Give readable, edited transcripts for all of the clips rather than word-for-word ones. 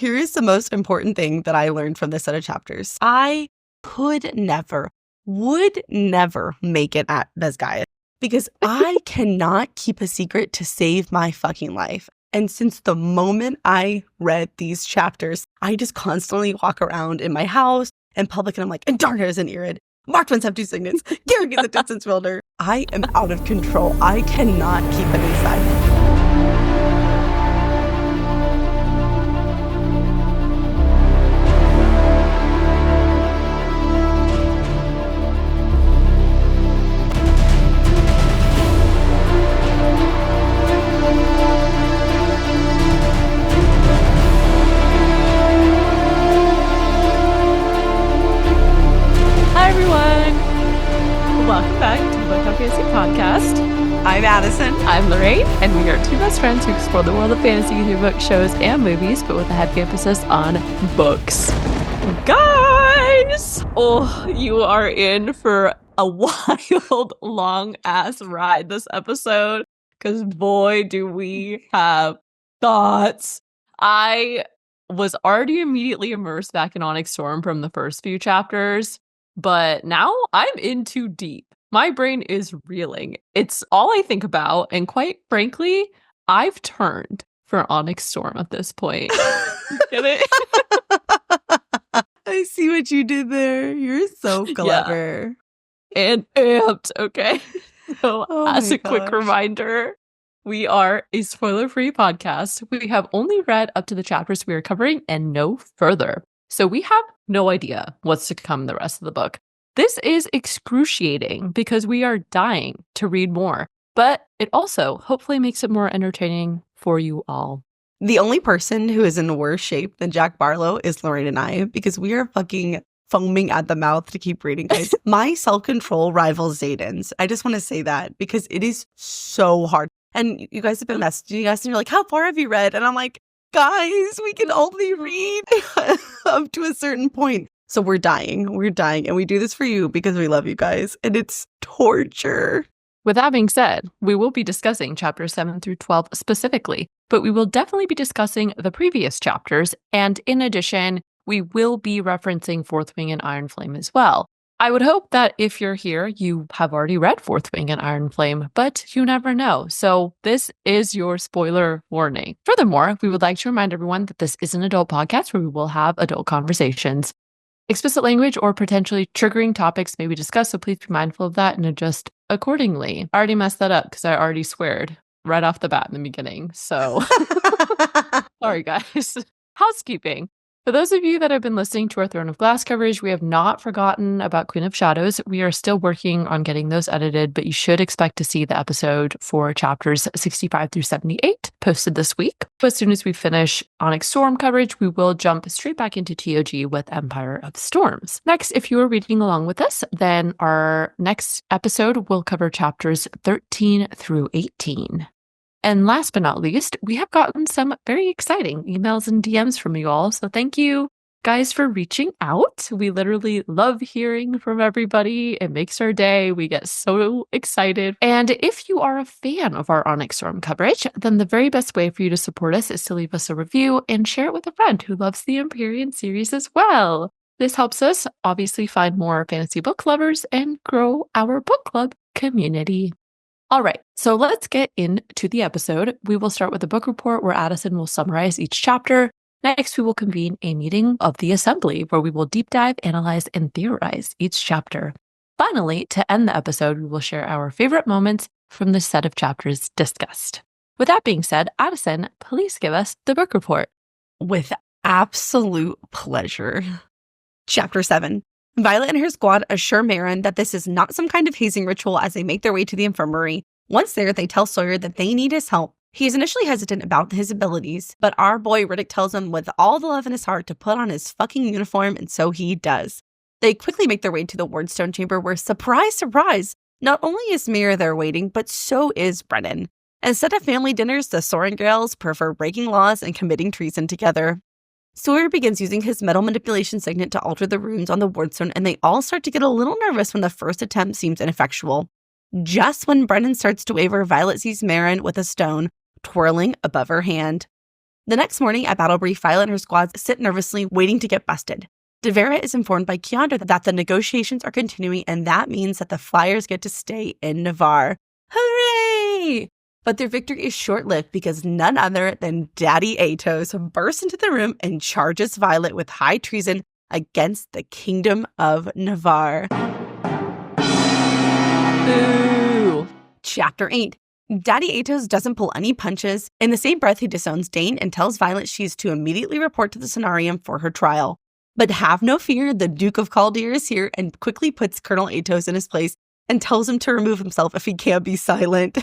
here is the most important thing that I learned from this set of chapters. I would never make it at Basgiath because I cannot keep a secret to save my fucking life. And since the moment I read these chapters, I just constantly walk around in my house in public and I'm like, and dark hair is an Irid. Marked ones have 2 signets. Garrick is a distance builder. I am out of control. I cannot keep it inside. Podcast. I'm Addison. I'm Lorraine, and we are 2 best friends who explore the world of fantasy through book shows and movies, but with a heavy emphasis on books. Guys! Oh, you are in for a wild, long-ass ride this episode, because boy, do we have thoughts. I was already immediately immersed back in Onyx Storm from the first few chapters, but now I'm in too deep. My brain is reeling. It's all I think about. And quite frankly, I've turned for Onyx Storm at this point. Get it? I see what you did there. You're so clever. Yeah. And amped, okay? So as a quick reminder, we are a spoiler-free podcast. We have only read up to the chapters we are covering and no further. So we have no idea what's to come in the rest of the book. This is excruciating because we are dying to read more, but it also hopefully makes it more entertaining for you all. The only person who is in worse shape than Jack Barlow is Lorraine and I, because we are fucking foaming at the mouth to keep reading, guys. My self-control rivals Zayden's. I just want to say that because it is so hard. And you guys have been messaging us and you're like, how far have you read? And I'm like, guys, we can only read up to a certain point. So we're dying, and we do this for you because we love you guys, and it's torture. With that being said, we will be discussing chapters 7 through 12 specifically, but we will definitely be discussing the previous chapters, and in addition, we will be referencing Fourth Wing and Iron Flame as well. I would hope that if you're here, you have already read Fourth Wing and Iron Flame, but you never know, so this is your spoiler warning. Furthermore, we would like to remind everyone that this is an adult podcast where we will have adult conversations. Explicit language or potentially triggering topics may be discussed, so please be mindful of that and adjust accordingly. I already messed that up because I already sweared right off the bat in the beginning. So, sorry guys. Housekeeping. For those of you that have been listening to our Throne of Glass coverage, we have not forgotten about Queen of Shadows. We are still working on getting those edited, but you should expect to see the episode for chapters 65 through 78 posted this week. As soon as we finish Onyx Storm coverage, we will jump straight back into TOG with Empire of Storms. Next, if you are reading along with us, then our next episode will cover chapters 13 through 18. And last but not least, we have gotten some very exciting emails and DMs from you all. So thank you guys for reaching out. We literally love hearing from everybody. It makes our day. We get so excited. And if you are a fan of our Onyx Storm coverage, then the very best way for you to support us is to leave us a review and share it with a friend who loves the Empyrean series as well. This helps us obviously find more fantasy book lovers and grow our book club community. All right, so let's get into the episode. We will start with a book report where Addison will summarize each chapter. Next, we will convene a meeting of the assembly where we will deep dive, analyze, and theorize each chapter. Finally, to end the episode, we will share our favorite moments from the set of chapters discussed. With that being said, Addison, please give us the book report. With absolute pleasure. Chapter 7. Violet and her squad assure Maren that this is not some kind of hazing ritual as they make their way to the infirmary. Once there, they tell Sawyer that they need his help. He is initially hesitant about his abilities, but our boy Riddick tells him with all the love in his heart to put on his fucking uniform, and so he does. They quickly make their way to the wardstone chamber where, surprise, surprise, not only is Mira there waiting, but so is Brennan. Instead of family dinners, the Soren girls prefer breaking laws and committing treason together. Sawyer begins using his metal manipulation signet to alter the runes on the wardstone, and they all start to get a little nervous when the first attempt seems ineffectual. Just when Brennan starts to waver, Violet sees Maren with a stone twirling above her hand. The next morning at Battle Brief, Violet and her squads sit nervously, waiting to get busted. Navarre is informed by Kiandra that the negotiations are continuing, and that means that the fliers get to stay in Navarre. Hooray! But their victory is short-lived because none other than Daddy Aetos bursts into the room and charges Violet with high treason against the Kingdom of Navarre. Boo! Chapter 8. Daddy Aetos doesn't pull any punches. In the same breath, he disowns Dane and tells Violet she's to immediately report to the Cenarium for her trial. But have no fear, the Duke of Chaldeer is here and quickly puts Colonel Aetos in his place and tells him to remove himself if he can't be silent.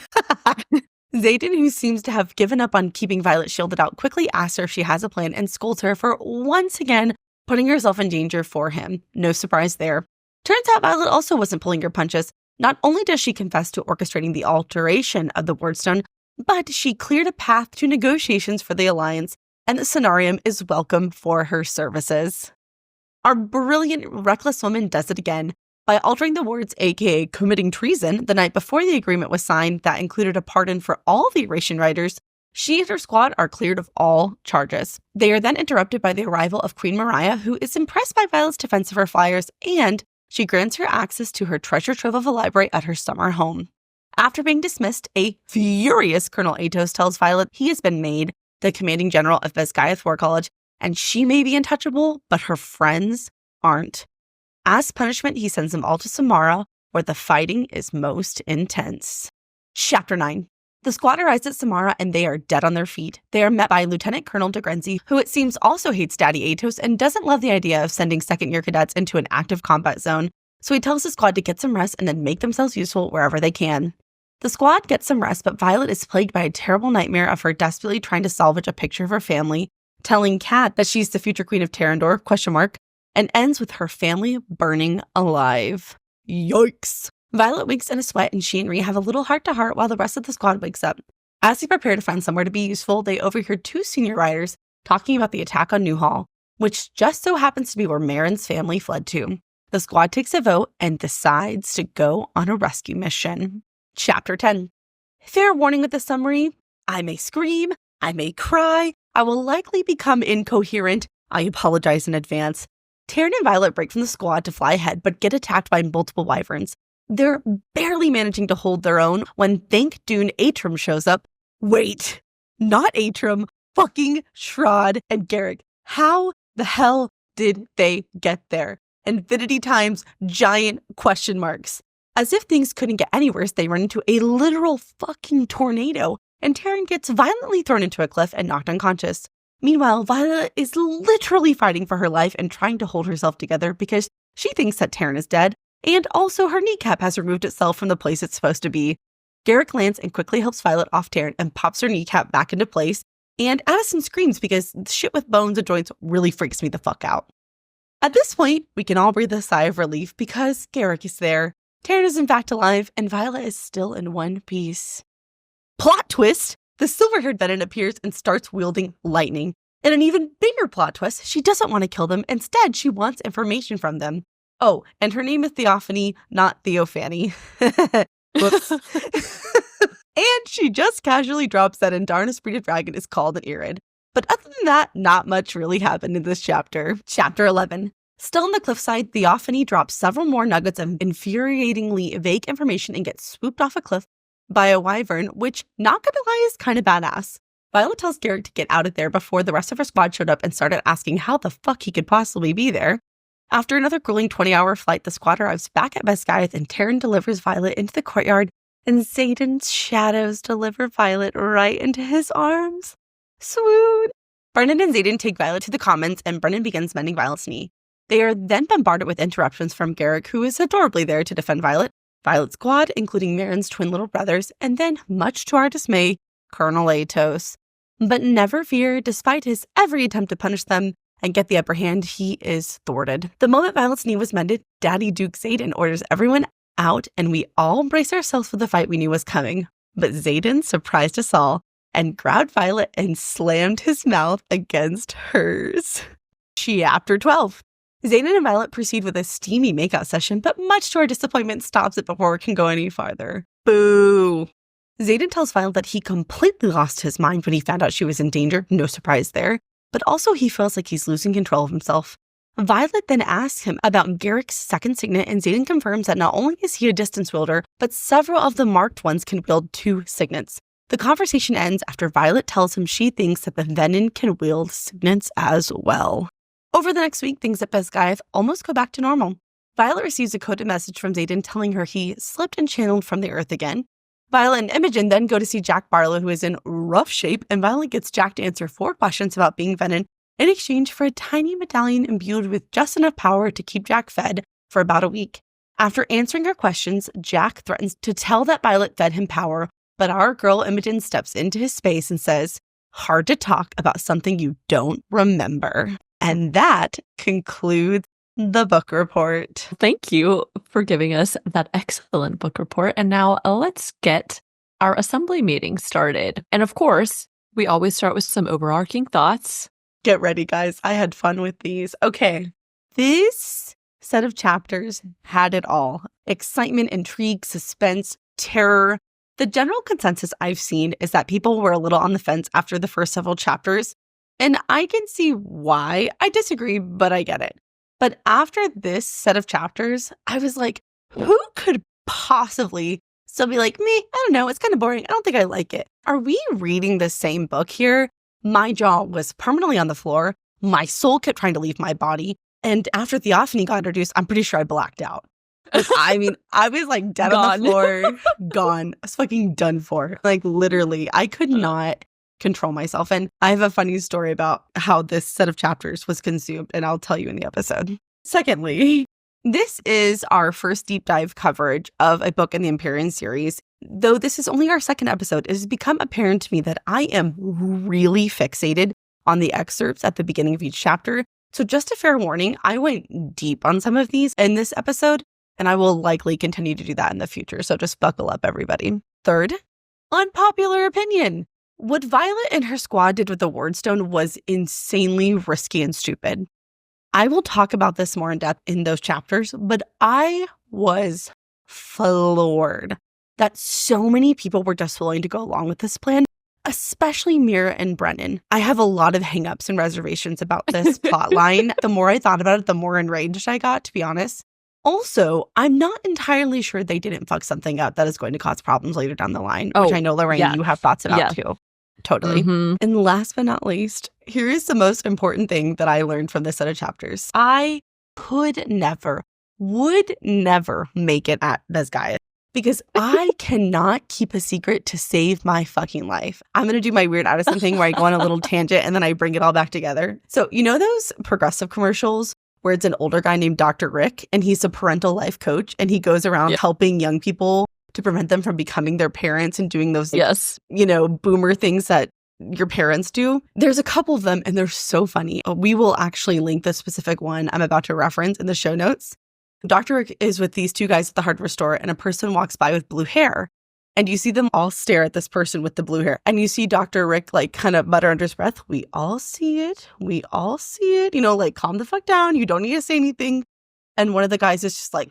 Xaden, who seems to have given up on keeping Violet shielded out, quickly asks her if she has a plan and scolds her for once again putting herself in danger for him. No surprise there. Turns out Violet also wasn't pulling her punches. Not only does she confess to orchestrating the alteration of the wardstone, but she cleared a path to negotiations for the Alliance, and the Cenarium is welcome for her services. Our brilliant, reckless woman does it again. By altering the words, aka committing treason, the night before the agreement was signed that included a pardon for all the Erasian riders, she and her squad are cleared of all charges. They are then interrupted by the arrival of Queen Mariah, who is impressed by Violet's defense of her flyers, and she grants her access to her treasure trove of a library at her summer home. After being dismissed, a furious Colonel Aetos tells Violet he has been made the commanding general of Basgiath War College, and she may be untouchable, but her friends aren't. As punishment, he sends them all to Samara, where the fighting is most intense. Chapter 9. The squad arrives at Samara, and they are dead on their feet. They are met by Lieutenant Colonel de Grenzy, who it seems also hates Daddy Aetos and doesn't love the idea of sending second-year cadets into an active combat zone, so he tells the squad to get some rest and then make themselves useful wherever they can. The squad gets some rest, but Violet is plagued by a terrible nightmare of her desperately trying to salvage a picture of her family, telling Kat that she's the future queen of Terrandor, and ends with her family burning alive. Yikes! Violet wakes in a sweat, and she and Rhea have a little heart-to-heart while the rest of the squad wakes up. As they prepare to find somewhere to be useful, they overhear two senior riders talking about the attack on Newhall, which just so happens to be where Maren's family fled to. The squad takes a vote and decides to go on a rescue mission. Chapter 10. Fair warning with the summary: I may scream, I may cry, I will likely become incoherent. I apologize in advance. Taryn and Violet break from the squad to fly ahead, but get attacked by multiple wyverns. They're barely managing to hold their own when Thank Dune Atrum shows up. Wait, not Atrum, fucking Shrod and Garrick. How the hell did they get there? Infinity times giant question marks. As if things couldn't get any worse, they run into a literal fucking tornado, and Taryn gets violently thrown into a cliff and knocked unconscious. Meanwhile, Violet is literally fighting for her life and trying to hold herself together because she thinks that Taryn is dead, and also her kneecap has removed itself from the place it's supposed to be. Garrick lands and quickly helps Violet off Taryn and pops her kneecap back into place, and Addison screams because shit with bones and joints really freaks me the fuck out. At this point, we can all breathe a sigh of relief because Garrick is there. Taryn is in fact alive, and Violet is still in one piece. Plot twist! The silver-haired Venin appears and starts wielding lightning. In an even bigger plot twist, she doesn't want to kill them. Instead, she wants information from them. Oh, and her name is Theophany, not Theophany. Whoops. And she just casually drops that Indarna's breed of dragon is called an Irid. But other than that, not much really happened in this chapter. Chapter 11. Still on the cliffside, Theophany drops several more nuggets of infuriatingly vague information and gets swooped off a cliff by a wyvern, which, not gonna lie, is kind of badass. Violet tells Garrick to get out of there before the rest of her squad showed up and started asking how the fuck he could possibly be there. After another grueling 20-hour flight, the squad arrives back at Basgiath, and Taryn delivers Violet into the courtyard, and Xaden's shadows deliver Violet right into his arms. Swoon! Brennan and Xaden take Violet to the commons, and Brennan begins mending Violet's knee. They are then bombarded with interruptions from Garrick, who is adorably there to defend Violet's squad, including Maren's twin little brothers, and then, much to our dismay, Colonel Aetos. But never fear, despite his every attempt to punish them and get the upper hand, he is thwarted. The moment Violet's knee was mended, Daddy Duke Xaden orders everyone out, and we all brace ourselves for the fight we knew was coming. But Xaden surprised us all and grabbed Violet and slammed his mouth against hers. Chapter 12. Xaden and Violet proceed with a steamy makeout session, but much to our disappointment stops it before it can go any farther. Boo! Xaden tells Violet that he completely lost his mind when he found out she was in danger, no surprise there, but also he feels like he's losing control of himself. Violet then asks him about Garrick's second signet, and Xaden confirms that not only is he a distance wielder, but several of the marked ones can wield 2 signets. The conversation ends after Violet tells him she thinks that the Venin can wield signets as well. Over the next week, things at Basgiath almost go back to normal. Violet receives a coded message from Xaden telling her he slipped and channeled from the earth again. Violet and Imogen then go to see Jack Barlow, who is in rough shape, and Violet gets Jack to answer 4 questions about being Venin in exchange for a tiny medallion imbued with just enough power to keep Jack fed for about a week. After answering her questions, Jack threatens to tell that Violet fed him power, but our girl Imogen steps into his space and says, "Hard to talk about something you don't remember." And that concludes the book report. Thank you for giving us that excellent book report. And now let's get our assembly meeting started. And of course, we always start with some overarching thoughts. Get ready, guys. I had fun with these. Okay. This set of chapters had it all. Excitement, intrigue, suspense, terror. The general consensus I've seen is that people were a little on the fence after the first several chapters. And I can see why. I disagree, but I get it. But after this set of chapters, I was like, who could possibly still be like, me? I don't know. It's kind of boring. I don't think I like it. Are we reading the same book here? My jaw was permanently on the floor. My soul kept trying to leave my body. And after Theophany got introduced, I'm pretty sure I blacked out. Like, I mean, I was like dead on the floor, gone. I was fucking done for. Like literally, I could not control myself. And I have a funny story about how this set of chapters was consumed, and I'll tell you in the episode. Secondly, this is our first deep dive coverage of a book in the Empyrean series. Though this is only our second episode, it has become apparent to me that I am really fixated on the excerpts at the beginning of each chapter. So just a fair warning, I went deep on some of these in this episode, and I will likely continue to do that in the future. So just buckle up, everybody. Third, unpopular opinion. What Violet and her squad did with the wardstone was insanely risky and stupid. I will talk about this more in depth in those chapters, but I was floored that so many people were just willing to go along with this plan, especially Mira and Brennan. I have a lot of hangups and reservations about this plot line. The more I thought about it, the more enraged I got, to be honest. Also, I'm not entirely sure they didn't fuck something up that is going to cause problems later down the line, which I know, Lorraine, you have thoughts about too. Totally. Mm-hmm. And last but not least, here is the most important thing that I learned from this set of chapters. I would never make it at Basgiath because I cannot keep a secret to save my fucking life. I'm going to do my weird Addison thing where I go on a little tangent and then I bring it all back together. So you know those progressive commercials where it's an older guy named Dr. Rick and he's a parental life coach and he goes around helping young people to prevent them from becoming their parents and doing those, boomer things that your parents do. There's a couple of them and they're so funny. We will actually link the specific one I'm about to reference in the show notes. Dr. Rick is with these 2 guys at the hardware store and a person walks by with blue hair. And you see them all stare at this person with the blue hair. And you see Dr. Rick like kind of mutter under his breath, "We all see it. We all see it. Like calm the fuck down. You don't need to say anything." And one of the guys is just like,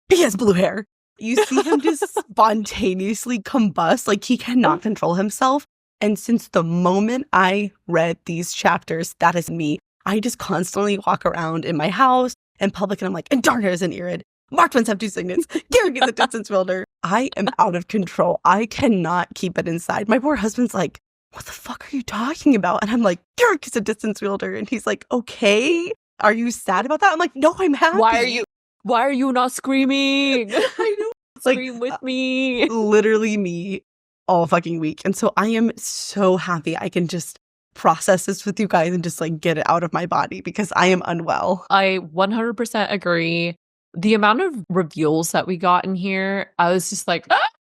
"He has blue hair." You see him just spontaneously combust, like he cannot control himself. And since the moment I read these chapters, that is me. I just constantly walk around in my house in public and I'm like, and darn it is an Irid. Marked ones have 2 signets. Garrick is a distance wielder. I am out of control. I cannot keep it inside. My poor husband's like, "What the fuck are you talking about?" And I'm like, "Garrick is a distance wielder." And he's like, "Okay. Are you sad about that?" I'm like, "No, I'm happy." Why are you not screaming? I know. Scream with me. Literally me all fucking week. And so I am so happy I can just process this with you guys and just like get it out of my body because I am unwell. I 100% agree. The amount of reveals that we got in here, I was just like,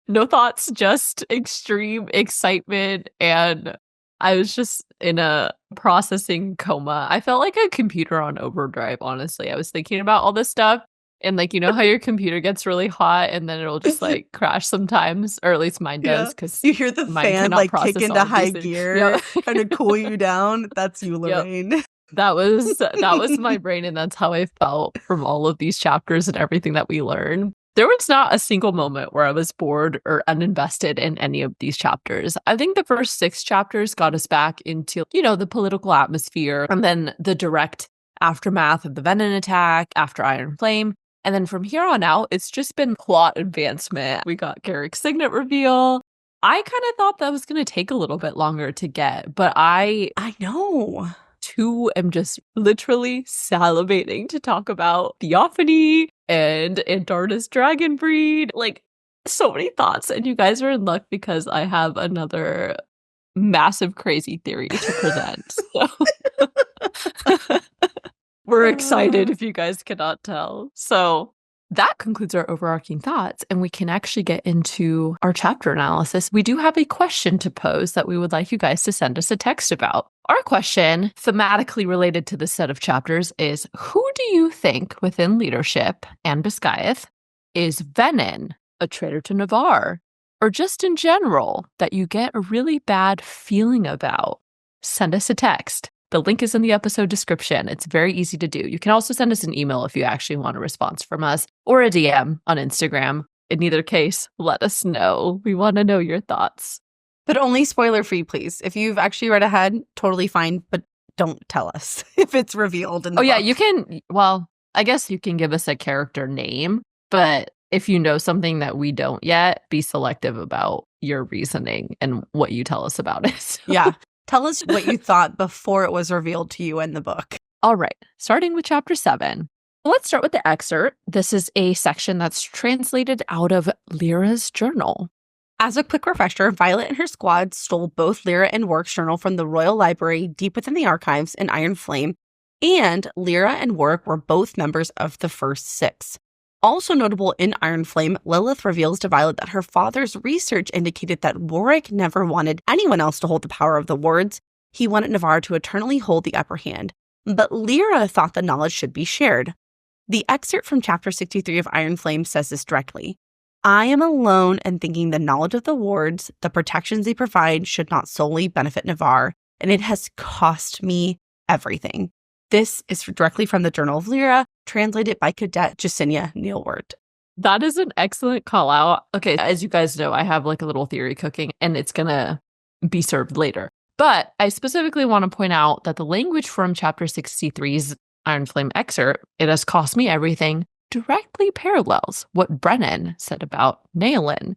no thoughts, just extreme excitement. And I was just in a processing coma. I felt like a computer on overdrive, honestly. I was thinking about all this stuff. And like, you know how your computer gets really hot and then it'll just like crash sometimes, or at least mine does, because you hear the fan like kick into high gear, kind of cool you down. That's you, Lorraine. Yep. That was my brain, and that's how I felt from all of these chapters and everything that we learned. There was not a single moment where I was bored or uninvested in any of these chapters. I think the first 6 chapters got us back into, the political atmosphere and then the direct aftermath of the Venin attack after Iron Flame. And then from here on out, it's just been plot advancement. We got Garrick's signet reveal. I kind of thought that was going to take a little bit longer to get, but I know. Too am just literally salivating to talk about Theophany and Antarctis dragon breed. Like, so many thoughts. And you guys are in luck because I have another massive crazy theory to present. So we're excited if you guys cannot tell. So that concludes our overarching thoughts, and we can actually get into our chapter analysis. We do have a question to pose that we would like you guys to send us a text about. Our question, thematically related to this set of chapters, is who do you think within leadership and Basgiath is Venin, a traitor to Navarre, or just in general that you get a really bad feeling about? Send us a text. The link is in the episode description. It's very easy to do. You can also send us an email if you actually want a response from us, or a DM on Instagram. In either case, let us know. We want to know your thoughts. But only spoiler free, please. If you've actually read ahead, totally fine, but don't tell us if it's revealed in the book. You can, I guess you can give us a character name, but if you know something that we don't yet, be selective about your reasoning and what you tell us about it. Yeah. Tell us what you thought before it was revealed to you in the book. All right, starting with chapter 7. Let's start with the excerpt. This is a section that's translated out of Lyra's journal. As a quick refresher, Violet and her squad stole both Lyra and Warwick's journal from the Royal Library deep within the archives in Iron Flame, and Lyra and Warwick were both members of the First Six. Also notable in Iron Flame, Lilith reveals to Violet that her father's research indicated that Warwick never wanted anyone else to hold the power of the wards. He wanted Navarre to eternally hold the upper hand. But Lyra thought the knowledge should be shared. The excerpt from chapter 63 of Iron Flame says this directly. I am alone in thinking the knowledge of the wards, the protections they provide, should not solely benefit Navarre, and it has cost me everything. This is directly from the Journal of Lyra, translated by Cadet Jesinia Neilwort. That is an excellent call out. Okay, as you guys know, I have like a little theory cooking, and it's going to be served later. But I specifically want to point out that the language from chapter 63's Iron Flame excerpt, it has cost me everything, directly parallels what Brennan said about Naelin.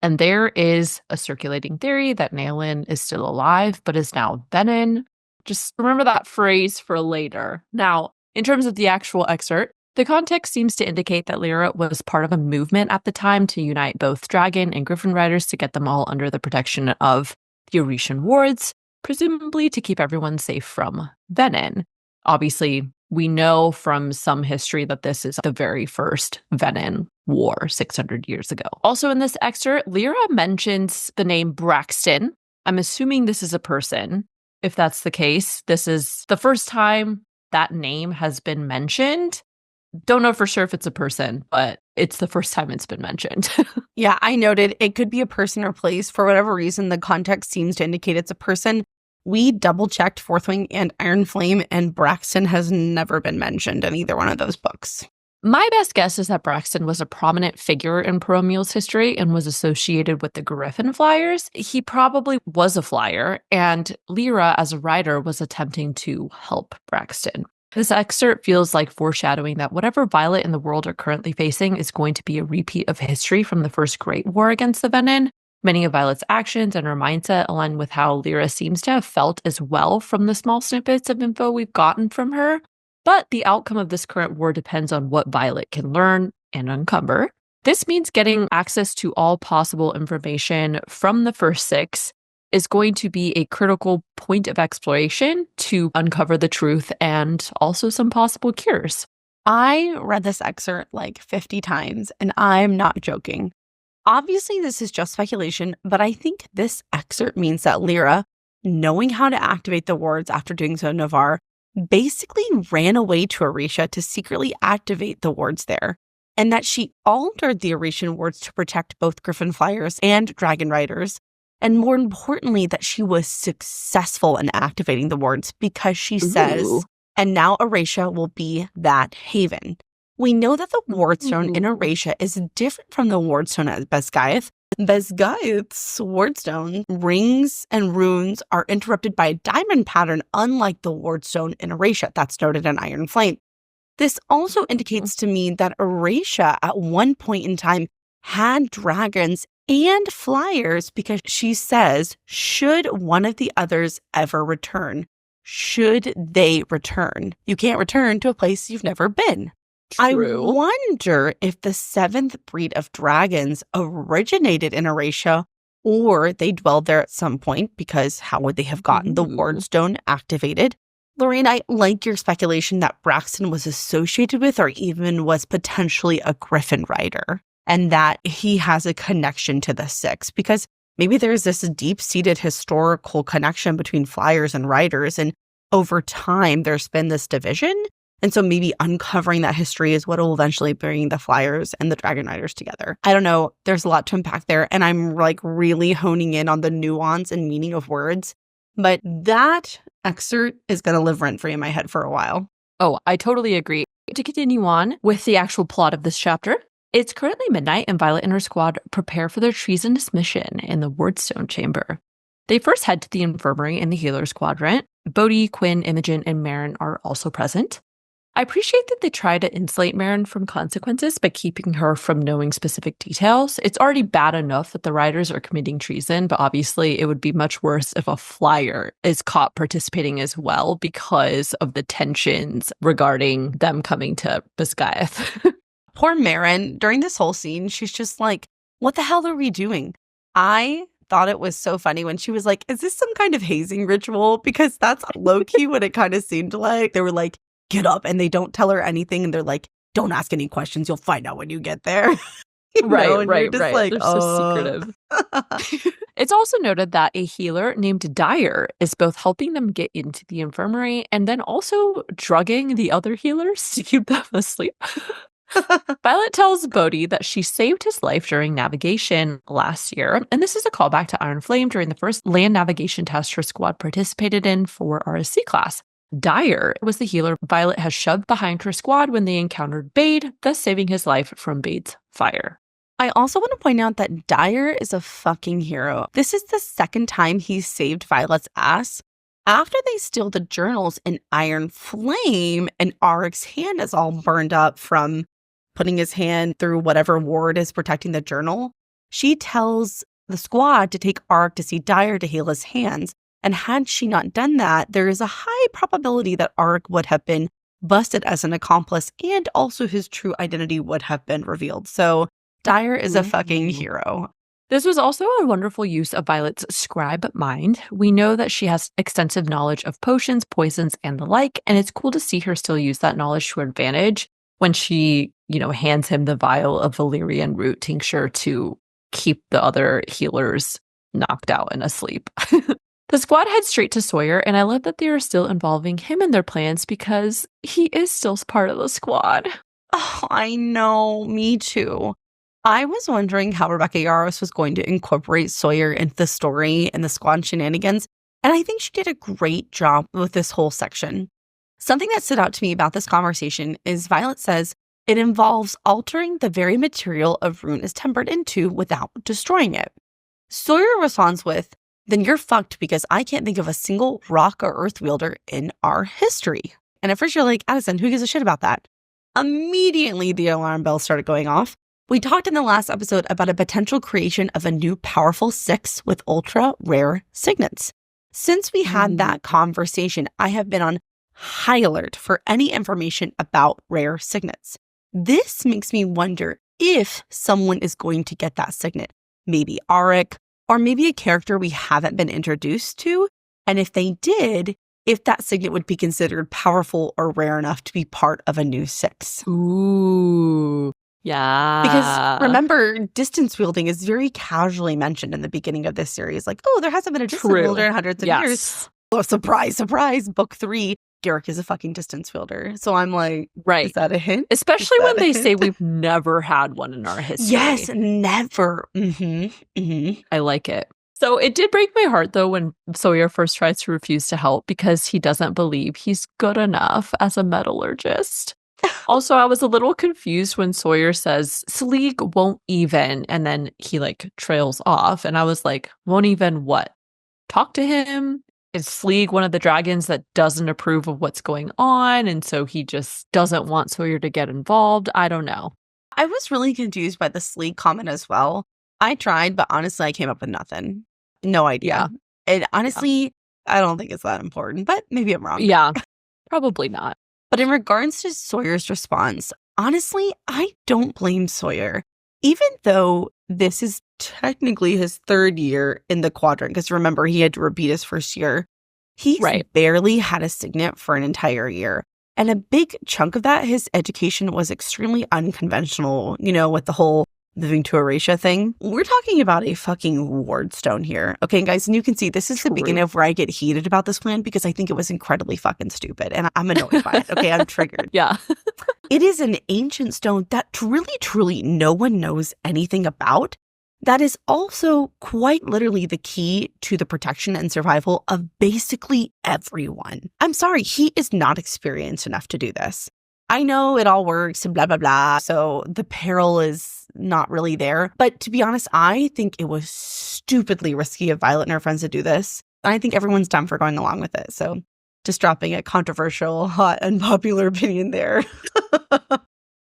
And there is a circulating theory that Naelin is still alive, but is now Venin. Just remember that phrase for later. Now, in terms of the actual excerpt, the context seems to indicate that Lyra was part of a movement at the time to unite both dragon and griffin riders to get them all under the protection of the Orician wards, presumably to keep everyone safe from Venin. Obviously, we know from some history that this is the very first Venin war 600 years ago. Also in this excerpt, Lyra mentions the name Braxton. I'm assuming this is a person. If that's the case, this is the first time that name has been mentioned. Don't know for sure if it's a person, but it's the first time it's been mentioned. Yeah, I noted it could be a person or place. For whatever reason, the context seems to indicate it's a person. We double-checked Fourthwing and Iron Flame, and Braxton has never been mentioned in either one of those books. My best guess is that Braxton was a prominent figure in Poromiel's history and was associated with the Griffin fliers. He probably was a flyer, and Lyra, as a writer, was attempting to help Braxton. This excerpt feels like foreshadowing that whatever Violet and the world are currently facing is going to be a repeat of history from the First Great War against the Venin. Many of Violet's actions and her mindset align with how Lyra seems to have felt as well from the small snippets of info we've gotten from her. But the outcome of this current war depends on what Violet can learn and uncover. This means getting access to all possible information from the First Six is going to be a critical point of exploration to uncover the truth and also some possible cures. I read this excerpt like 50 times, and I'm not joking. Obviously, this is just speculation, but I think this excerpt means that Lyra, knowing how to activate the wards after doing so in Navarre, basically ran away to Orisha to secretly activate the wards there, and that she altered the Orician wards to protect both Griffin flyers and dragon riders, and more importantly, that she was successful in activating the wards because she says, and now Orisha will be that haven. We know that the wardstone in Eratia is different from the wardstone at Basgiath. Basgiath's wardstone rings and runes are interrupted by a diamond pattern, unlike the wardstone in Eratia. That's noted in Iron Flame. This also indicates to me that Eratia at one point in time had dragons and fliers, because she says, should one of the others ever return? Should they return? You can't return to a place you've never been. True. I wonder if the 7th breed of dragons originated in Eratia, or they dwelled there at some point, because how would they have gotten the wardstone activated? Lorraine, I like your speculation that Braxton was associated with, or even was potentially a Griffin rider, and that he has a connection to the 6, because maybe there's this deep-seated historical connection between flyers and riders, and over time there's been this division. And so maybe uncovering that history is what will eventually bring the flyers and the dragon riders together. I don't know. There's a lot to unpack there. And I'm like really honing in on the nuance and meaning of words. But that excerpt is going to live rent-free in my head for a while. Oh, I totally agree. To continue on with the actual plot of this chapter, it's currently midnight and Violet and her squad prepare for their treasonous mission in the wardstone chamber. They first head to the infirmary in the healer's quadrant. Bodhi, Quinn, Imogen, and Maren are also present. I appreciate that they try to insulate Maren from consequences by keeping her from knowing specific details. It's already bad enough that the riders are committing treason, but obviously it would be much worse if a flyer is caught participating as well because of the tensions regarding them coming to Basgiath. Poor Maren, during this whole scene, she's just like, what the hell are we doing? I thought it was so funny when she was like, is this some kind of hazing ritual? Because that's low-key what it kind of seemed like. They were like, get up, and they don't tell her anything, and they're like, don't ask any questions, you'll find out when you get there. Right. Like, they're so secretive. It's also noted that a healer named Dyer is both helping them get into the infirmary and then also drugging the other healers to keep them asleep. Violet tells Bodhi that she saved his life during navigation last year, and this is a callback to Iron Flame during the first land navigation test her squad participated in for RSC class. Dyer was the healer Violet has shoved behind her squad when they encountered Bade, thus saving his life from Bade's fire. I also want to point out that Dyer is a fucking hero. This is the second time he's saved Violet's ass. After they steal the journals in Iron Flame and Arik's hand is all burned up from putting his hand through whatever ward is protecting the journal, she tells the squad to take Arik to see Dyer to heal his hands. And had she not done that, there is a high probability that Arik would have been busted as an accomplice, and also his true identity would have been revealed. So Dyer is a fucking hero. This was also a wonderful use of Violet's scribe mind. We know that she has extensive knowledge of potions, poisons, and the like, and it's cool to see her still use that knowledge to her advantage when she, hands him the vial of Valyrian root tincture to keep the other healers knocked out and asleep. The squad heads straight to Sawyer, and I love that they are still involving him in their plans because he is still part of the squad. Oh, I know. Me too. I was wondering how Rebecca Yarros was going to incorporate Sawyer into the story and the squad shenanigans, and I think she did a great job with this whole section. Something that stood out to me about this conversation is Violet says it involves altering the very material a rune is tempered into without destroying it. Sawyer responds with, then you're fucked because I can't think of a single rock or earth wielder in our history. And at first you're like, Addison, who gives a shit about that? Immediately the alarm bells started going off. We talked in the last episode about a potential creation of a new powerful 6 with ultra rare signets. Since we had that conversation, I have been on high alert for any information about rare signets. This makes me wonder if someone is going to get that signet. Maybe Arik, or maybe a character we haven't been introduced to. And if they did, if that signet would be considered powerful or rare enough to be part of a new 6. Ooh, yeah. Because remember, distance wielding is very casually mentioned in the beginning of this series. Like, oh, there hasn't been a distance wielder in hundreds of years. Oh, surprise, surprise. Book 3, Garrick is a fucking distance wielder. So I'm like, is that a hint? Especially when they say we've never had one in our history. Yes, never. I like it. So it did break my heart, though, when Sawyer first tries to refuse to help because he doesn't believe he's good enough as a metallurgist. Also, I was a little confused when Sawyer says, Sleek won't even, and then he trails off. And I was like, won't even what? Talk to him? Is Sleek one of the dragons that doesn't approve of what's going on? And so he just doesn't want Sawyer to get involved? I don't know. I was really confused by the Sleek comment as well. I tried, but honestly, I came up with nothing. No idea. And honestly, I don't think it's that important, but maybe I'm wrong. Yeah, probably not. But in regards to Sawyer's response, honestly, I don't blame Sawyer. Even though this is technically his third year in the quadrant, because remember, he had to repeat his first year. He's barely had a signet for an entire year. And a big chunk of that, his education was extremely unconventional, with the whole moving to Erasia thing. We're talking about a fucking wardstone here. Okay, guys, and you can see this is the beginning of where I get heated about this plan because I think it was incredibly fucking stupid and I'm annoyed by it. Okay, I'm triggered. Yeah. It is an ancient stone that really, truly no one knows anything about. That is also quite literally the key to the protection and survival of basically everyone. I'm sorry, he is not experienced enough to do this. I know it all works and blah, blah, blah. So the peril is not really there. But to be honest, I think it was stupidly risky of Violet and her friends to do this. I think everyone's dumb for going along with it. So just dropping a controversial, hot, unpopular opinion there.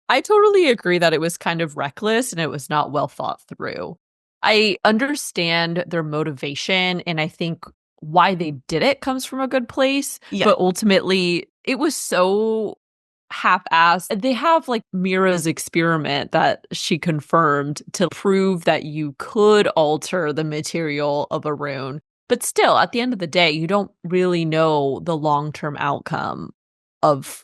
I totally agree that it was kind of reckless and it was not well thought through. I understand their motivation and I think why they did it comes from a good place. Yeah. But ultimately, it was so half-assed. They have Mira's experiment that she confirmed to prove that you could alter the material of a rune. But still, at the end of the day, you don't really know the long-term outcome of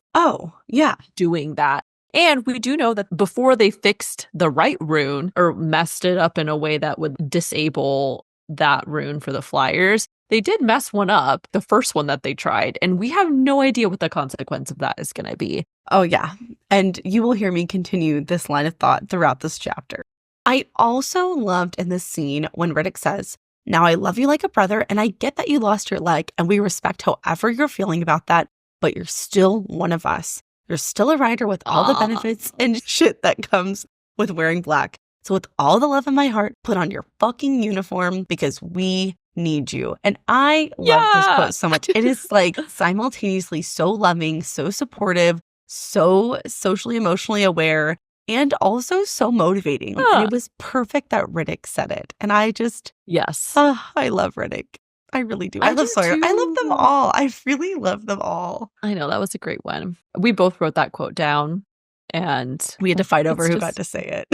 doing that. And we do know that before they fixed the right rune or messed it up in a way that would disable that rune for the fliers, they did mess one up, the first one that they tried, and we have no idea what the consequence of that is going to be. Oh, yeah. And you will hear me continue this line of thought throughout this chapter. I also loved in this scene when Riddick says, "Now I love you like a brother, and I get that you lost your leg, and we respect however you're feeling about that, but you're still one of us. You're still a rider with all the benefits and shit that comes with wearing black. So with all the love in my heart, put on your fucking uniform because we need you." And I love this quote so much. It is simultaneously so loving, so supportive, so socially, emotionally aware, and also so motivating. It was perfect that Riddick said it. And I just, I love Riddick. I really do. I love Sawyer. I love them all. I really love them all. I know, that was a great one. We both wrote that quote down and we had to fight over who got to say it.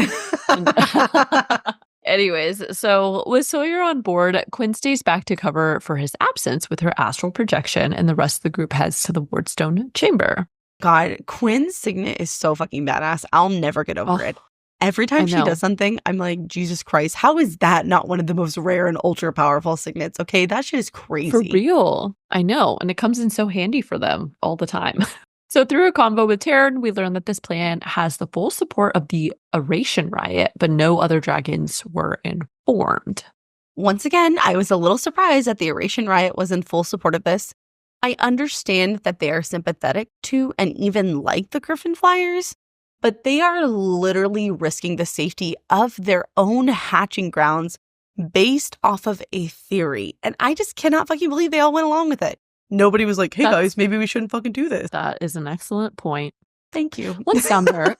Anyways, so with Sawyer on board, Quinn stays back to cover for his absence with her astral projection, and the rest of the group heads to the wardstone chamber. God, Quinn's signet is so fucking badass. I'll never get over it. Every time she does something, I'm like, Jesus Christ, how is that not one of the most rare and ultra powerful signets? Okay, that shit is crazy. For real. I know. And it comes in so handy for them all the time. So through a convo with Taryn, we learn that this plan has the full support of the Aetos riot, but no other dragons were informed. Once again, I was a little surprised that the Aetos riot was in full support of this. I understand that they are sympathetic to and even like the Griffin Flyers, but they are literally risking the safety of their own hatching grounds based off of a theory. And I just cannot fucking believe they all went along with it. Nobody was like, hey guys, maybe we shouldn't fucking do this. That is an excellent point. Thank you. Let's down there.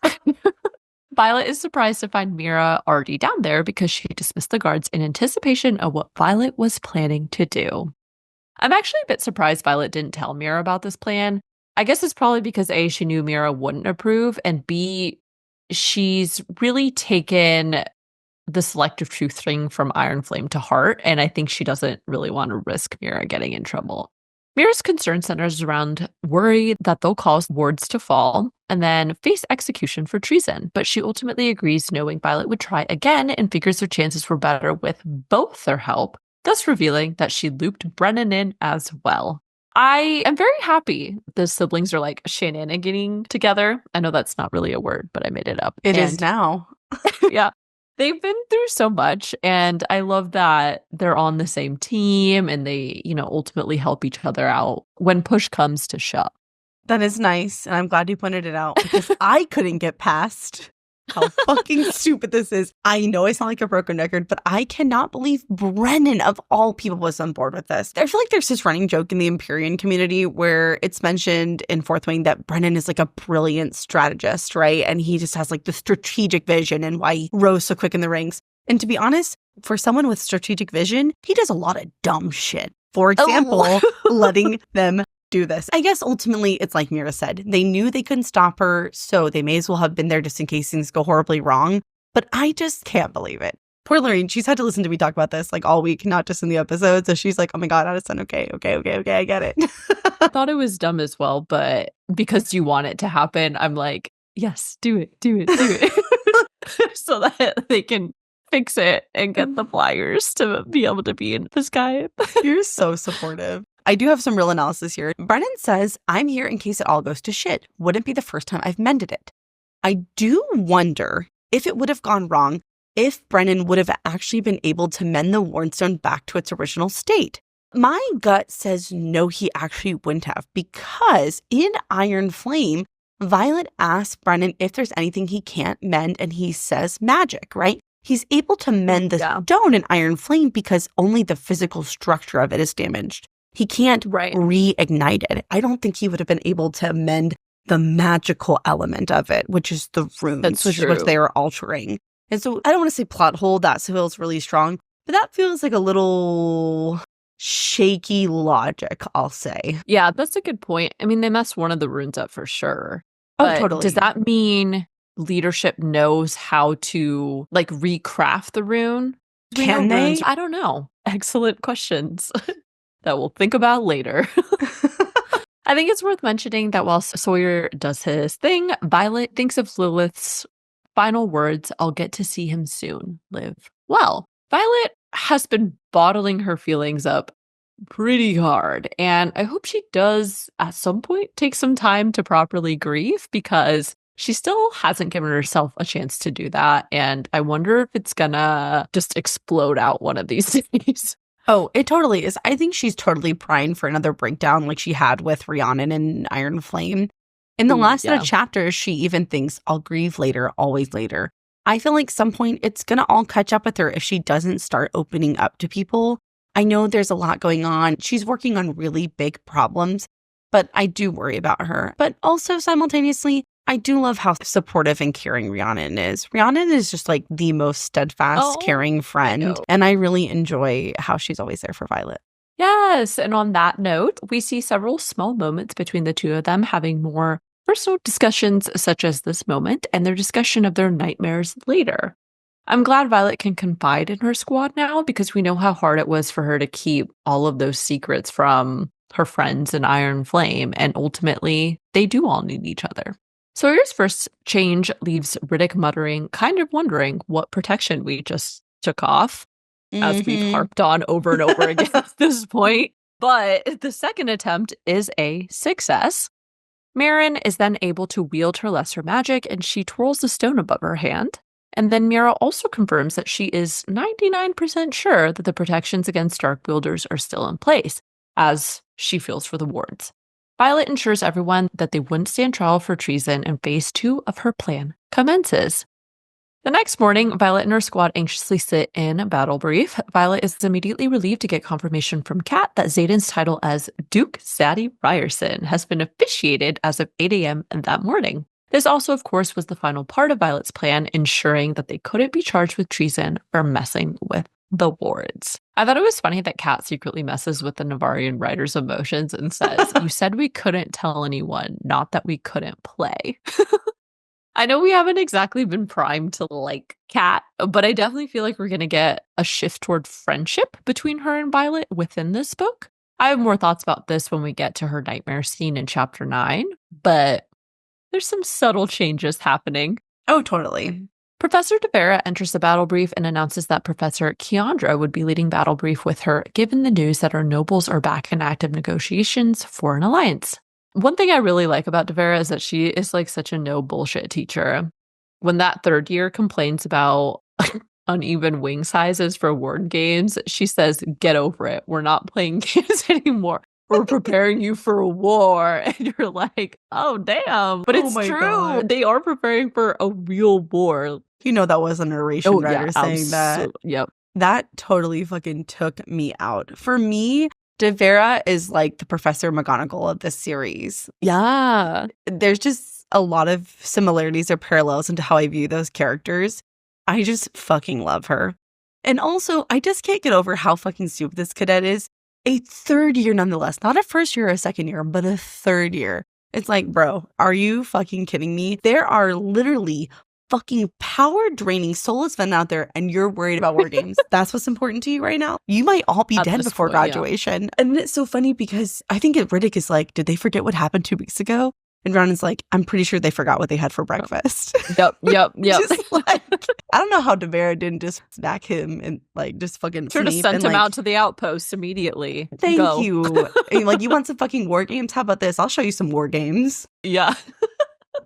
Violet is surprised to find Mira already down there because she dismissed the guards in anticipation of what Violet was planning to do. I'm actually a bit surprised Violet didn't tell Mira about this plan. I guess it's probably because A, she knew Mira wouldn't approve, and B, she's really taken the selective truth thing from Iron Flame to heart, and I think she doesn't really want to risk Mira getting in trouble. Mira's concern centers around worry that they'll cause wards to fall and then face execution for treason, but she ultimately agrees knowing Violet would try again and figures their chances were better with both their help, thus revealing that she looped Brennan in as well. I am very happy the siblings are shenaniganing together. I know that's not really a word, but I made it up. It is now. Yeah. They've been through so much, and I love that they're on the same team and they, ultimately help each other out when push comes to shove. That is nice, and I'm glad you pointed it out because I couldn't get past how fucking stupid this is. I know I sound like a broken record, but I cannot believe Brennan, of all people, was on board with this. I feel like there's this running joke in the Empyrean community where it's mentioned in Fourth Wing that Brennan is like a brilliant strategist, right? And he just has like the strategic vision and why he rose so quick in the ranks. And to be honest, for someone with strategic vision, he does a lot of dumb shit. For example, letting them do this. I guess ultimately it's like Mira said, they knew they couldn't stop her, so they may as well have been there just in case things go horribly wrong. But I just can't believe it. Poor Lorraine, she's had to listen to me talk about this like all week, not just in the episode. So she's like, oh my God, Addison, okay, I get it. I thought it was dumb as well, but because you want it to happen, I'm like, yes, do it. So that they can fix it and get the fliers to be able to be in the sky. You're so supportive. I do have some real analysis here. Brennan says, I'm here in case it all goes to shit. Wouldn't be the first time I've mended it. I do wonder if it would have gone wrong if Brennan would have actually been able to mend the wardstone back to its original state. My gut says no, he actually wouldn't have, because in Iron Flame, Violet asks Brennan if there's anything he can't mend, and he says magic, right? He's able to mend the stone in Iron Flame because only the physical structure of it is damaged. He can't reignite it. I don't think he would have been able to mend the magical element of it, which is the runes, which is what they are altering. And so I don't want to say plot hole, that feels really strong, but that feels like a little shaky logic, I'll say. Yeah, that's a good point. I mean, they messed one of the runes up for sure. Oh, totally. Does that mean leadership knows how to like recraft the rune? Can they? I don't know. Excellent questions. That we'll think about later. I think it's worth mentioning that while Sawyer does his thing, Violet thinks of Lilith's final words, I'll get to see him soon. Live well. Violet has been bottling her feelings up pretty hard, and I hope she does at some point take some time to properly grieve, because she still hasn't given herself a chance to do that, and I wonder if it's gonna just explode out one of these days. Oh, it totally is. I think she's totally primed for another breakdown like she had with Rhiannon and Iron Flame. In the last set of chapters, she even thinks, I'll grieve later, always later. I feel like some point it's going to all catch up with her if she doesn't start opening up to people. I know there's a lot going on. She's working on really big problems, but I do worry about her. But also simultaneously, I do love how supportive and caring Rhiannon is. Rhiannon is just like the most steadfast, caring friend. And I really enjoy how she's always there for Violet. Yes. And on that note, we see several small moments between the two of them having more personal discussions, such as this moment, and their discussion of their nightmares later. I'm glad Violet can confide in her squad now, because we know how hard it was for her to keep all of those secrets from her friends in Iron Flame. And ultimately, they do all need each other. Sawyer's first change leaves Riddick muttering, kind of wondering what protection we just took off, as we've harped on over and over again at this point. But the second attempt is a success. Maren is then able to wield her lesser magic, and she twirls the stone above her hand. And then Mira also confirms that she is 99% sure that the protections against dark wielders are still in place, as she feels for the wards. Violet ensures everyone that they wouldn't stand trial for treason, and phase 2 of her plan commences. The next morning, Violet and her squad anxiously sit in a battle brief. Violet is immediately relieved to get confirmation from Kat that Xaden's title as Duke Zaddy Ryerson has been officiated as of 8 a.m. that morning. This also, of course, was the final part of Violet's plan, ensuring that they couldn't be charged with treason for messing with the wards. I thought it was funny that Kat secretly messes with the Navarrian writer's emotions and says, you said we couldn't tell anyone, not that we couldn't play. I know we haven't exactly been primed to like Kat, but I definitely feel like we're going to get a shift toward friendship between her and Violet within this book. I have more thoughts about this when we get to her nightmare scene in chapter 9, but there's some subtle changes happening. Oh, totally. Professor DeVera enters the battle brief and announces that Professor Keandra would be leading battle brief with her, given the news that our nobles are back in active negotiations for an alliance. One thing I really like about DeVera is that she is like such a no bullshit teacher. When that third year complains about uneven wing sizes for ward games, she says, get over it. We're not playing games anymore. we're preparing you for a war. And you're like, oh, damn. But it's true. God. They are preparing for a real war. You know, that was a narration writer saying that. Yep. That totally fucking took me out. For me, Devera is like the Professor McGonagall of this series. Yeah. There's just a lot of similarities or parallels into how I view those characters. I just fucking love her. And also, I just can't get over how fucking stupid this cadet is. A third year nonetheless. Not a first year or a second year, but a third year. It's like, bro, are you fucking kidding me? There are literally fucking power-draining soulless Venin out there, and you're worried about war games. That's what's important to you right now? You might all be dead before graduation. Yeah. And it's so funny because I think Riddick is like, did they forget what happened 2 weeks ago? And Ronan's like, I'm pretty sure they forgot what they had for breakfast. Yep. Just like, I don't know how Devera didn't just snack him and like just fucking should have sent him out to the outpost immediately. Thank you. And, like, you want some fucking war games? How about this? I'll show you some war games. Yeah.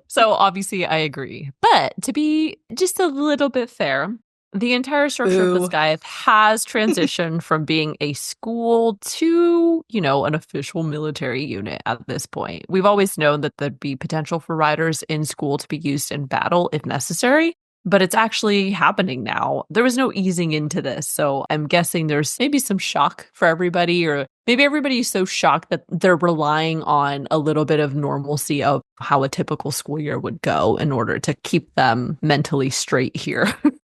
So obviously I agree. But to be just a little bit fair, the entire structure of Basgiath has transitioned from being a school to, you know, an official military unit at this point. We've always known that there'd be potential for riders in school to be used in battle if necessary, but it's actually happening now. There was no easing into this, so I'm guessing there's maybe some shock for everybody, or maybe everybody's so shocked that they're relying on a little bit of normalcy of how a typical school year would go in order to keep them mentally straight here.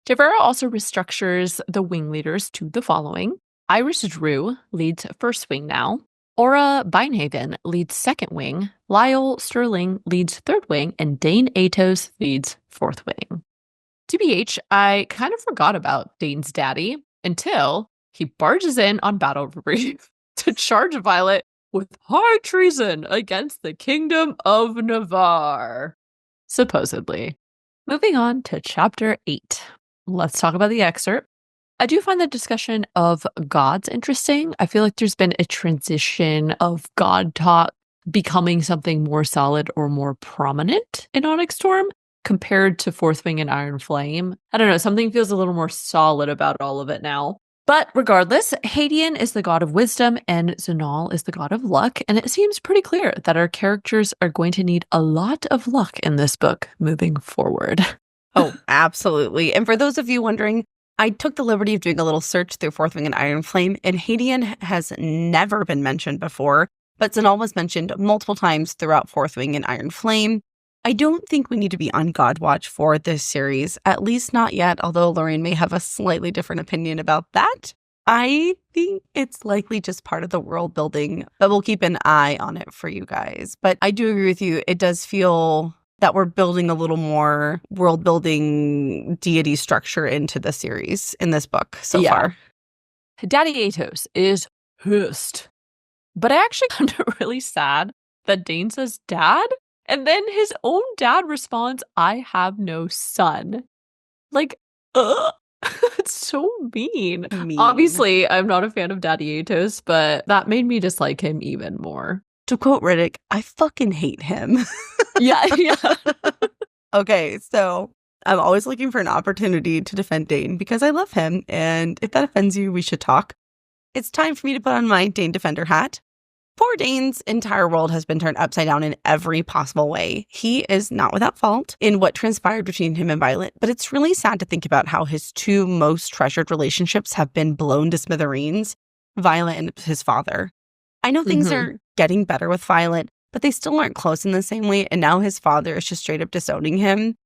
Devera also restructures the wing leaders to the following. Iris Drew leads first wing now. Aura Beinhaven leads second wing. Lyle Sterling leads third wing. And Dane Aetos leads fourth wing. TBH, I kind of forgot about Dane's daddy until he barges in on battle brief to charge Violet with high treason against the Kingdom of Navarre. Supposedly. Moving on to Chapter 8. Let's talk about the excerpt. I do find the discussion of gods interesting. I feel like there's been a transition of god talk becoming something more solid or more prominent in Onyx Storm compared to Fourth Wing and Iron Flame. I don't know, something feels a little more solid about all of it now. But regardless, Hadian is the god of wisdom and Zunal is the god of luck, and it seems pretty clear that our characters are going to need a lot of luck in this book moving forward. Oh, absolutely. And for those of you wondering, I took the liberty of doing a little search through Fourth Wing and Iron Flame, and Hadian has never been mentioned before, but Zunal was mentioned multiple times throughout Fourth Wing and Iron Flame. I don't think we need to be on God Watch for this series, at least not yet, although Lorraine may have a slightly different opinion about that. I think it's likely just part of the world building, but we'll keep an eye on it for you guys. But I do agree with you. It does feel that we're building a little more world building deity structure into the series in this book so far. Daddy Aetos is pissed. But I actually found it really sad that Dane says dad, and then his own dad responds, I have no son. Like, it's so mean. Obviously, I'm not a fan of Daddy Aetos, but that made me dislike him even more. To quote Riddick, I fucking hate him. Yeah. Okay, so I'm always looking for an opportunity to defend Dane because I love him, and if that offends you, we should talk. It's time for me to put on my Dane Defender hat. Poor Dane's entire world has been turned upside down in every possible way. He is not without fault in what transpired between him and Violet, but it's really sad to think about how his two most treasured relationships have been blown to smithereens, Violet and his father. I know things are getting better with Violet, but they still aren't close in the same way, and now his father is just straight up disowning him.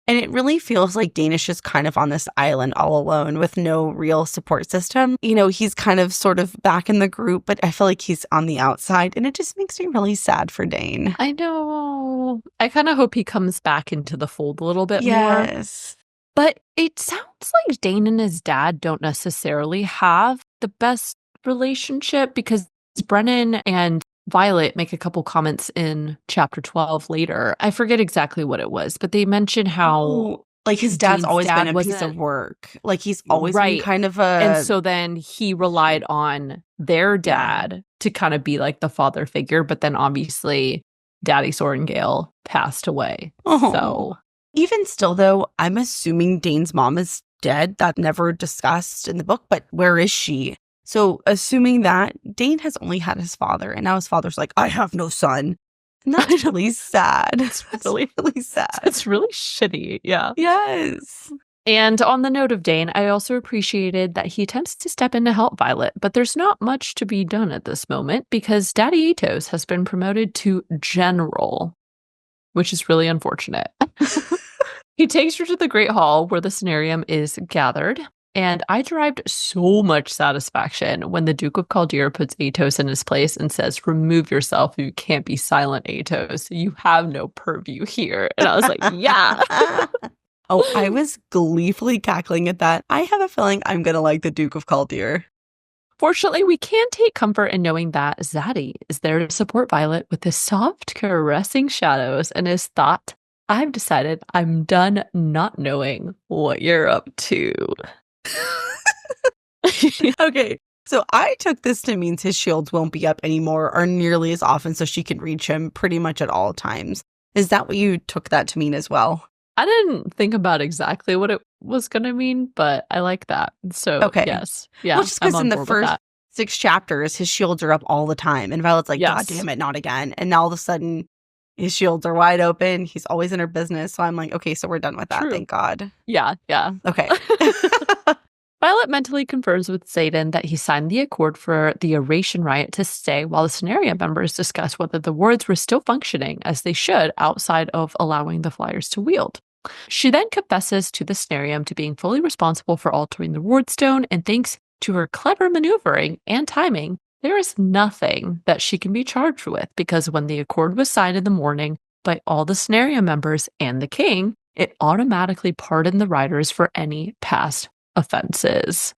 And it really feels like Dane is just kind of on this island all alone with no real support system. You know, he's kind of sort of back in the group, but I feel like he's on the outside, and it just makes me really sad for Dane. I know. I kind of hope he comes back into the fold a little bit more. Yes. But it sounds like Dane and his dad don't necessarily have the best relationship because Brennan and Violet make a couple comments in chapter 12 later. I forget exactly what it was, but they mention how like his dad's always been a piece of work. Like he's always been kind of a... And so then he relied on their dad to kind of be like the father figure, but then obviously Daddy Sorengale passed away. So even still though, I'm assuming Dane's mom is dead. That's never discussed in the book, but where is she? So assuming that, Dane has only had his father, and now his father's like, I have no son. And that's really sad. It's really, really sad. It's really shitty. Yeah. Yes. And on the note of Dane, I also appreciated that he attempts to step in to help Violet, but there's not much to be done at this moment because Daddy Aetos has been promoted to general, which is really unfortunate. He takes her to the Great Hall where the Cenarium is gathered, and I derived so much satisfaction when the Duke of Chaldeer puts Aetos in his place and says, remove yourself, you can't be silent, Aetos. You have no purview here. And I was like, yeah. Oh, I was gleefully cackling at that. I have a feeling I'm going to like the Duke of Chaldeer. Fortunately, we can take comfort in knowing that Zaddy is there to support Violet with his soft, caressing shadows and his thought, I've decided I'm done not knowing what you're up to. Okay, so I took this to mean his shields won't be up anymore or nearly as often so she can reach him pretty much at all times. Is that what you took that to mean as well? I didn't think about exactly what it was going to mean, but I like that. So, okay. Yes. Yeah. Well, just because in the first 6 chapters, his shields are up all the time. And Violet's like, God damn it, not again. And now all of a sudden, his shields are wide open. He's always in her business. So I'm like, okay, so we're done with that. True. Thank God. Yeah. Okay. Violet mentally confirms with Xaden that he signed the accord for the Oration Riot to stay while the Scenario members discuss whether the wards were still functioning as they should outside of allowing the fliers to wield. She then confesses to the Scenarium to being fully responsible for altering the wardstone, and thanks to her clever maneuvering and timing, there is nothing that she can be charged with because when the accord was signed in the morning by all the Scenario members and the king, it automatically pardoned the riders for any past offenses.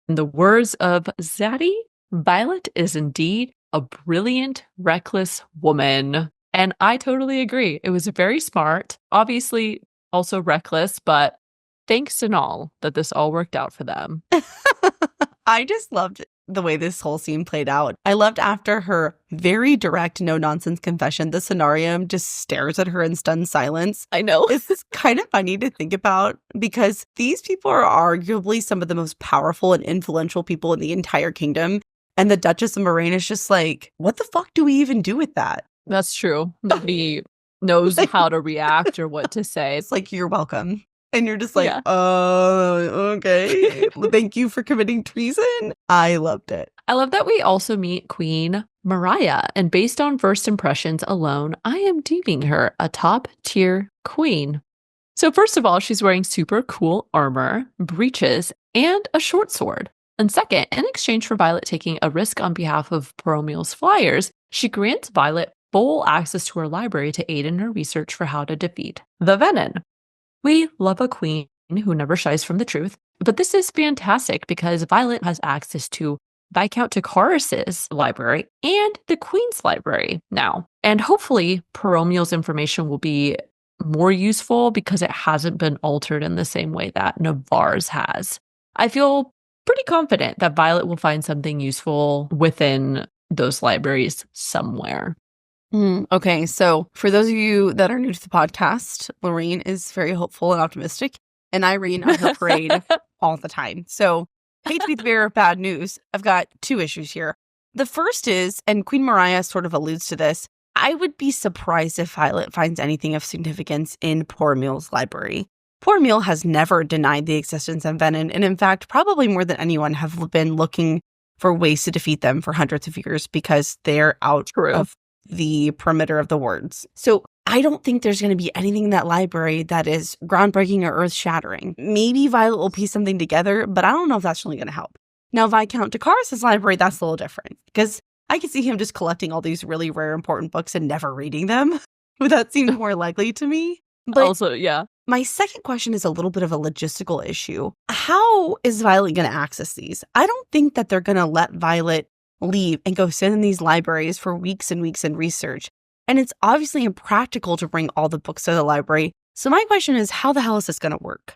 In the words of Zaddy, Violet is indeed a brilliant, reckless woman. And I totally agree. It was very smart, obviously also reckless, but thanks and all that this all worked out for them. I just loved the way this whole scene played out. I loved after her very direct, no-nonsense confession, the Cenarium just stares at her in stunned silence. I know. It's kind of funny to think about because these people are arguably some of the most powerful and influential people in the entire kingdom. And the Duchess of Maren is just like, what the fuck do we even do with that? That's true. Nobody knows how to react or what to say. It's like, you're welcome. And you're just like, okay. Thank you for committing treason. I loved it. I love that we also meet Queen Mariah. And based on first impressions alone, I am deeming her a top tier queen. So first of all, she's wearing super cool armor, breeches, and a short sword. And second, in exchange for Violet taking a risk on behalf of Poromiel's fliers, she grants Violet full access to her library to aid in her research for how to defeat the Venin. We love a queen who never shies from the truth, but this is fantastic because Violet has access to Viscount Takaris's library and the Queen's library now. And hopefully Poromiel's information will be more useful because it hasn't been altered in the same way that Navarre's has. I feel pretty confident that Violet will find something useful within those libraries somewhere. Okay, so for those of you that are new to the podcast, Lorraine is very hopeful and optimistic, and I rain on her parade all the time. So, hate to be the bearer of bad news, I've got 2 issues here. The first is, and Queen Mariah sort of alludes to this, I would be surprised if Violet finds anything of significance in Poromiel's library. Poromiel has never denied the existence of Venin, and in fact, probably more than anyone have been looking for ways to defeat them for hundreds of years because they're out of the perimeter of the wards. So I don't think there's going to be anything in that library that is groundbreaking or earth-shattering. Maybe Violet will piece something together, but I don't know if that's really going to help. Now, Viscount Takaris's library, that's a little different because I can see him just collecting all these really rare, important books and never reading them. But that seems more likely to me. But also, yeah. My second question is a little bit of a logistical issue. How is Violet going to access these? I don't think that they're going to let Violet leave and go sit in these libraries for weeks and weeks and research. And it's obviously impractical to bring all the books to the library. So my question is, how the hell is this going to work?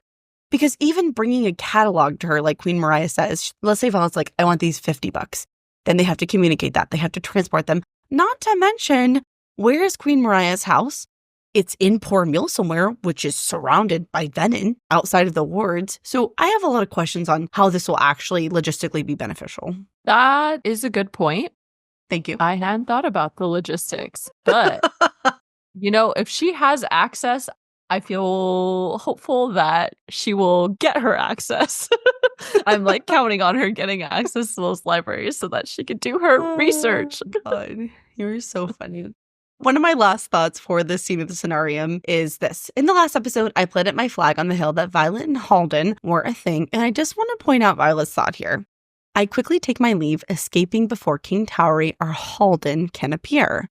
Because even bringing a catalog to her, like Queen Mariah says, let's say Violet's like, I want these 50 bucks. Then they have to communicate that. They have to transport them. Not to mention, where is Queen Mariah's house? it's in Poromiel somewhere, which is surrounded by Venin outside of the wards. So I have a lot of questions on how this will actually logistically be beneficial. That is a good point. Thank you. I hadn't thought about the logistics, but if she has access, I feel hopeful that she will get her access. I'm like counting on her getting access to those libraries so that she could do her research. God, you're so funny. One of my last thoughts for this scene of the scenarium is this. In the last episode, I planted my flag on the hill that Violet and Halden were a thing, and I just want to point out Violet's thought here. I quickly take my leave, escaping before King Towery or Halden can appear.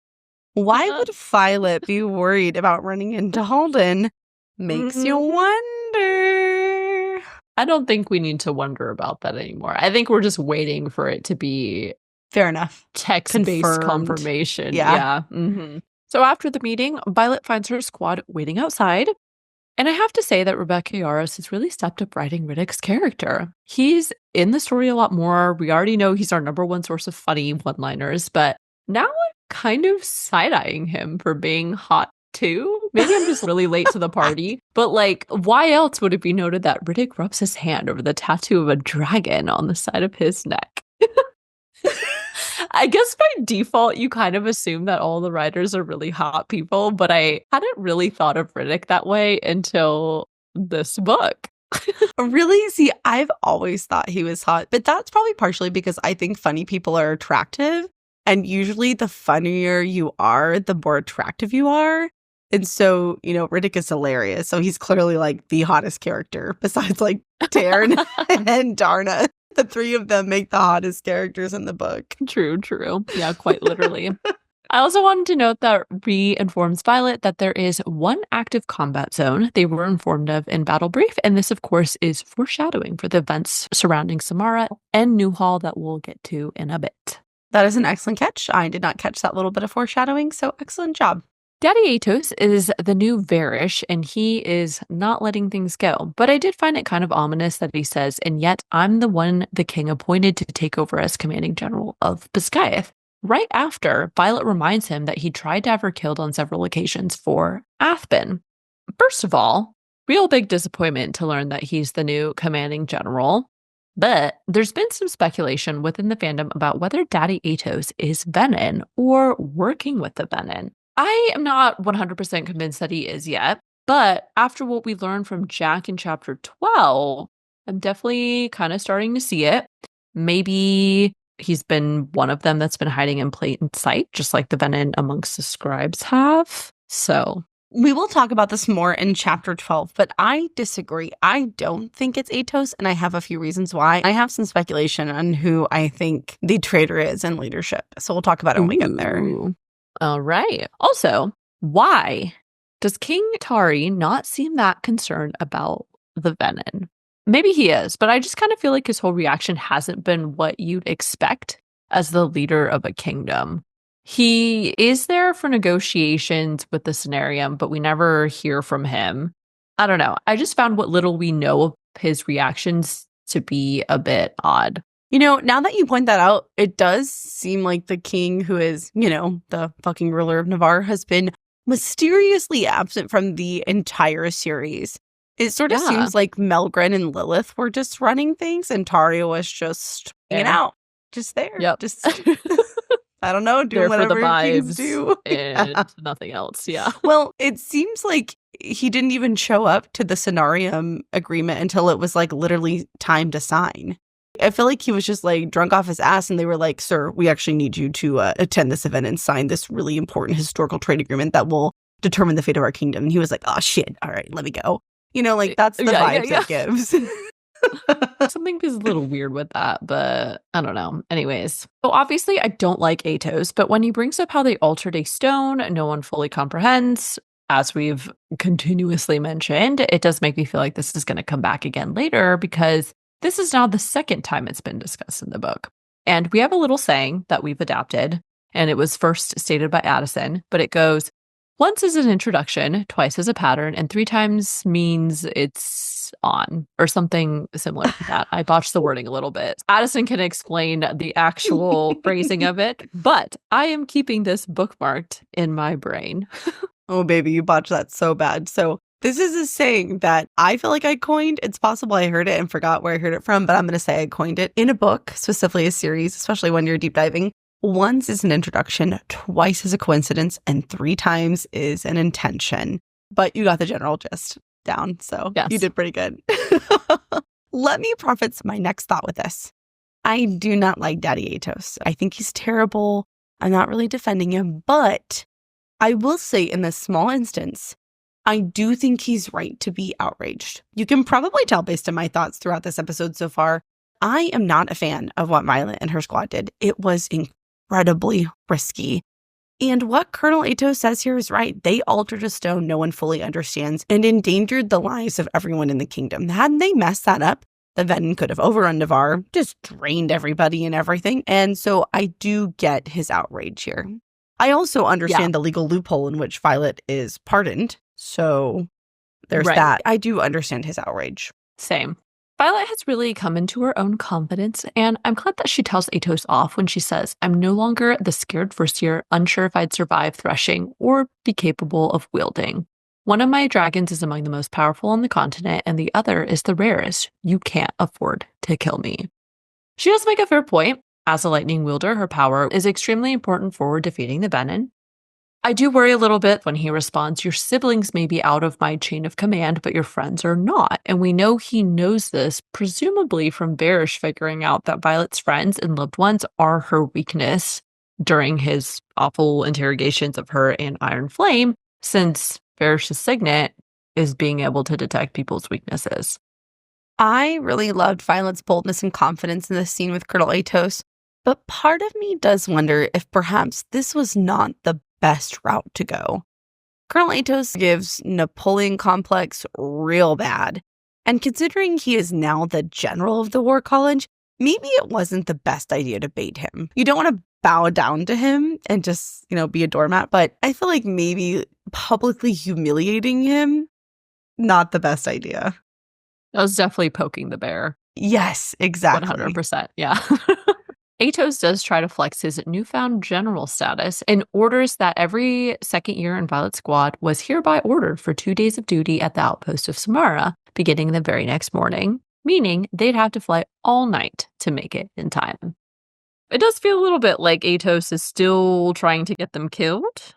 Why would Violet be worried about running into Halden? Makes you wonder. I don't think we need to wonder about that anymore. I think we're just waiting for it to be fair enough. Text-based confirmation. Yeah. Mm-hmm. So after the meeting, Violet finds her squad waiting outside. And I have to say that Rebecca Yarros has really stepped up writing Riddick's character. He's in the story a lot more. We already know he's our number one source of funny one-liners, but now I'm kind of side-eyeing him for being hot too. Maybe I'm just really late to the party, but why else would it be noted that Riddick rubs his hand over the tattoo of a dragon on the side of his neck? I guess by default, you kind of assume that all the writers are really hot people, but I hadn't really thought of Riddick that way until this book. Really? See, I've always thought he was hot, but that's probably partially because I think funny people are attractive. And usually the funnier you are, the more attractive you are. And so, Riddick is hilarious. So he's clearly the hottest character besides Taryn and Darna. The three of them make the hottest characters in the book. True. Yeah, quite literally. I also wanted to note that Rhee informs Violet that there is one active combat zone they were informed of in Battle Brief, and this, of course, is foreshadowing for the events surrounding Samara and Newhall that we'll get to in a bit. That is an excellent catch. I did not catch that little bit of foreshadowing, so excellent job. Daddy Aetos is the new Varish, and he is not letting things go. But I did find it kind of ominous that he says, and yet I'm the one the king appointed to take over as commanding general of Basgiath. Right after, Violet reminds him that he tried to have her killed on several occasions for Athben. First of all, real big disappointment to learn that he's the new commanding general. But there's been some speculation within the fandom about whether Daddy Aetos is Venin or working with the Venin. I am not 100% convinced that he is yet, but after what we learned from Jack in chapter 12, I'm definitely kind of starting to see it. Maybe he's been one of them that's been hiding in plain sight, just like the Venin amongst the scribes have. So we will talk about this more in chapter 12, but I disagree. I don't think it's Aetos, and I have a few reasons why. I have some speculation on who I think the traitor is in leadership, so we'll talk about it when we get there. All right. Also, why does King Tari not seem that concerned about the Venin? Maybe he is, but I just kind of feel like his whole reaction hasn't been what you'd expect as the leader of a kingdom. He is there for negotiations with the Cenarium, but we never hear from him. I don't know. I just found what little we know of his reactions to be a bit odd. Now that you point that out, it does seem like the king, who is, the fucking ruler of Navarre, has been mysteriously absent from the entire series. It sort of seems like Melgren and Lilith were just running things, and Taria was just hanging out, just there. Yep. Just, I don't know, doing whatever kings do. And nothing else, yeah. Well, it seems like he didn't even show up to the Cenarium agreement until it was literally time to sign. I feel like he was just drunk off his ass, and they were like, "Sir, we actually need you to attend this event and sign this really important historical trade agreement that will determine the fate of our kingdom." And he was like, "Oh shit, all right, let me go." That's the vibes it gives. Something is a little weird with that, but I don't know. Anyways, so obviously I don't like Aetos, but when he brings up how they altered a stone, no one fully comprehends. As we've continuously mentioned, it does make me feel like this is going to come back again later, because this is now the second time it's been discussed in the book. And we have a little saying that we've adapted, and it was first stated by Addison, but it goes, once is an introduction, twice is a pattern, and 3 times means it's on, or something similar to that. I botched the wording a little bit. Addison can explain the actual phrasing of it, but I am keeping this bookmarked in my brain. Oh, baby, you botched that so bad. So this is a saying that I feel like I coined. It's possible I heard it and forgot where I heard it from, but I'm going to say I coined it in a book, specifically a series, especially when you're deep diving. Once is an introduction, twice is a coincidence, and 3 times is an intention. But you got the general gist down, so Yes. You did pretty good. Let me preface my next thought with this. I do not like Daddy Aetos. I think he's terrible. I'm not really defending him, but I will say in this small instance, I do think he's right to be outraged. You can probably tell based on my thoughts throughout this episode so far, I am not a fan of what Violet and her squad did. It was incredibly risky. And what Colonel Aetos says here is right. They altered a stone no one fully understands and endangered the lives of everyone in the kingdom. Hadn't they messed that up, the Venin could have overrun Navarre, just drained everybody and everything. And so I do get his outrage here. I also understand the legal loophole in which Violet is pardoned. So there's that. I do understand his outrage. Same. Violet has really come into her own confidence, and I'm glad that she tells Aetos off when she says, I'm no longer the scared first year, unsure if I'd survive threshing or be capable of wielding. One of my dragons is among the most powerful on the continent, and the other is the rarest. You can't afford to kill me. She does make a fair point. As a lightning wielder, her power is extremely important for defeating the Venin. I do worry a little bit when he responds, your siblings may be out of my chain of command, but your friends are not. And we know he knows this, presumably from Barish figuring out that Violet's friends and loved ones are her weakness during his awful interrogations of her and Iron Flame, since Barish's signet is being able to detect people's weaknesses. I really loved Violet's boldness and confidence in this scene with Colonel Aetos, but part of me does wonder if perhaps this was not the best route to go. Colonel Aetos gives Napoleon complex real bad, and considering he is now the general of the War College, maybe it wasn't the best idea to bait him. You don't want to bow down to him and just, be a doormat, but I feel like maybe publicly humiliating him, not the best idea. That was definitely poking the bear. Yes, exactly. 100%, yeah. Aetos does try to flex his newfound general status and orders that every second year in Violet's squad was hereby ordered for 2 days of duty at the outpost of Samara, beginning the very next morning, meaning they'd have to fly all night to make it in time. It does feel a little bit like Aetos is still trying to get them killed,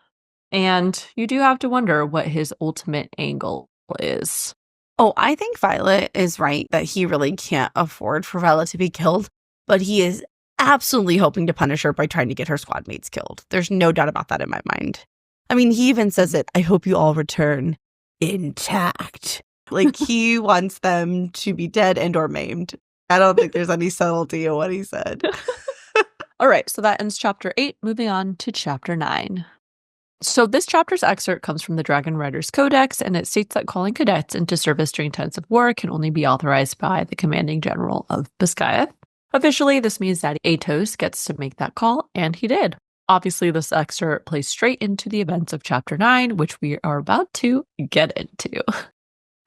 and you do have to wonder what his ultimate angle is. Oh, I think Violet is right that he really can't afford for Violet to be killed, but he is absolutely hoping to punish her by trying to get her squad mates killed. There's no doubt about that in my mind. I mean, he even says it, I hope you all return intact. Like, he wants them to be dead and or maimed. I don't think there's any subtlety in what he said. All right, so that ends chapter 8. Moving on to chapter 9. So this chapter's excerpt comes from the Dragon Riders Codex, and it states that calling cadets into service during times of war can only be authorized by the commanding general of Basgiath. Officially, this means that Aetos gets to make that call, and he did. Obviously, this excerpt plays straight into the events of Chapter 9, which we are about to get into.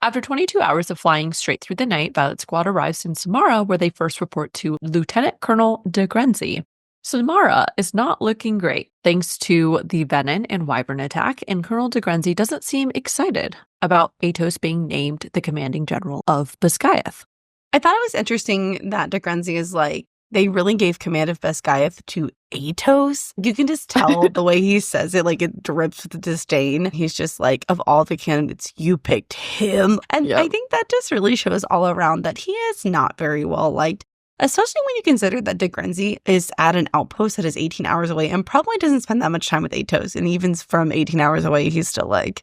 After 22 hours of flying straight through the night, Violet's squad arrives in Samara, where they first report to Lieutenant Colonel de Grenzy. Samara is not looking great, thanks to the Venin and Wyvern attack, and Colonel de Grenzy doesn't seem excited about Aetos being named the commanding general of Basgiath. I thought it was interesting that de Grenzy is like, they really gave command of Basgiath to Aetos. You can just tell the way he says it, like it drips with disdain. He's just like, of all the candidates, you picked him. And I think that just really shows all around that he is not very well liked, especially when you consider that de Grenzy is at an outpost that is 18 hours away and probably doesn't spend that much time with Aetos. And even from 18 hours away, he's still like,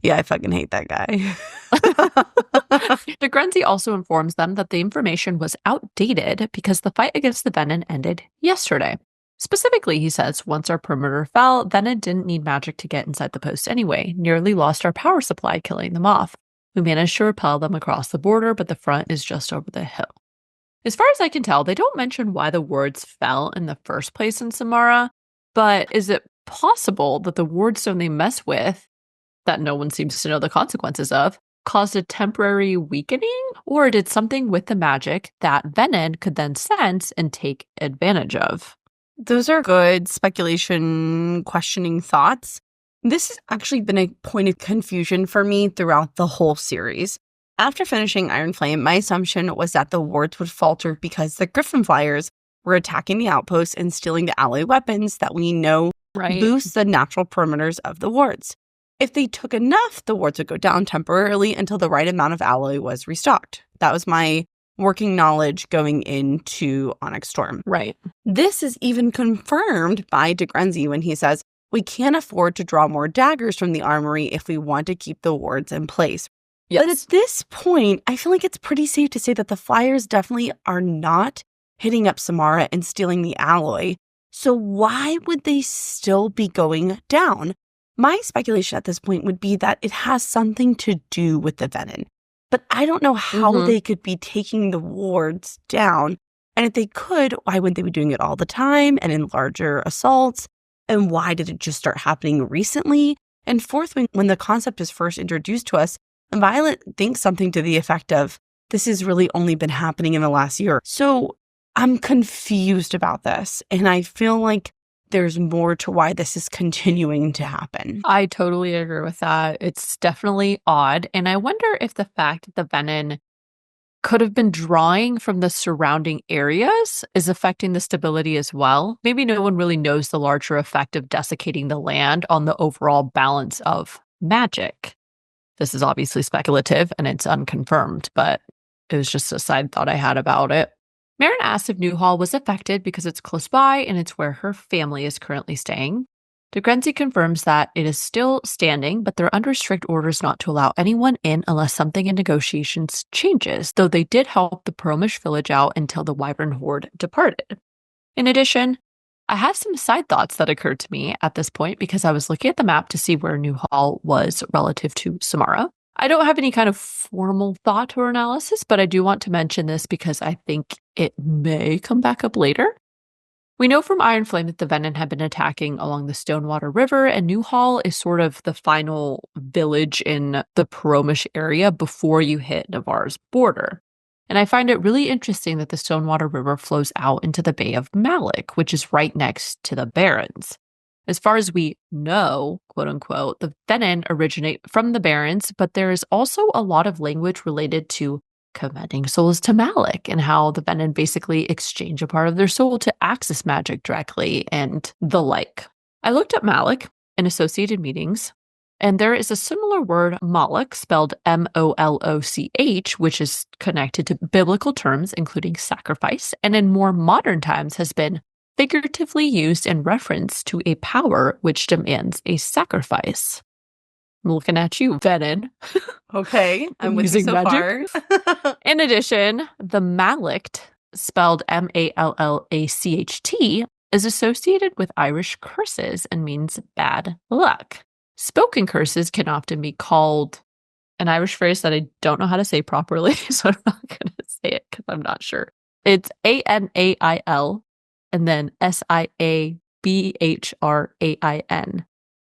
yeah, I fucking hate that guy. De Grenzy also informs them that the information was outdated because the fight against the Venin ended yesterday. Specifically, he says, once our perimeter fell, Venin didn't need magic to get inside the post anyway, nearly lost our power supply, killing them off. We managed to repel them across the border, but the front is just over the hill. As far as I can tell, they don't mention why the wards fell in the first place in Samara, but is it possible that the wardstone they mess with, that no one seems to know the consequences of, caused a temporary weakening? Or did something with the magic that Venin could then sense and take advantage of? Those are good speculation, questioning thoughts. This has actually been a point of confusion for me throughout the whole series. After finishing Iron Flame, my assumption was that the wards would falter because the Griffin Flyers were attacking the outposts and stealing the alloy weapons that we know boost the natural perimeters of the wards. If they took enough, the wards would go down temporarily until the right amount of alloy was restocked. That was my working knowledge going into Onyx Storm. Right. This is even confirmed by DeGrenzy when he says, we can't afford to draw more daggers from the armory if we want to keep the wards in place. Yes. But at this point, I feel like it's pretty safe to say that the Flyers definitely are not hitting up Samara and stealing the alloy. So why would they still be going down? My speculation at this point would be that it has something to do with the Venin. But I don't know how they could be taking the wards down. And if they could, why wouldn't they be doing it all the time and in larger assaults? And why did it just start happening recently? And fourth, when the concept is first introduced to us, Violet thinks something to the effect of, this has really only been happening in the last year. So I'm confused about this. And I feel like there's more to why this is continuing to happen. I totally agree with that. It's definitely odd. And I wonder if the fact that the Venin could have been drawing from the surrounding areas is affecting the stability as well. Maybe no one really knows the larger effect of desiccating the land on the overall balance of magic. This is obviously speculative and it's unconfirmed, but it was just a side thought I had about it. Maren asks if Newhall was affected because it's close by and it's where her family is currently staying. DeGrenzy confirms that it is still standing, but they're under strict orders not to allow anyone in unless something in negotiations changes, though they did help the Poromish village out until the Wyvern Horde departed. In addition, I have some side thoughts that occurred to me at this point because I was looking at the map to see where Newhall was relative to Samara. I don't have any kind of formal thought or analysis, but I do want to mention this because I think it may come back up later. We know from Iron Flame that the Venin had been attacking along the Stonewater River, and Newhall is sort of the final village in the Poromish area before you hit Navarre's border. And I find it really interesting that the Stonewater River flows out into the Bay of Malik, which is right next to the Barrens. As far as we know, quote unquote, the Venin originate from the Barrens, but there is also a lot of language related to commending souls to Malik and how the Venin basically exchange a part of their soul to access magic directly and the like. I looked up Malik in associated meetings, and there is a similar word, Moloch, spelled M-O-L-O-C-H, which is connected to biblical terms, including sacrifice, and in more modern times has been figuratively used in reference to a power which demands a sacrifice. I'm looking at you, Venin. Okay, I'm with you so magic. far. In addition, the Malicht, spelled M-A-L-L-A-C-H-T, is associated with Irish curses and means bad luck. Spoken curses can often be called an Irish phrase that I don't know how to say properly, so I'm not going to say it because I'm not sure. It's A-N-A-I-L and then S-I-A-B-H-R-A-I-N.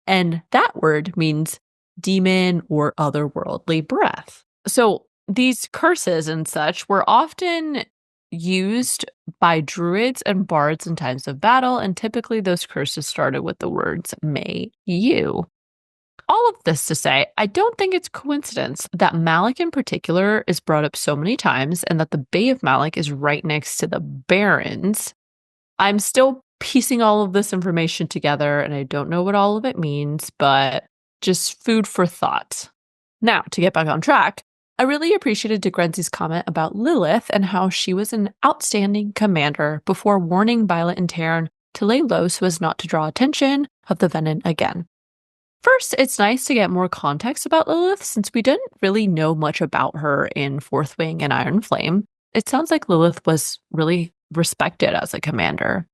And that word means demon or otherworldly breath. So these curses and such were often used by druids and bards in times of battle, and typically those curses started with the words, may you. All of this to say, I don't think it's coincidence that Malik in particular is brought up so many times and that the Bay of Malik is right next to the Barrens. I'm still piecing all of this information together and I don't know what all of it means, but just food for thought. Now, to get back on track, I really appreciated DeGrenzy's comment about Lilith and how she was an outstanding commander before warning Violet and Taryn to lay low so as not to draw attention of the Venin again. First, it's nice to get more context about Lilith since we didn't really know much about her in Fourth Wing and Iron Flame. It sounds like Lilith was really respected as a commander.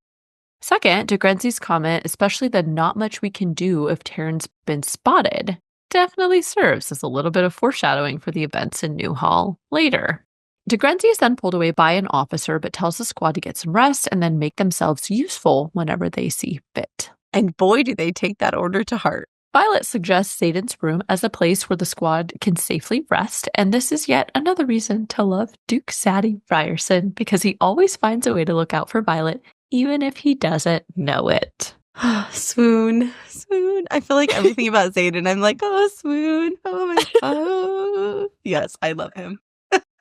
Second, DeGrenzy's comment, especially the not much we can do if Taryn's been spotted, definitely serves as a little bit of foreshadowing for the events in Newhall later. DeGrenzy is then pulled away by an officer but tells the squad to get some rest and then make themselves useful whenever they see fit. And boy, do they take that order to heart. Violet suggests Zayden's room as a place where the squad can safely rest, and this is yet another reason to love Duke Sadie Ryerson because he always finds a way to look out for Violet, even if he doesn't know it. Swoon. Swoon. I feel like everything about Xaden, I'm like, oh, swoon. Oh my god. Yes, I love him.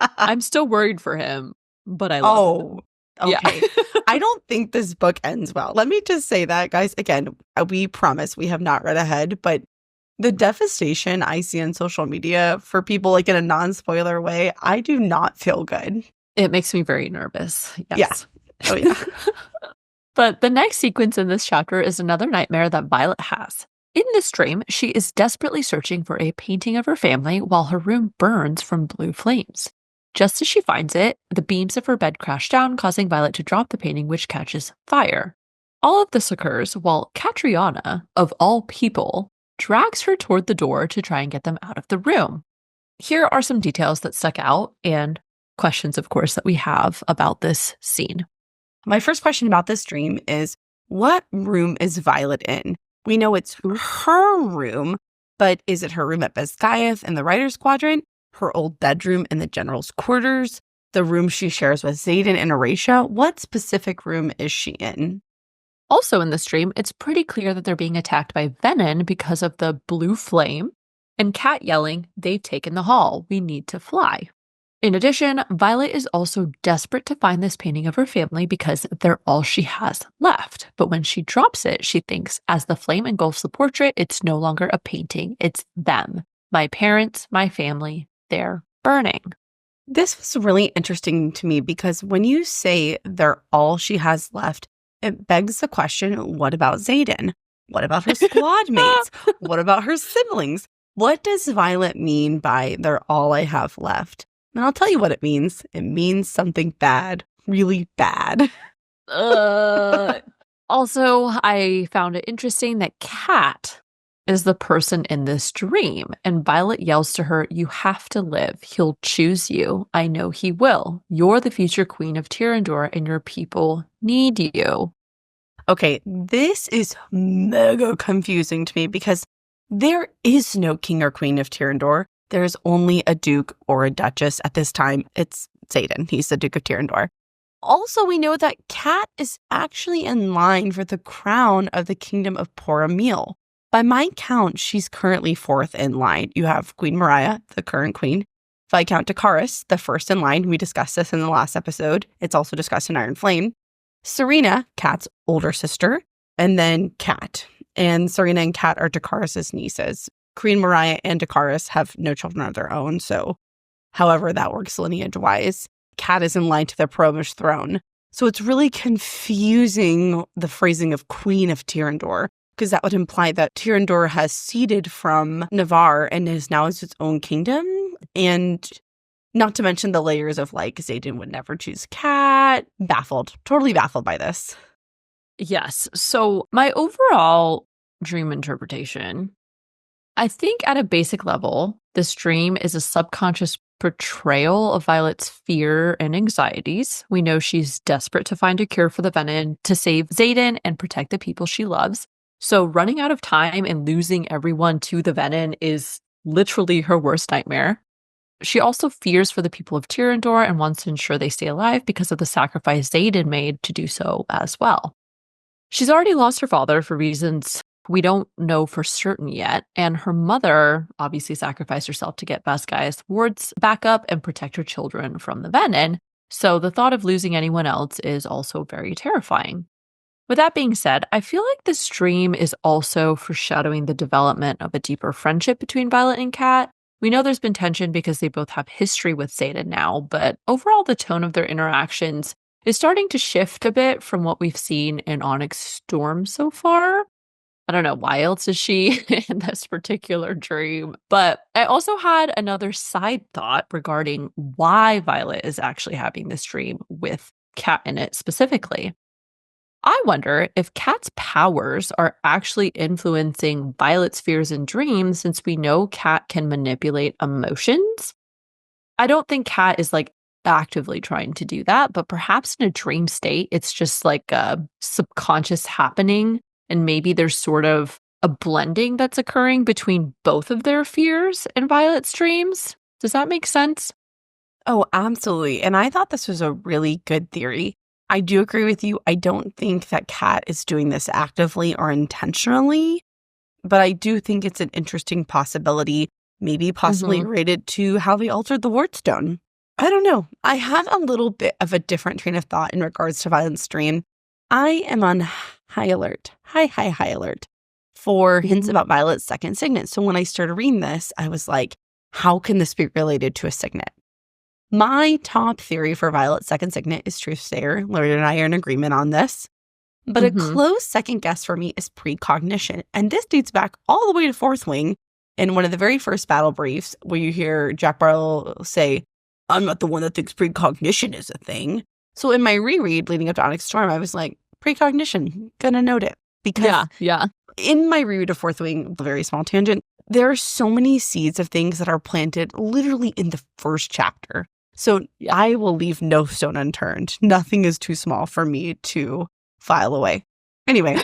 I'm still worried for him, but I love him. Okay. Yeah. I don't think this book ends well. Let me just say that, guys. Again, we promise we have not read ahead, but the devastation I see on social media for people like in a non-spoiler way, I do not feel good. It makes me very nervous. Yeah. Yes. Oh, yeah. But the next sequence in this chapter is another nightmare that Violet has. In this dream, she is desperately searching for a painting of her family while her room burns from blue flames. Just as she finds it, the beams of her bed crash down, causing Violet to drop the painting, which catches fire. All of this occurs while Catriona, of all people, drags her toward the door to try and get them out of the room. Here are some details that stuck out and questions, of course, that we have about this scene. My first question about this dream is, what room is Violet in? We know it's her room, but is it her room at Basgiath in the writer's quadrant, her old bedroom in the general's quarters, the room she shares with Xaden and Horatia? What specific room is she in? Also in this dream, it's pretty clear that they're being attacked by Venin because of the blue flame and Cat yelling, "They've taken the hall. We need to fly." In addition, Violet is also desperate to find this painting of her family because they're all she has left. But when she drops it, she thinks, as the flame engulfs the portrait, it's no longer a painting, it's them. My parents, my family, they're burning. This was really interesting to me because when you say they're all she has left, it begs the question, what about Xaden? What about her squad mates? What about her siblings? What does Violet mean by they're all I have left? And I'll tell you what it means. It means something bad, really bad. Also, I found it interesting that Cat is the person in this dream, and Violet yells to her, "You have to live. He'll choose you. I know he will. You're the future queen of Tyrandor, and your people need you." Okay, this is mega confusing to me because there is no king or queen of Tyrandor. There's only a duke or a duchess at this time. It's Xaden. He's the Duke of Tyrandor. Also, we know that Cat is actually in line for the crown of the kingdom of Poromiel. By my count, she's currently fourth in line. You have Queen Mariah, the current queen. If I count Dakaris, the first in line, we discussed this in the last episode. It's also discussed in Iron Flame. Serena, Cat's older sister, and then Cat. And Serena and Cat are Dakaris' nieces. Queen Mariah and Dakaris have no children of their own, so however that works lineage-wise, Cat is in line to the Poromish throne. So it's really confusing, the phrasing of Queen of Tyrandor, because that would imply that Tyrandor has ceded from Navarre and is now its own kingdom. And not to mention the layers of like, Xaden would never choose Cat. Baffled. Totally baffled by this. Yes. So my overall dream interpretation, I think at a basic level, this dream is a subconscious portrayal of Violet's fear and anxieties. We know she's desperate to find a cure for the Venin, to save Xaden and protect the people she loves. So running out of time and losing everyone to the Venin is literally her worst nightmare. She also fears for the people of Tyrandor and wants to ensure they stay alive because of the sacrifice Xaden made to do so as well. She's already lost her father for reasons we don't know for certain yet, and her mother obviously sacrificed herself to get Basgiath's wards back up and protect her children from the Venin, so the thought of losing anyone else is also very terrifying. With that being said, I feel like this dream is also foreshadowing the development of a deeper friendship between Violet and Cat. We know there's been tension because they both have history with Xaden now, but overall the tone of their interactions is starting to shift a bit from what we've seen in Onyx Storm so far. I don't know why else is she in this particular dream, but I also had another side thought regarding why Violet is actually having this dream with Cat in it specifically. I wonder if Cat's powers are actually influencing Violet's fears and dreams, since we know Cat can manipulate emotions. I don't think Cat is like actively trying to do that, but perhaps in a dream state, it's just like a subconscious happening. And maybe there's sort of a blending that's occurring between both of their fears and Violet's dreams. Does that make sense? Oh, absolutely. And I thought this was a really good theory. I do agree with you. I don't think that Kat is doing this actively or intentionally, but I do think it's an interesting possibility, maybe possibly related to how they altered the wardstone. I don't know. I have a little bit of a different train of thought in regards to Violet's dream. I am on high alert, high alert for hints about Violet's second signet. So when I started reading this, I was like, how can this be related to a signet? My top theory for Violet's second signet is Truthsayer. Lord and I are in agreement on this. But a close second guess for me is precognition. And this dates back all the way to Fourth Wing in one of the very first battle briefs where you hear Jack Barlow say, I'm not the one that thinks precognition is a thing. So in my reread leading up to Onyx Storm, I was like, precognition, gonna note it. Because in my reread of Fourth Wing, a very small tangent, there are so many seeds of things that are planted literally in the first chapter. So I will leave no stone unturned. Nothing is too small for me to file away. Anyway,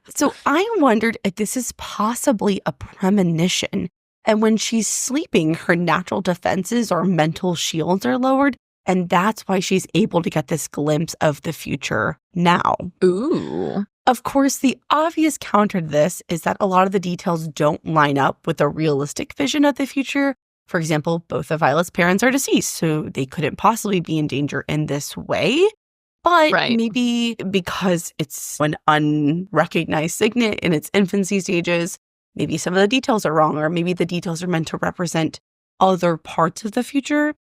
so I wondered if this is possibly a premonition. And when she's sleeping, her natural defenses or mental shields are lowered. And that's why she's able to get this glimpse of the future now. Ooh. Of course, the obvious counter to this is that a lot of the details don't line up with a realistic vision of the future. For example, both of Violet's parents are deceased, so they couldn't possibly be in danger in this way. But maybe because it's an unrecognized signet in its infancy stages, maybe some of the details are wrong, or maybe the details are meant to represent other parts of the future.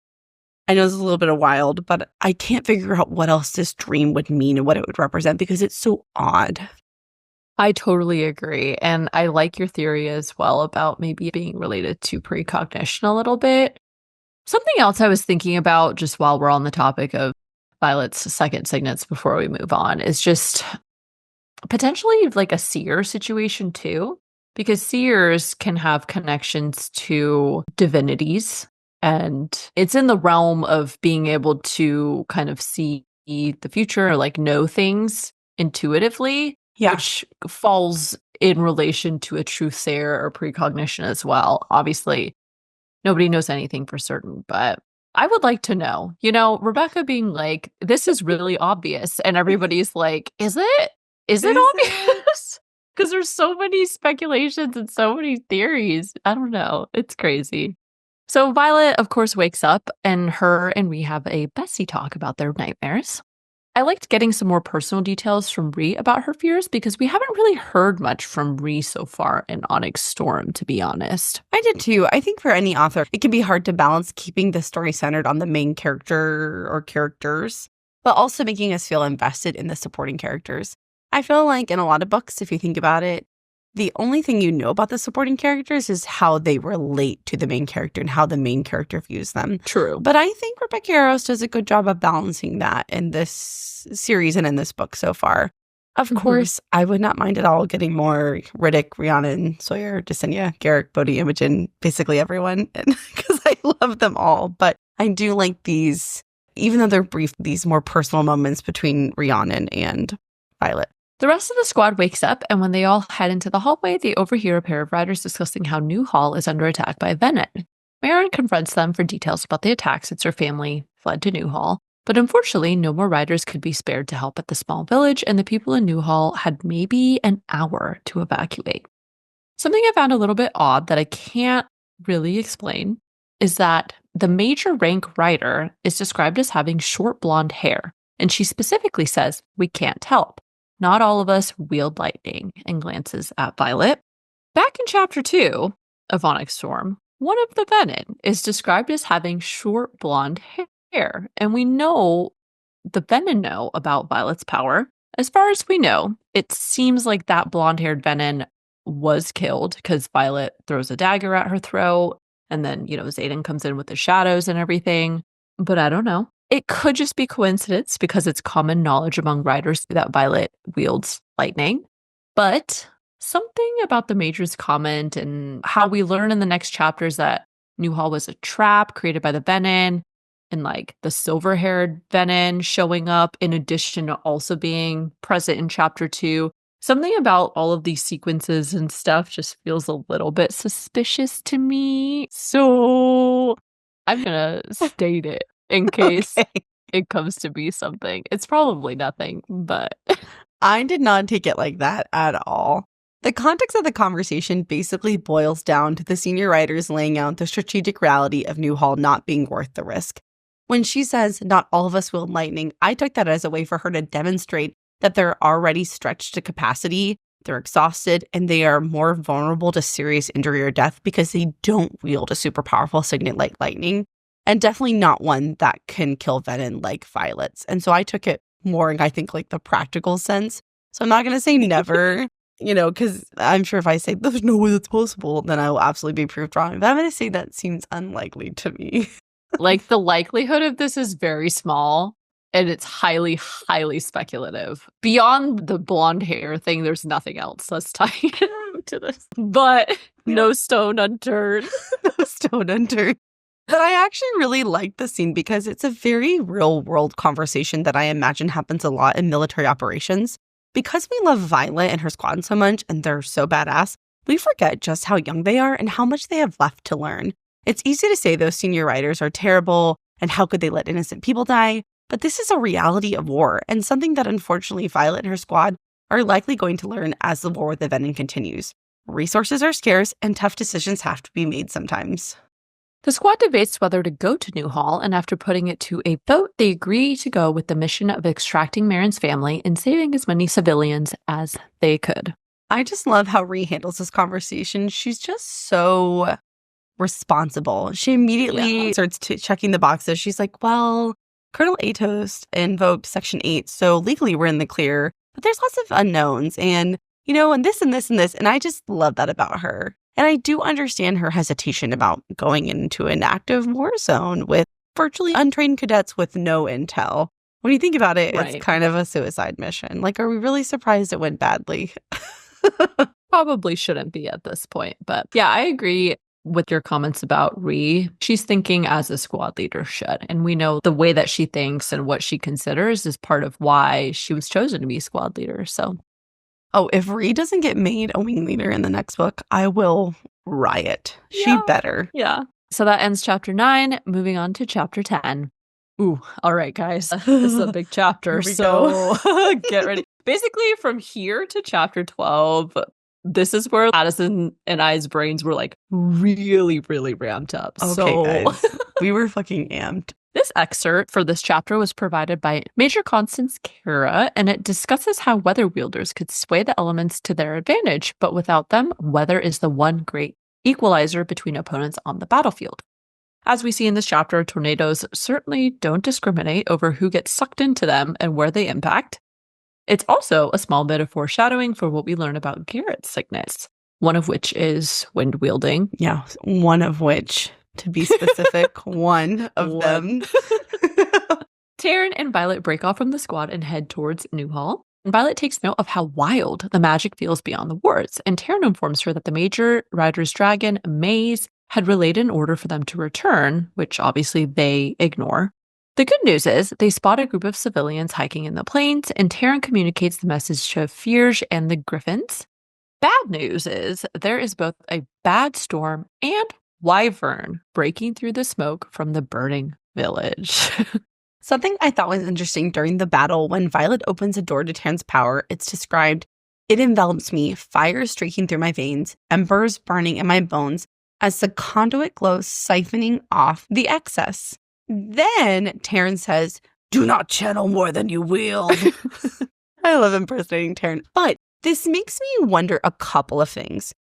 I know this is a little bit of wild, but I can't figure out what else this dream would mean and what it would represent because it's so odd. I totally agree. And I like your theory as well about maybe being related to precognition a little bit. Something else I was thinking about just while we're on the topic of Violet's second signets before we move on is just potentially like a seer situation too, because seers can have connections to divinities. And it's in the realm of being able to kind of see the future or like know things intuitively, which falls in relation to a truthsayer or precognition as well. Obviously, nobody knows anything for certain, but I would like to know, Rebecca being like, this is really obvious. And everybody's like, is it? Is it obvious? Because there's so many speculations and so many theories. I don't know. It's crazy. So Violet, of course, wakes up and her and Rhee have a Bessie talk about their nightmares. I liked getting some more personal details from Rhee about her fears because we haven't really heard much from Rhee so far in Onyx Storm, to be honest. I did too. I think for any author, it can be hard to balance keeping the story centered on the main character or characters, but also making us feel invested in the supporting characters. I feel like in a lot of books, if you think about it, the only thing you know about the supporting characters is how they relate to the main character and how the main character views them. True. But I think Rebecca Yarros does a good job of balancing that in this series and in this book so far. Of course, I would not mind at all getting more Riddick, Rhiannon, Sawyer, Jesinia, Garrick, Bodhi, Imogen, basically everyone, because I love them all. But I do like these, even though they're brief, these more personal moments between Rhiannon and Violet. The rest of the squad wakes up, and when they all head into the hallway, they overhear a pair of riders discussing how Newhall is under attack by Venin. Maren confronts them for details about the attack since her family fled to Newhall, but unfortunately, no more riders could be spared to help at the small village, and the people in Newhall had maybe an hour to evacuate. Something I found a little bit odd that I can't really explain is that the major rank rider is described as having short blonde hair, and she specifically says, "We can't help. Not all of us wield lightning," and glances at Violet. Back in chapter 2 of Onyx Storm, one of the Venin is described as having short blonde hair, and we know the Venin know about Violet's power. As far as we know, it seems like that blonde-haired Venin was killed because Violet throws a dagger at her throat, and then, Xaden comes in with the shadows and everything, but I don't know. It could just be coincidence because it's common knowledge among writers that Violet wields lightning. But something about the Major's comment and how we learn in the next chapters that Newhall was a trap created by the Venin, and like the silver-haired Venin showing up in addition to also being present in chapter 2. Something about all of these sequences and stuff just feels a little bit suspicious to me. So I'm going to state it. In case it comes to be something. It's probably nothing, but I did not take it like that at all. The context of the conversation basically boils down to the senior writers laying out the strategic reality of Newhall not being worth the risk. When she says, not all of us wield lightning, I took that as a way for her to demonstrate that they're already stretched to capacity, they're exhausted, and they are more vulnerable to serious injury or death because they don't wield a super powerful signet like lightning, and definitely not one that can kill Venin like Violet's. And so I took it more in, I think, like the practical sense. So I'm not going to say never, because I'm sure if I say there's no way that's possible, then I will absolutely be proved wrong. But I'm going to say that seems unlikely to me. Like the likelihood of this is very small. And it's highly, highly speculative. Beyond the blonde hair thing, there's nothing else that's tying to this. But no stone unturned. No stone unturned. But I actually really like the scene because it's a very real world conversation that I imagine happens a lot in military operations. Because we love Violet and her squad so much and they're so badass, we forget just how young they are and how much they have left to learn. It's easy to say those senior writers are terrible and how could they let innocent people die? But this is a reality of war and something that unfortunately Violet and her squad are likely going to learn as the war with the Venin continues. Resources are scarce and tough decisions have to be made sometimes. The squad debates whether to go to Newhall, and after putting it to a vote, they agree to go with the mission of extracting Maren's family and saving as many civilians as they could. I just love how Rhee handles this conversation. She's just so responsible. She immediately starts checking the boxes. She's like, well, Colonel Aetos invoked Section 8, so legally we're in the clear, but there's lots of unknowns and, and this and this and this, and I just love that about her. And I do understand her hesitation about going into an active war zone with virtually untrained cadets with no intel. When you think about it, It's kind of a suicide mission. Like, are we really surprised it went badly? Probably shouldn't be at this point, but yeah, I agree with your comments about Rhee. She's thinking as a squad leader should. And we know the way that she thinks and what she considers is part of why she was chosen to be squad leader. So, if Rhee doesn't get made a wing leader in the next book, I will riot. She better. Yeah. So that ends chapter 9. Moving on to chapter 10. Ooh, all right, guys. This is a big chapter. So get ready. Basically, from here to chapter 12, this is where Addison and I's brains were like really, really ramped up. Okay, guys. We were fucking amped. This excerpt for this chapter was provided by Major Constance Kara, and it discusses how weather wielders could sway the elements to their advantage, but without them, weather is the one great equalizer between opponents on the battlefield. As we see in this chapter, tornadoes certainly don't discriminate over who gets sucked into them and where they impact. It's also a small bit of foreshadowing for what we learn about Garrett's signets, one of which is wind wielding. Yeah, one of which, to be specific, one of them. Taryn and Violet break off from the squad and head towards Newhall. And Violet takes note of how wild the magic feels beyond the wards, and Taryn informs her that the Major Rider's dragon, Maze, had relayed an order for them to return, which obviously they ignore. The good news is they spot a group of civilians hiking in the plains, and Taryn communicates the message to Fierge and the Griffins. Bad news is there is both a bad storm and wyvern breaking through the smoke from the burning village. Something I thought was interesting during the battle, when Violet opens a door to Taryn's power, it's described, "It envelops me, fire streaking through my veins, embers burning in my bones, as the conduit glows siphoning off the excess." Then Taryn says, "Do not channel more than you wield." I love impersonating Taryn. But this makes me wonder a couple of things.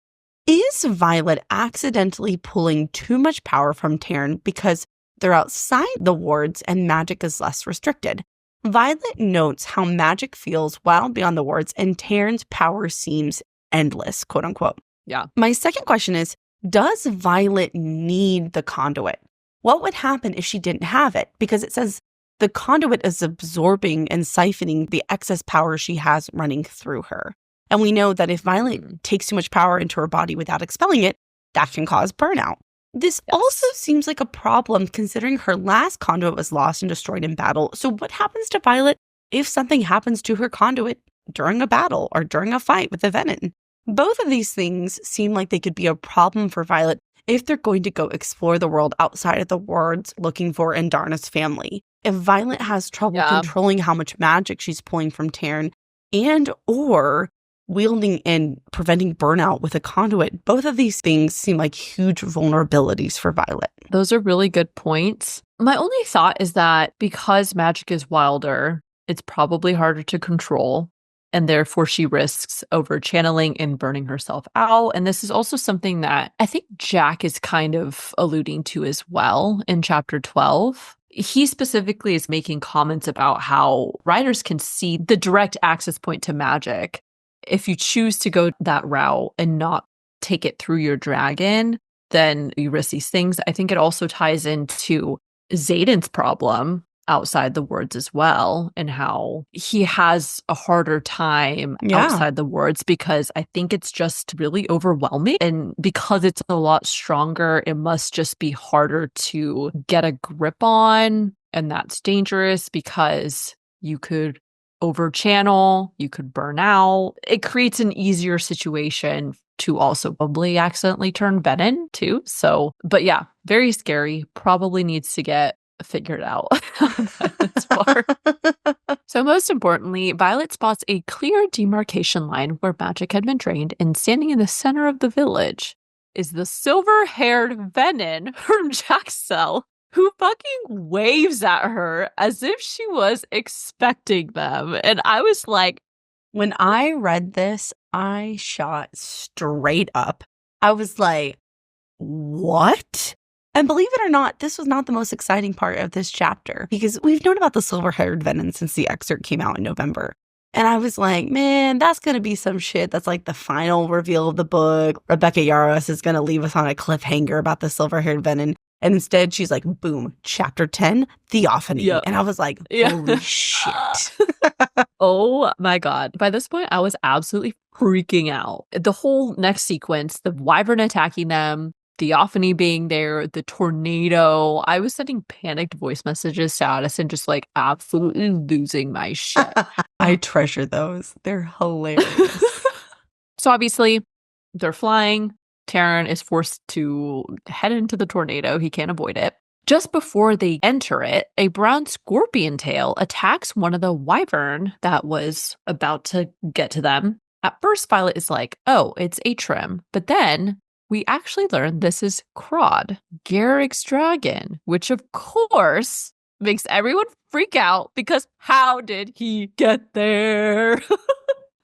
Is Violet accidentally pulling too much power from Taryn because they're outside the wards and magic is less restricted? Violet notes how magic feels wild beyond the wards and Taryn's power seems endless, quote unquote. Yeah. My second question is, does Violet need the conduit? What would happen if she didn't have it? Because it says the conduit is absorbing and siphoning the excess power she has running through her. And we know that if Violet takes too much power into her body without expelling it, that can cause burnout. This also seems like a problem considering her last conduit was lost and destroyed in battle. So what happens to Violet if something happens to her conduit during a battle or during a fight with the Venin? Both of these things seem like they could be a problem for Violet if they're going to go explore the world outside of the wards looking for Indarna's family. If Violet has trouble controlling how much magic she's pulling from Taryn and or wielding and preventing burnout with a conduit, both of these things seem like huge vulnerabilities for Violet. Those are really good points. My only thought is that because magic is wilder, it's probably harder to control, and therefore she risks over channeling and burning herself out. And this is also something that I think Jack is kind of alluding to as well in chapter 12. He specifically is making comments about how writers can see the direct access point to magic. If you choose to go that route and not take it through your dragon, then you risk these things. I think it also ties into Xaden's problem outside the wards as well, and how he has a harder time outside the wards because I think it's just really overwhelming. And because it's a lot stronger, it must just be harder to get a grip on. And that's dangerous because you could over-channel, you could burn out. It creates an easier situation to also probably accidentally turn Venin too. So, but yeah, very scary. Probably needs to get figured out. So most importantly, Violet spots a clear demarcation line where magic had been drained, and standing in the center of the village is the silver-haired Venin from Jack's cell, who fucking waves at her as if she was expecting them. And I was like, when I read this, I shot straight up. I was like, what? And believe it or not, this was not the most exciting part of this chapter, because we've known about the silver-haired Venin since the excerpt came out in November. And I was like, man, that's going to be some shit that's like the final reveal of the book. Rebecca Yarros is going to leave us on a cliffhanger about the silver-haired Venin. And instead, she's like, boom, chapter 10, Theophany. Yep. And I was like, holy shit. Oh my God. By this point, I was absolutely freaking out. The whole next sequence, the wyvern attacking them, Theophany being there, the tornado. I was sending panicked voice messages to Addison, just like absolutely losing my shit. I treasure those. They're hilarious. So obviously, they're flying. Taryn is forced to head into the tornado. He can't avoid it. Just before they enter it, a brown scorpion tail attacks one of the wyvern that was about to get to them. At first, Violet is like, oh, it's Atrim. But then we actually learn this is Crod, Garrick's dragon, which of course makes everyone freak out because how did he get there?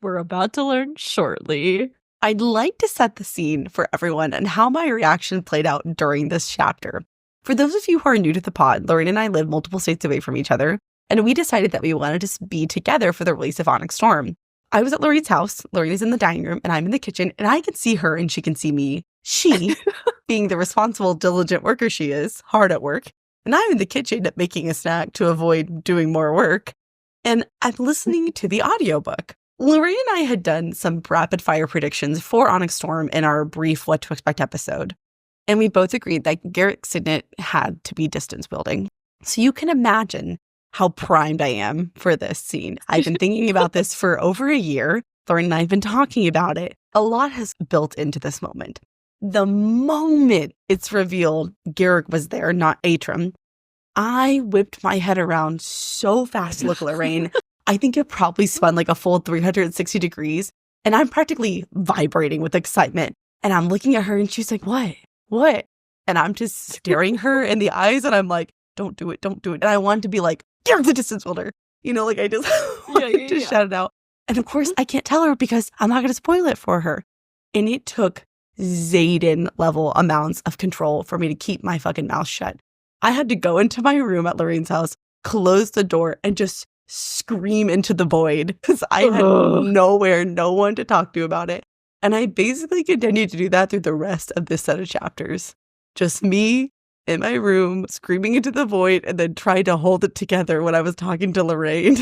We're about to learn shortly. I'd like to set the scene for everyone and how my reaction played out during this chapter. For those of you who are new to the pod, Lorraine and I live multiple states away from each other, and we decided that we wanted to be together for the release of Onyx Storm. I was at Lorraine's house, Lorraine is in the dining room, and I'm in the kitchen, and I can see her and she can see me. She, being the responsible, diligent worker she is, hard at work, and I'm in the kitchen making a snack to avoid doing more work, and I'm listening to the audiobook. Lorraine and I had done some rapid fire predictions for Onyx Storm in our brief What to Expect episode, and we both agreed that Garrick's signet had to be distance wielding. So you can imagine how primed I am for this scene. I've been thinking about this for over a year. Lorraine and I have been talking about it. A lot has built into this moment. The moment it's revealed Garrick was there, not Atrim, I whipped my head around so fast to look at Lorraine. I think it probably spun like a full 360 degrees, and I'm practically vibrating with excitement. And I'm looking at her and she's like, what? What? And I'm just staring her in the eyes and I'm like, don't do it, don't do it. And I wanted to be like, you're the distance wielder. You know, like I just wanted to shout it out. And of course I can't tell her because I'm not going to spoil it for her. And it took Xaden level amounts of control for me to keep my fucking mouth shut. I had to go into my room at Lorraine's house, close the door, and just scream into the void because I had no one to talk to about it. And I basically continued to do that through the rest of this set of chapters. Just me in my room, screaming into the void, and then trying to hold it together when I was talking to Lorraine.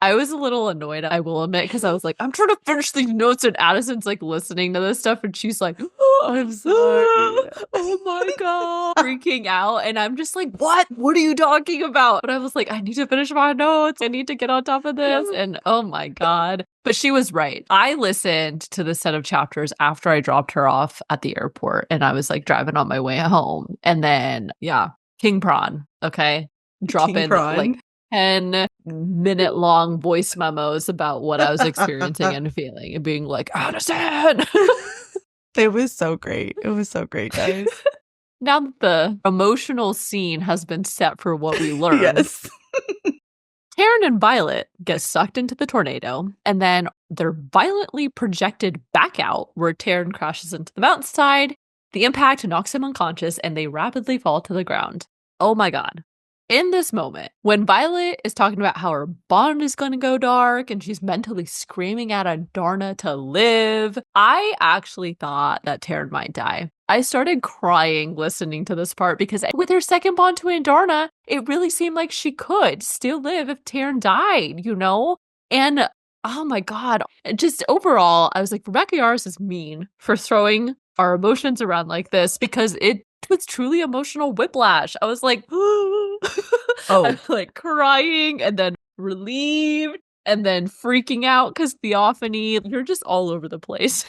I was a little annoyed, I will admit, because I was like, I'm trying to finish these notes, and Addison's like listening to this stuff, and she's like, oh, I'm sorry. oh my God, freaking out. And I'm just like, what? What are you talking about? But I was like, I need to finish my notes. I need to get on top of this. And oh my God. But she was right. I listened to the set of chapters after I dropped her off at the airport, and I was like driving on my way home. And then, yeah, King Prawn, okay? Drop King in Prawn. like 10-minute long voice memos about what I was experiencing and feeling and being like, Addison! It was so great. It was so great, guys. Now that the emotional scene has been set for what we learned, Yes. Taryn and Violet get sucked into the tornado, and then they're violently projected back out where Taryn crashes into the mountainside. The impact knocks him unconscious, and they rapidly fall to the ground. Oh my God. In this moment, when Violet is talking about how her bond is going to go dark and she's mentally screaming at Adarna to live, I actually thought that Taryn might die. I started crying listening to this part because with her second bond to Adarna, it really seemed like she could still live if Taryn died, you know? And oh my God, just overall, I was like, Rebecca Yarros is mean for throwing our emotions around like this because it was truly emotional whiplash. I was like, I'm like crying and then relieved and then freaking out because Theophany, you're just all over the place.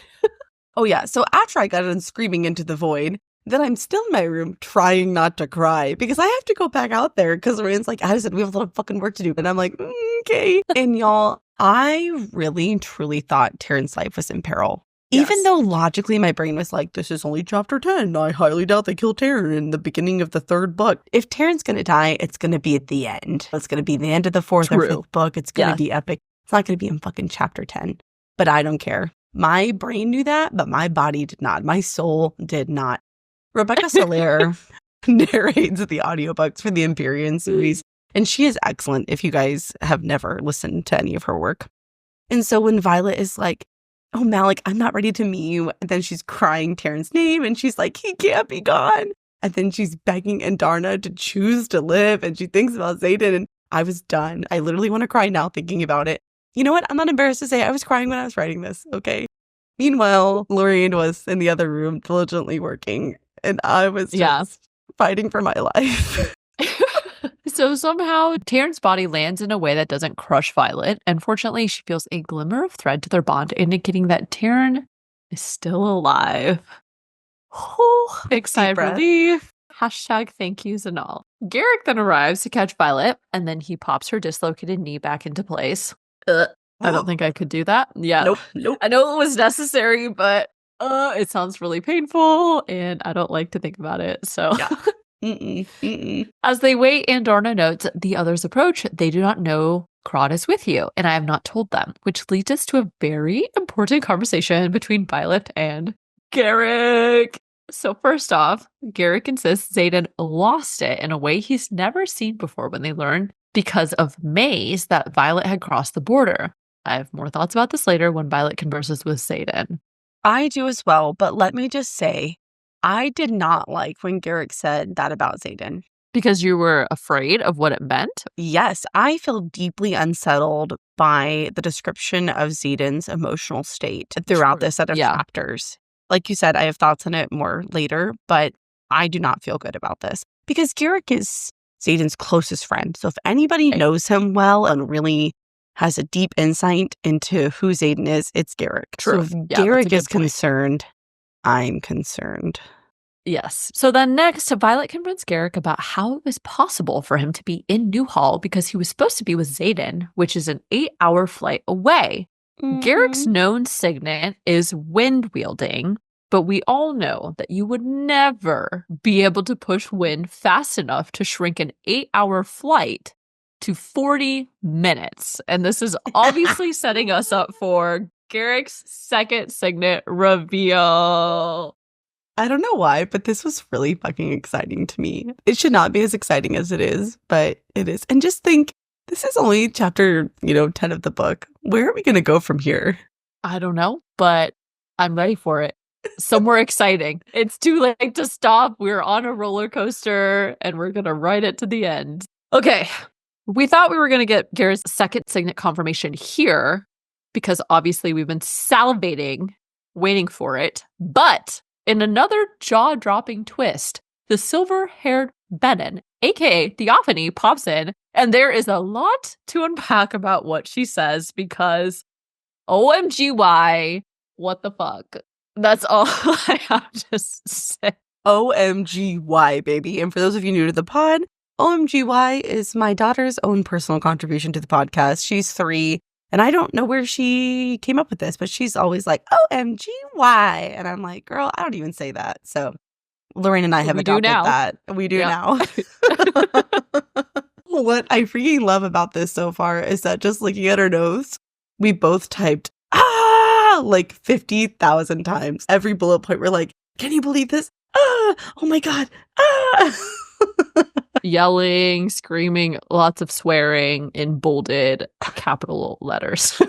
Oh, yeah. So after I got done screaming into the void, then I'm still in my room trying not to cry because I have to go back out there because Rand's like, Addison, we have a lot of fucking work to do. And I'm like, okay. And y'all, I really, truly thought Taryn's life was in peril. Yes. Even though logically my brain was like, this is only chapter 10. I highly doubt they kill Taryn in the beginning of the third book. If Taryn's going to die, it's going to be at the end. It's going to be the end of the fourth or fifth book. It's going to be epic. It's not going to be in fucking chapter 10. But I don't care. My brain knew that, but my body did not. My soul did not. Rebecca Soler narrates the audiobooks for the Empyrean series, and she is excellent if you guys have never listened to any of her work. And so when Violet is like, oh, Malik, I'm not ready to meet you. And then she's crying Taryn's name and she's like, he can't be gone. And then she's begging Adarna to choose to live. And she thinks about Xaden. And I was done. I literally want to cry now thinking about it. You know what? I'm not embarrassed to say I was crying when I was writing this. Okay. Meanwhile, Lorraine was in the other room diligently working. And I was just fighting for my life. So somehow Taryn's body lands in a way that doesn't crush Violet. And fortunately, she feels a glimmer of thread to their bond, indicating that Taryn is still alive. Big sigh of relief. Hashtag thank yous and all. Garrick then arrives to catch Violet, and then he pops her dislocated knee back into place. I don't think I could do that. Yeah. Nope. I know it was necessary, but it sounds really painful, and I don't like to think about it. So yeah. As they wait, Adarna notes the others approach. They do not know Crod is with you, and I have not told them, which leads us to a very important conversation between Violet and Garrick. So first off, Garrick insists Xaden lost it in a way he's never seen before when they learn because of Maze that Violet had crossed the border. I have more thoughts about this later when Violet converses with Xaden. I do as well, but let me just say, I did not like when Garrick said that about Xaden. Because you were afraid of what it meant? Yes, I feel deeply unsettled by the description of Xaden's emotional state throughout this set of chapters. Like you said, I have thoughts on it more later, but I do not feel good about this. Because Garrick is Xaden's closest friend. So if anybody knows him well and really has a deep insight into who Xaden is, it's Garrick. True. So if Garrick is concerned, I'm concerned. Yes. So then next, Violet convinced Garrick about how it was possible for him to be in Newhall because he was supposed to be with Xaden, which is an 8-hour flight away. Garrick's known signet is wind wielding, but we all know that you would never be able to push wind fast enough to shrink an 8-hour flight to 40 minutes. And this is obviously setting us up for Garrick's second signet reveal. I don't know why, but this was really fucking exciting to me. It should not be as exciting as it is, but it is. And just think, this is only chapter, 10 of the book. Where are we going to go from here? I don't know, but I'm ready for it. Somewhere exciting. It's too late to stop. We're on a roller coaster and we're going to ride it to the end. Okay. We thought we were going to get Garrett's second signet confirmation here because obviously we've been salivating, waiting for it. But in another jaw-dropping twist, the silver-haired Venin, aka Theophany, pops in, and there is a lot to unpack about what she says because OMGY, what the fuck? That's all I have to say. OMGY, baby. And for those of you new to the pod, OMGY is my daughter's own personal contribution to the podcast. She's 3, and I don't know where she came up with this, but she's always like, OMGY. And I'm like, girl, I don't even say that. So Lorraine and I have adopted that. We do now. What I freaking love about this so far is that just looking at her nose, we both typed, like 50,000 times. Every bullet point, we're like, can you believe this? Oh my God. Yelling, screaming, lots of swearing in bolded capital letters.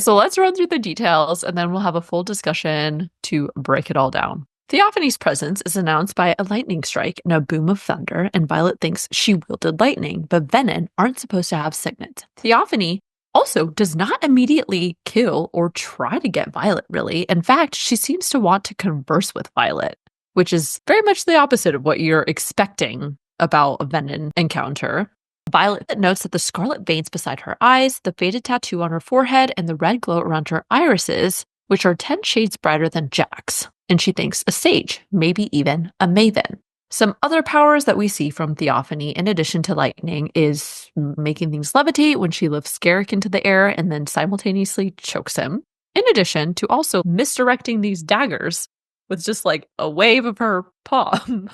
So let's run through the details and then we'll have a full discussion to break it all down. Theophany's presence is announced by a lightning strike and a boom of thunder, and Violet thinks she wielded lightning, but Venin aren't supposed to have signets. Theophany also does not immediately kill or try to get Violet, really. In fact, she seems to want to converse with Violet, which is very much the opposite of what you're expecting about a Venin encounter. Violet notes that the scarlet veins beside her eyes, the faded tattoo on her forehead, and the red glow around her irises, which are 10 shades brighter than Jack's. And she thinks a sage, maybe even a maven. Some other powers that we see from Theophany, in addition to lightning, is making things levitate when she lifts Garrick into the air and then simultaneously chokes him. In addition to also misdirecting these daggers with just like a wave of her palm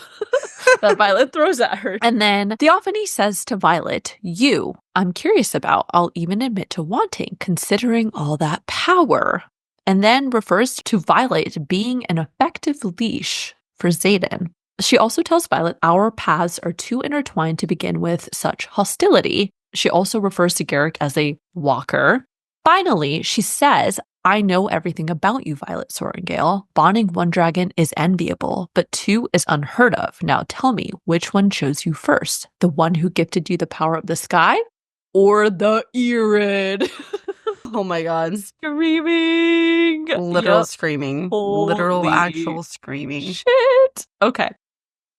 that Violet throws at her. And then Theophany says to Violet, "You, I'm curious about, I'll even admit to wanting, considering all that power." And then refers to Violet being an effective leash for Xaden. She also tells Violet our paths are too intertwined to begin with such hostility. She also refers to Garrick as a walker. Finally, she says, "I know everything about you, Violet Sorrengail. Bonding one dragon is enviable, but 2 is unheard of. Now tell me, which one chose you first? The one who gifted you the power of the sky? Or the Irid?" Oh my God. Screaming. Literal screaming. Literal Holy actual screaming. Shit. Okay.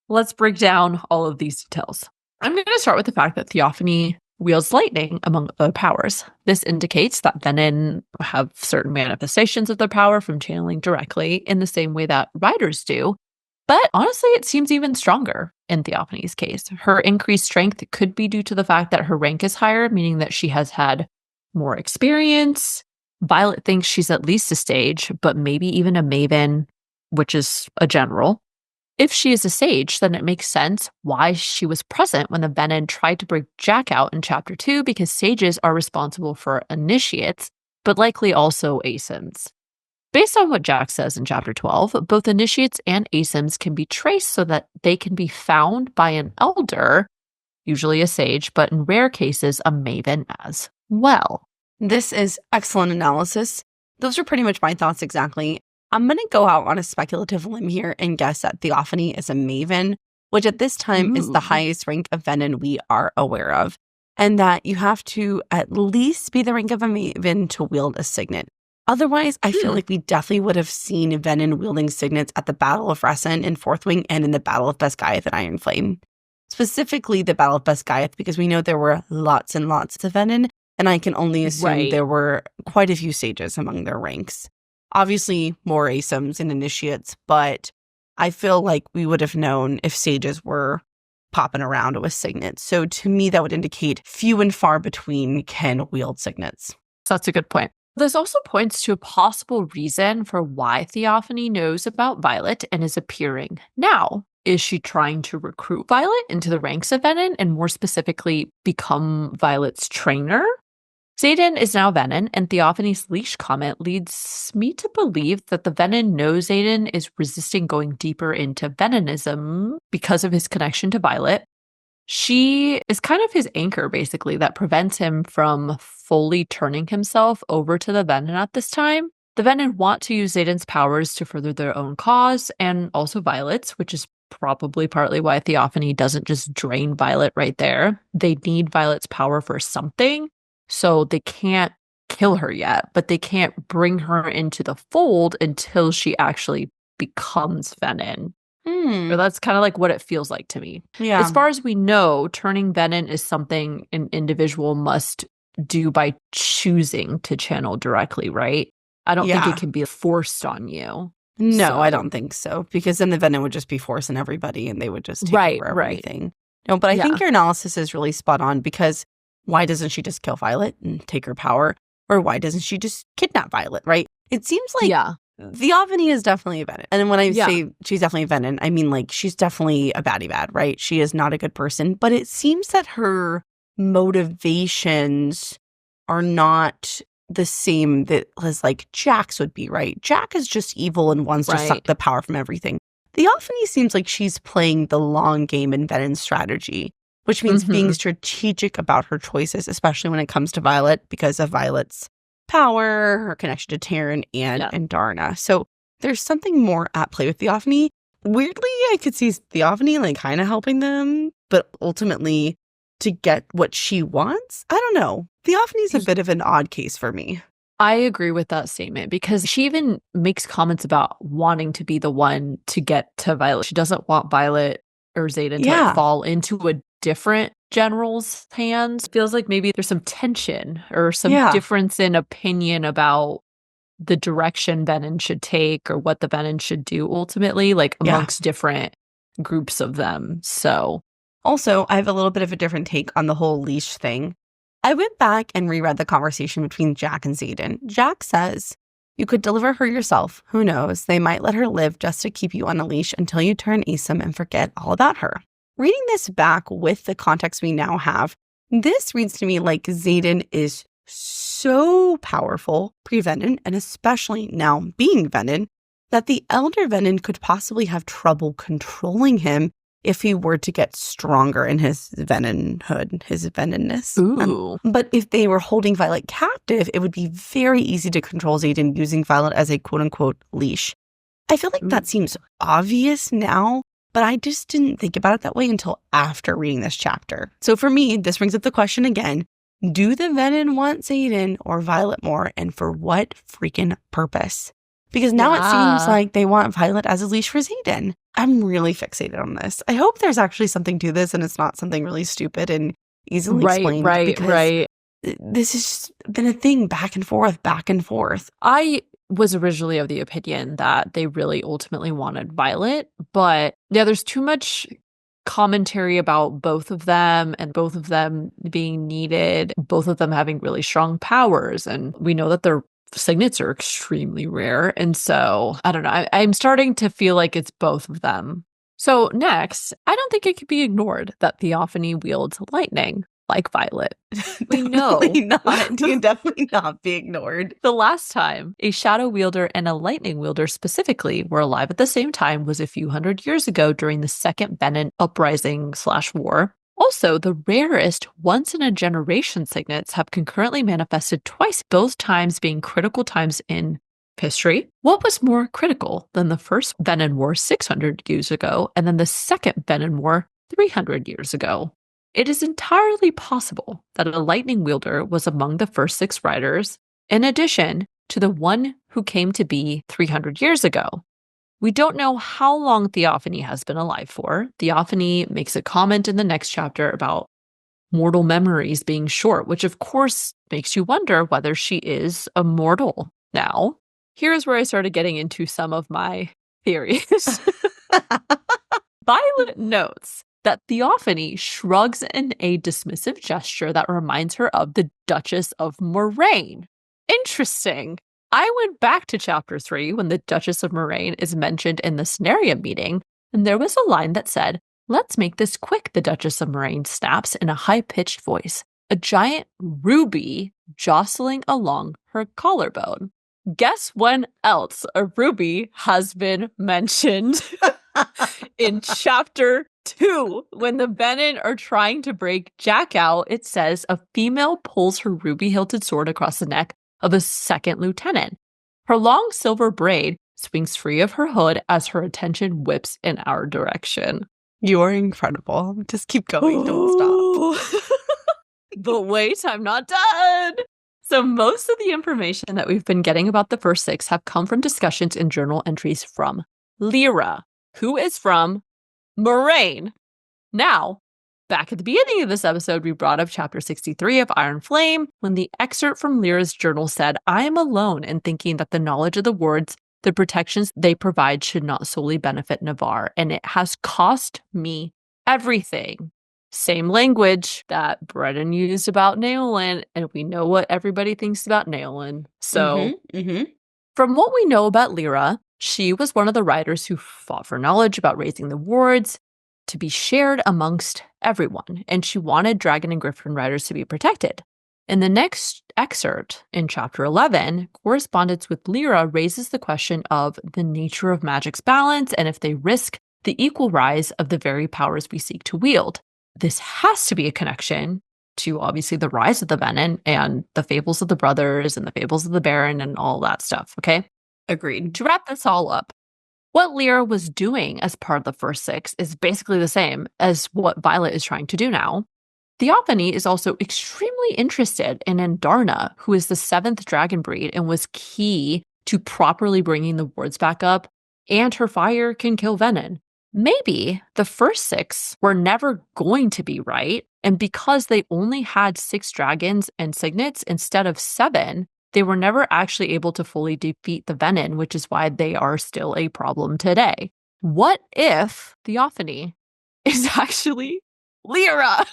Let's break down all of these details. I'm going to start with the fact that Theophany wields lightning among other powers. This indicates that Venin have certain manifestations of their power from channeling directly in the same way that riders do. But honestly, it seems even stronger in Theophany's case. Her increased strength could be due to the fact that her rank is higher, meaning that she has had more experience. Violet thinks she's at least a sage, but maybe even a maven, which is a general. If she is a sage, then it makes sense why she was present when the Venin tried to break Jack out in Chapter 2, because sages are responsible for initiates, but likely also ASIMs. Based on what Jack says in Chapter 12, both initiates and ASIMs can be traced so that they can be found by an elder, usually a sage, but in rare cases, a maven as well. This is excellent analysis. Those are pretty much my thoughts exactly. I'm going to go out on a speculative limb here and guess that Theophany is a maven, which at this time is the highest rank of Venin we are aware of, and that you have to at least be the rank of a maven to wield a signet. Otherwise, I feel like we definitely would have seen Venin wielding signets at the Battle of Resin in Fourth Wing and in the Battle of Basgiath and Iron Flame. Specifically the Battle of Basgiath, because we know there were lots and lots of Venin, and I can only assume there were quite a few sages among their ranks. Obviously, more ASIMs and initiates, but I feel like we would have known if sages were popping around with signets. So to me, that would indicate few and far between can wield signets. That's a good point. This also points to a possible reason for why Theophany knows about Violet and is appearing now. Is she trying to recruit Violet into the ranks of Venin and more specifically become Violet's trainer? Xaden is now Venin, and Theophany's leash comment leads me to believe that the Venin knows Xaden is resisting going deeper into Veninism because of his connection to Violet. She is kind of his anchor, basically, that prevents him from fully turning himself over to the Venin at this time. The Venin want to use Xaden's powers to further their own cause, and also Violet's, which is probably partly why Theophany doesn't just drain Violet right there. They need Violet's power for something, so they can't kill her yet, but they can't bring her into the fold until she actually becomes Venin. Or that's kind of like what it feels like to me. Yeah. As far as we know, turning Venin is something an individual must do by choosing to channel directly, right? I don't think it can be forced on you. No, I don't think so. Because then the Venin would just be forcing everybody and they would just take over everything. No, but I think your analysis is really spot on, because why doesn't she just kill Violet and take her power? Or why doesn't she just kidnap Violet, right? It seems like Theophany is definitely a Venin. And when I say she's definitely a Venin, I mean, like, she's definitely a baddie bad, right? She is not a good person. But it seems that her motivations are not the same that as, like, Jack's would be, right? Jack is just evil and wants to suck the power from everything. Theophany seems like she's playing the long game in Venin's strategy, which means being strategic about her choices, especially when it comes to Violet, because of Violet's power, her connection to Terran and Darna. So there's something more at play with Theophany. Weirdly, I could see Theophany like kind of helping them, but ultimately to get what she wants, I don't know. Theophany's a bit of an odd case for me. I agree with that statement, because she even makes comments about wanting to be the one to get to Violet. She doesn't want Violet or Xaden to like, fall into a different general's hands. Feels like maybe there's some tension or some difference in opinion about the direction Venin should take or what the Venin should do ultimately, like amongst different groups of them. So also, I have a little bit of a different take on the whole leash thing. I went back and reread the conversation between Jack and Xaden. Jack says, "You could deliver her yourself. Who knows? They might let her live just to keep you on a leash until you turn ASIM and forget all about her." Reading this back with the context we now have, this reads to me like Xaden is so powerful pre-Venin, and especially now being Venin, that the Elder Venin could possibly have trouble controlling him if he were to get stronger in his Veninhood, his Veninness. But if they were holding Violet captive, it would be very easy to control Xaden using Violet as a quote-unquote leash. I feel like that seems obvious now, but I just didn't think about it that way until after reading this chapter. So for me, this brings up the question again. Do the Venin want Xaden or Violet more, and for what freaking purpose? Because now it seems like they want Violet as a leash for Xaden. I'm really fixated on this. I hope there's actually something to this and it's not something really stupid and easily explained. Because this has been a thing back and forth, back and forth. I was originally of the opinion that they really ultimately wanted Violet, but there's too much commentary about both of them and both of them being needed, both of them having really strong powers. And we know that their Signets are extremely rare. And so, I don't know, I'm starting to feel like it's both of them. So next, I don't think it could be ignored that Theophany wields lightning like Violet. We know. It can definitely not be ignored. The last time a shadow wielder and a lightning wielder specifically were alive at the same time was a few hundred years ago during the Second Venin uprising/war. Also, the rarest once-in-a-generation signets have concurrently manifested twice, both times being critical times in history. What was more critical than the first Venin War 600 years ago and then the second Venin War 300 years ago? It is entirely possible that a lightning wielder was among the first 6 riders, in addition to the one who came to be 300 years ago. We don't know how long Theophany has been alive for. Theophany makes a comment in the next chapter about mortal memories being short, which of course makes you wonder whether she is immortal now. Here's where I started getting into some of my theories. Violet notes that Theophany shrugs in a dismissive gesture that reminds her of the Duchess of Moraine. Interesting. I went back to chapter 3 when the Duchess of Moraine is mentioned in the Cenarium meeting, and there was a line that said, "Let's make this quick," the Duchess of Moraine snaps in a high-pitched voice, a giant ruby jostling along her collarbone. Guess when else a ruby has been mentioned? In chapter 2, when the Venin are trying to break Jack out, it says a female pulls her ruby-hilted sword across the neck of a second lieutenant. Her long silver braid swings free of her hood as her attention whips in our direction. You are incredible. Just keep going. Don't stop. But wait, I'm not done. So most of the information that we've been getting about the first six have come from discussions and journal entries from Lyra, who is from Moraine. Now, back at the beginning of this episode, we brought up chapter 63 of Iron Flame when the excerpt from Lyra's journal said, I am alone in thinking that the knowledge of the wards, the protections they provide should not solely benefit Navarre, and it has cost me everything. Same language that Brennan used about Naolin, and we know what everybody thinks about Naolin. So, from what we know about Lyra, she was one of the riders who fought for knowledge about raising the wards to be shared amongst everyone, and she wanted Dragon and Griffin riders to be protected. In the next excerpt, in chapter 11, correspondence with Lyra raises the question of the nature of magic's balance and if they risk the equal rise of the very powers we seek to wield. This has to be a connection to, obviously, the rise of the Venin and the fables of the brothers and the fables of the Baron and all that stuff, okay? Agreed. To wrap this all up, what Lyra was doing as part of the first six is basically the same as what Violet is trying to do now. Theophany is also extremely interested in Andarna, who is the 7th dragon breed and was key to properly bringing the wards back up, and her fire can kill Venin. Maybe the first six were never going to be right, and because they only had 6 dragons and Signets instead of 7, they were never actually able to fully defeat the Venin, which is why they are still a problem today. What if Theophany is actually Lyra?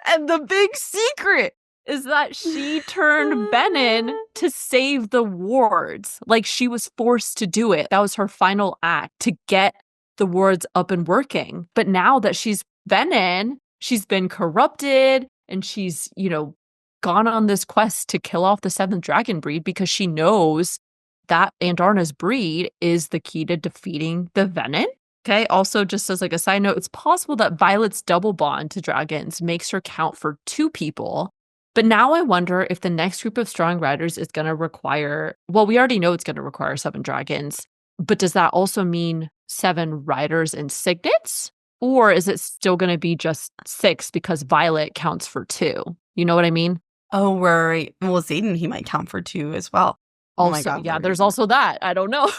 And the big secret is that she turned Venin to save the wards. Like, she was forced to do it. That was her final act to get the wards up and working. But now that she's Venin, she's been corrupted and she's, gone on this quest to kill off the 7th dragon breed because she knows that Andarna's breed is the key to defeating the Venin. Okay, also just as like a side note, it's possible that Violet's double bond to dragons makes her count for 2 people. But now I wonder if the next group of strong riders is going to require, well, we already know it's going to require 7 dragons, but does that also mean 7 riders and Signets? Or is it still going to be just 6 because Violet counts for 2? You know what I mean? Oh, right. Well, Zayden, he might count for 2 as well. Also, oh my God, yeah, there's also that. I don't know.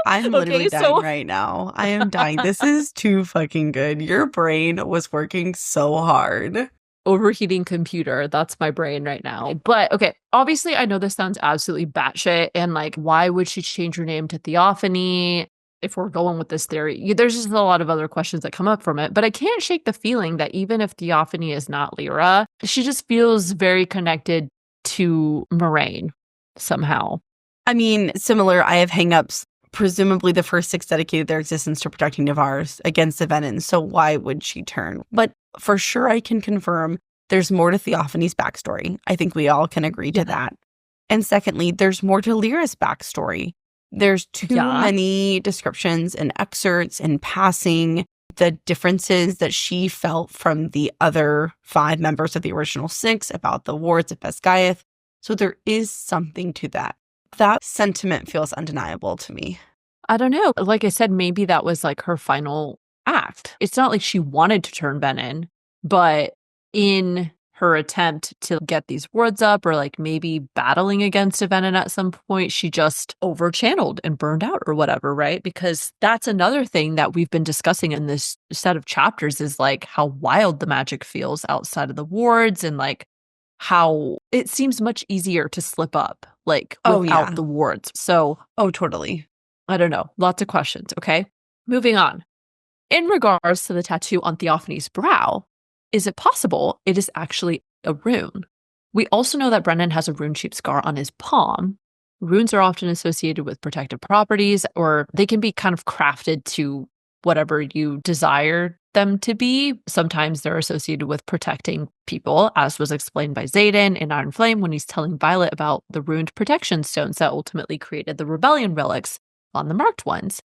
I'm literally dying right now. I am dying. This is too fucking good. Your brain was working so hard. Overheating computer. That's my brain right now. But okay, obviously I know this sounds absolutely batshit and like, why would she change her name to Theophany? If we're going with this theory, there's just a lot of other questions that come up from it. But I can't shake the feeling that even if Theophany is not Lyra, she just feels very connected to Moraine somehow. I mean, similar, I have hangups. Presumably the first 6 dedicated their existence to protecting Navarre's against the Venin, so why would she turn? But for sure I can confirm there's more to Theophany's backstory. I think we all can agree to that. And secondly, there's more to Lyra's backstory. There's too many descriptions and excerpts and passing the differences that she felt from the other 5 members of the original 6 about the wards of Basgiath. So there is something to that. That sentiment feels undeniable to me. I don't know. Like I said, maybe that was like her final act. It's not like she wanted to turn Venin, but in her attempt to get these wards up or like maybe battling against a Venin at some point, she just overchanneled and burned out or whatever, right? Because that's another thing that we've been discussing in this set of chapters is like how wild the magic feels outside of the wards and like how it seems much easier to slip up like without the wards. So, totally. I don't know. Lots of questions. Okay. Moving on. In regards to the tattoo on Theophany's brow, is it possible it is actually a rune? We also know that Brennan has a rune-shaped scar on his palm. Runes are often associated with protective properties, or they can be kind of crafted to whatever you desire them to be. Sometimes they're associated with protecting people, as was explained by Xaden in Iron Flame when he's telling Violet about the runed protection stones that ultimately created the rebellion relics on the marked ones.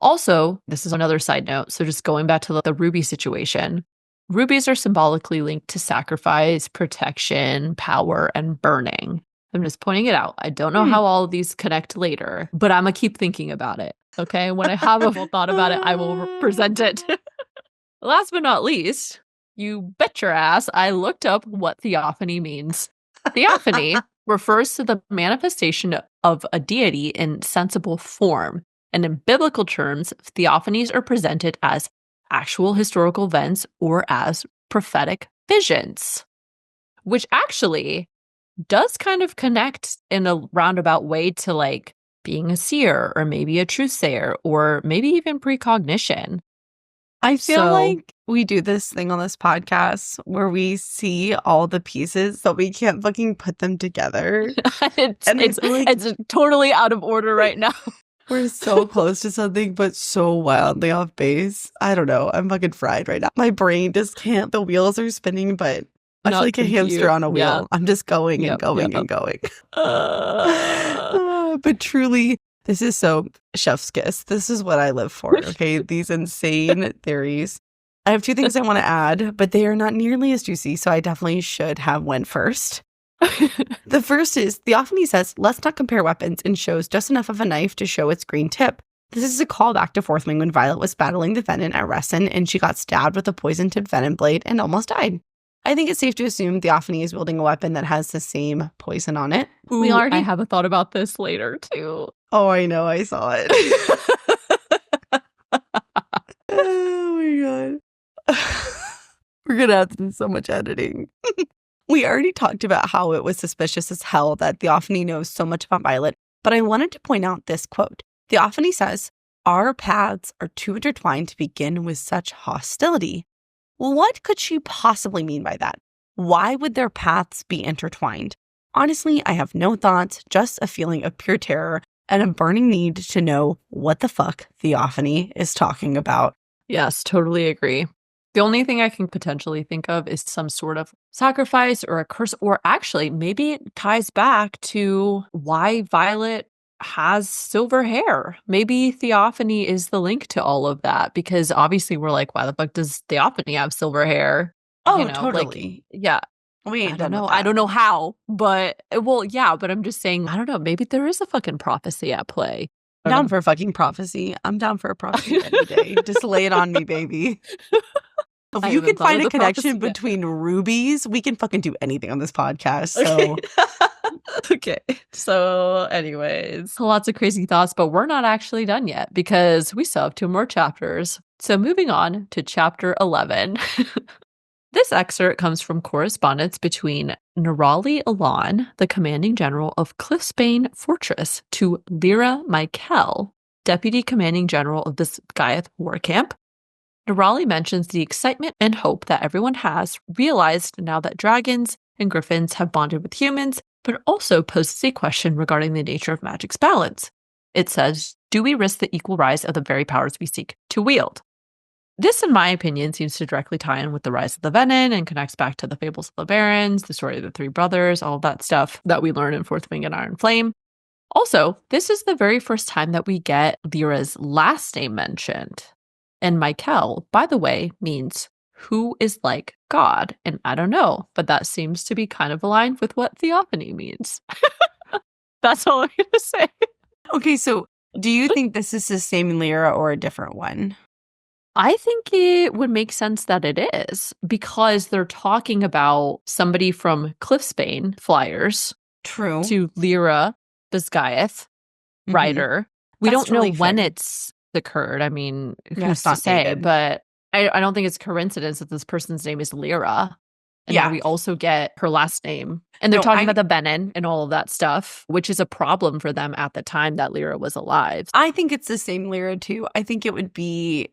Also, this is another side note, so just going back to the ruby situation, rubies are symbolically linked to sacrifice, protection, power, and burning. I'm just pointing it out. I don't know how all of these connect later, but I'm going to keep thinking about it. Okay. When I have a full thought about it, I will present it. Last but not least, you bet your ass, I looked up what theophany means. Theophany refers to the manifestation of a deity in sensible form. And in biblical terms, theophanies are presented as actual historical events or as prophetic visions, which actually does kind of connect in a roundabout way to like being a seer or maybe a truthsayer or maybe even precognition. I feel like we do this thing on this podcast where we see all the pieces, but we can't fucking put them together. It's totally out of order right now. We're so close to something, but so wildly off base. I don't know. I'm fucking fried right now. My brain just can't. The wheels are spinning, but I feel like a hamster on a wheel. Yeah. I'm just going and going and going. But truly, this is so chef's kiss. This is what I live for, okay? These insane theories. I have two things I want to add, but they are not nearly as juicy, so I definitely should have went first. The first is, theophany says, let's not compare weapons and shows just enough of a knife to show its green tip. This is a callback to Fourth Wing when Violet was battling the Venin at Resin and she got stabbed with a poison-tipped Venin blade and almost died. I think it's safe to assume Theophany is wielding a weapon that has the same poison on it. Ooh, I have a thought about this later, too. Oh, I know. I saw it. Oh, my God. We're going to have to do so much editing. We already talked about how it was suspicious as hell that Theophany knows so much about Violet, but I wanted to point out this quote. Theophany says, "Our paths are too intertwined to begin with such hostility." What could she possibly mean by that? Why would their paths be intertwined? Honestly, I have no thoughts, just a feeling of pure terror and a burning need to know what the fuck Theophany is talking about. Yes, totally agree. The only thing I can potentially think of is some sort of sacrifice or a curse, or actually maybe it ties back to why Violet has silver hair. Maybe Theophany is the link to all of that, because obviously we're like, why the fuck does Theophany have silver hair? Oh, totally. Like, yeah. I don't know. I don't know how, but but I'm just saying, I don't know. Maybe there is a fucking prophecy at play. I'm down for a fucking prophecy. I'm down for a prophecy any day. Just lay it on me, baby. If you can find a connection between rubies, we can fucking do anything on this podcast. So. Okay. So anyways, lots of crazy thoughts, but we're not actually done yet because we still have 2 more chapters. So moving on to chapter 11. This excerpt comes from correspondence between Nerali Elan, the commanding general of Cliffsbane Fortress, to Lyra Michael, deputy commanding general of the Basgiath war camp. Nerali mentions the excitement and hope that everyone has realized now that dragons and griffins have bonded with humans, but also poses a question regarding the nature of magic's balance. It says, do we risk the equal rise of the very powers we seek to wield? This, in my opinion, seems to directly tie in with the rise of the Venin and connects back to the fables of the barons, the story of the 3 brothers, all of that stuff that we learn in Fourth Wing and Iron Flame. Also, this is the very first time that we get Lyra's last name mentioned. And Michael, by the way, means who is like God. And I don't know, but that seems to be kind of aligned with what theophany means. That's all I'm going to say. Okay, so do you think this is the same Lyra or a different one? I think it would make sense that it is, because they're talking about somebody from Cliffsbane, Fliers. True. To Lyra, Basgiath, writer. We don't know when it's occurred. I mean, who's to say? But I don't think it's coincidence that this person's name is Lyra. And then we also get her last name. And they're talking about the Venin and all of that stuff, which is a problem for them at the time that Lyra was alive. I think it's the same Lyra, too. I think it would be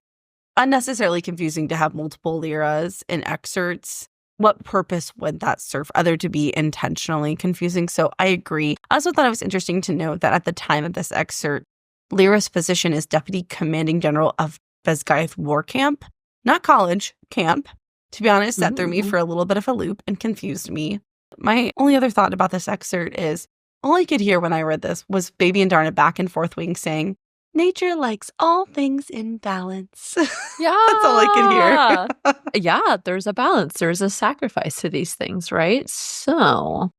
unnecessarily confusing to have multiple Lyras in excerpts. What purpose would that serve other to be intentionally confusing? So I agree. I also thought it was interesting to note that at the time of this excerpt, Lyra's position is Deputy Commanding General of Basgiath War Camp, not college, camp. To be honest, that threw me for a little bit of a loop and confused me. My only other thought about this excerpt is, all I could hear when I read this was Baby and Darna back in Fourth Wing saying, nature likes all things in balance. Yeah. That's all I could hear. Yeah, there's a balance. There's a sacrifice to these things, right? So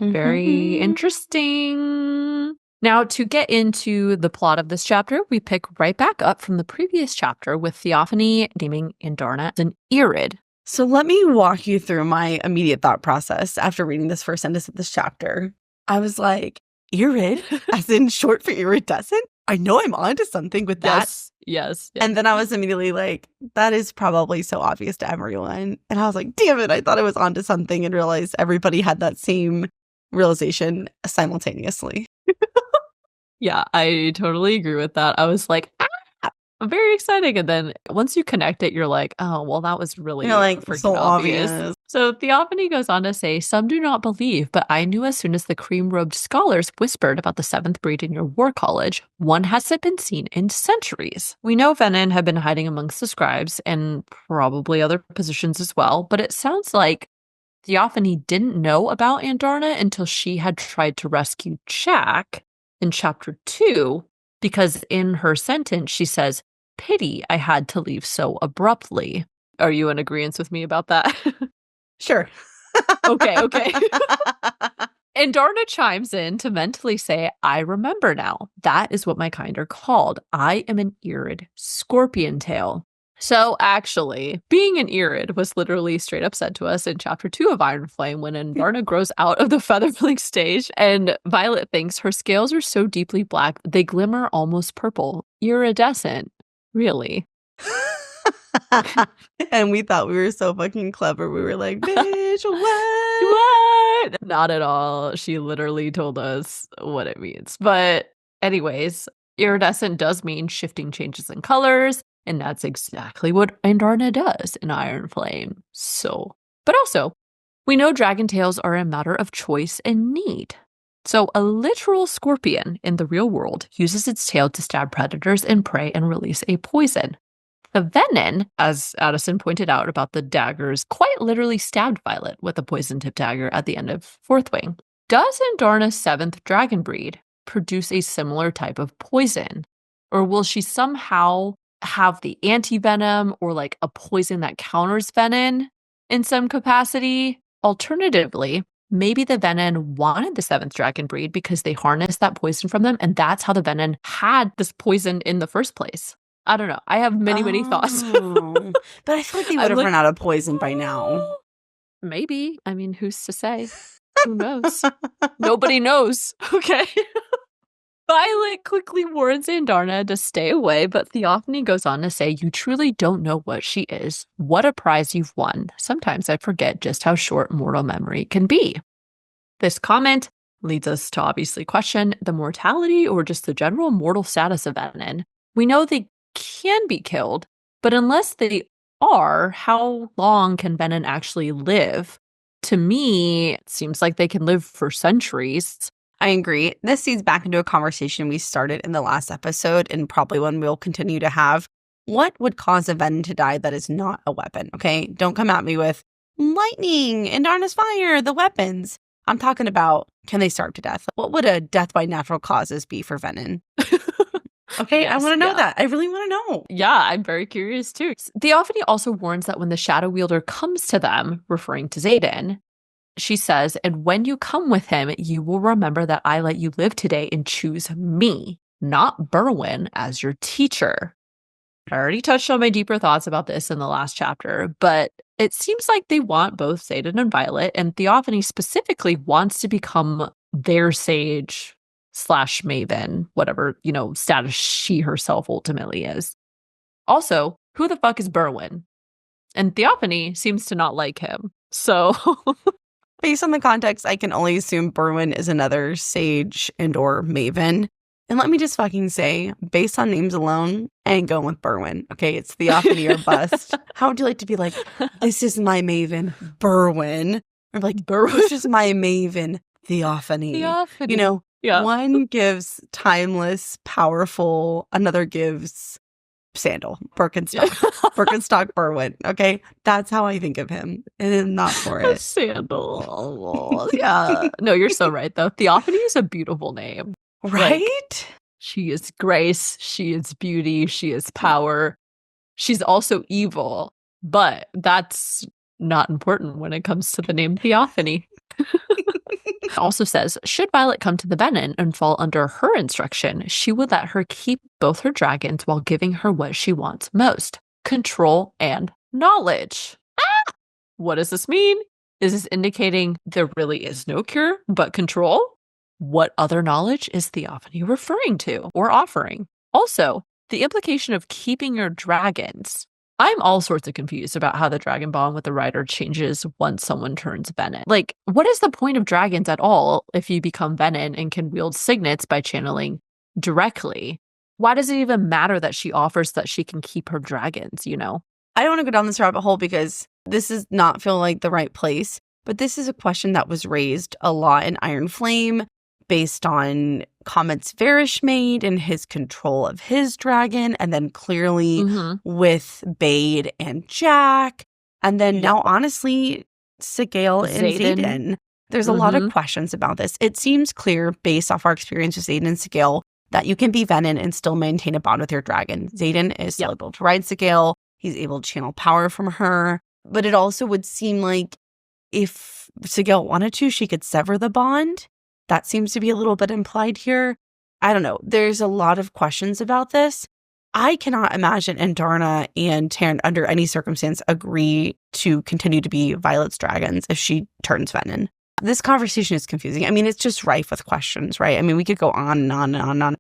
Very interesting. Now, to get into the plot of this chapter, we pick right back up from the previous chapter with Theophany naming Andarna an Irid. So let me walk you through my immediate thought process after reading this first sentence of this chapter. I was like, Irid, as in short for iridescent? I know I'm onto something with that. Yes. And then I was immediately like, that is probably so obvious to everyone. And I was like, damn it, I thought I was onto something and realized everybody had that same realization simultaneously. Yeah, I totally agree with that. I was like, very exciting. And then once you connect it, you're like, oh, well, that was really freaking so obvious. So Theophany goes on to say, some do not believe, but I knew as soon as the cream-robed scholars whispered about the seventh breed in your war college, one hasn't been seen in centuries. We know Venin had been hiding amongst the scribes and probably other positions as well, but it sounds like Theophany didn't know about Andarna until she had tried to rescue Jack in chapter 2, because in her sentence, she says, pity I had to leave so abruptly. Are you in agreement with me about that? Sure. Okay. And Andarna chimes in to mentally say, I remember now. That is what my kind are called. I am an Irid scorpion tail. So actually, being an Irid was literally straight up said to us in chapter 2 of Iron Flame when Andarna grows out of the featherfling stage, and Violet thinks her scales are so deeply black they glimmer almost purple. Iridescent. Really? And we thought we were so fucking clever. We were like, bitch, what? Not at all. She literally told us what it means. But anyways, iridescent does mean shifting changes in colors. And that's exactly what Andarna does in Iron Flame. But also, we know dragon tails are a matter of choice and need. So a literal scorpion in the real world uses its tail to stab predators and prey and release a poison. The Venin, as Addison pointed out about the daggers, quite literally stabbed Violet with a poison-tipped dagger at the end of Fourth Wing. Does Andarna's seventh dragon breed produce a similar type of poison? Or will she somehow have the anti-venom or like a poison that counters venin in some capacity? Alternatively, maybe the Venin wanted the seventh dragon breed because they harnessed that poison from them, and that's how the Venin had this poison in the first place. I don't know. I have many thoughts. But I feel like they would have run out of poison by now. Maybe. I mean, who's to say? Who knows? Nobody knows. Okay. Violet quickly warns Andarna to stay away, but Theophany goes on to say, you truly don't know what she is. What a prize you've won. Sometimes I forget just how short mortal memory can be. This comment leads us to obviously question the mortality or just the general mortal status of Venin. We know they can be killed, but unless they are, how long can Venin actually live? To me, it seems like they can live for centuries. I agree. This feeds back into a conversation we started in the last episode and probably one we'll continue to have. What would cause a Venin to die that is not a weapon, okay? Don't come at me with lightning, Andarna's fire, the weapons. I'm talking about, can they starve to death? What would a death by natural causes be for Venin? Okay, yes, I want to know that. I really want to know. Yeah, I'm very curious too. Theophany also warns that when the Shadow Wielder comes to them, referring to Xaden, she says, and when you come with him, you will remember that I let you live today and choose me, not Berwyn, as your teacher. I already touched on my deeper thoughts about this in the last chapter, but it seems like they want both Xaden and Violet, and Theophany specifically wants to become their sage / maven, whatever, status she herself ultimately is. Also, who the fuck is Berwyn? And Theophany seems to not like him. So based on the context, I can only assume Berwyn is another sage and or maven. And let me just fucking say, based on names alone, I ain't going with Berwyn. Okay, it's Theophany or bust. How would you like to be like, this is my maven, Berwyn? Or like, this is my maven, Theophany. Yeah. One gives timeless, powerful, another gives sandal, Birkenstock, Birkenstock Berwyn. Okay, that's how I think of him, and I'm not for it. Sandal. Yeah. No, you're so right, though. Theophany is a beautiful name. Right? Like, she is grace. She is beauty. She is power. She's also evil, but that's not important when it comes to the name Theophany. also says, should Violet come to the Venin and fall under her instruction, she would let her keep both her dragons while giving her what she wants most, control and knowledge. What does this mean? Is this indicating there really is no cure but control? What other knowledge is Theophany referring to or offering? Also, the implication of keeping your dragons. I'm all sorts of confused about how the dragon bond with the rider changes once someone turns Venin. Like, what is the point of dragons at all if you become Venin and can wield Signets by channeling directly? Why does it even matter that she offers that she can keep her dragons, you know? I don't want to go down this rabbit hole because this does not feel like the right place, but this is a question that was raised a lot in Iron Flame based on comments Varish made and his control of his dragon, and then clearly with Bade and Jack, and then now honestly Sigale and Xaden. There's a lot of questions about this. It seems clear based off our experience with Xaden and Sigale that you can be Venin and still maintain a bond with your dragon. Xaden is still able to ride Sigale. He's able to channel power from her. But it also would seem like if Sigale wanted to, she could sever the bond. That seems to be a little bit implied here. I don't know. There's a lot of questions about this. I cannot imagine Andarna and Taryn under any circumstance agree to continue to be Violet's dragons if she turns Venin. This conversation is confusing. I mean, it's just rife with questions, right? I mean, we could go on and on and on and on.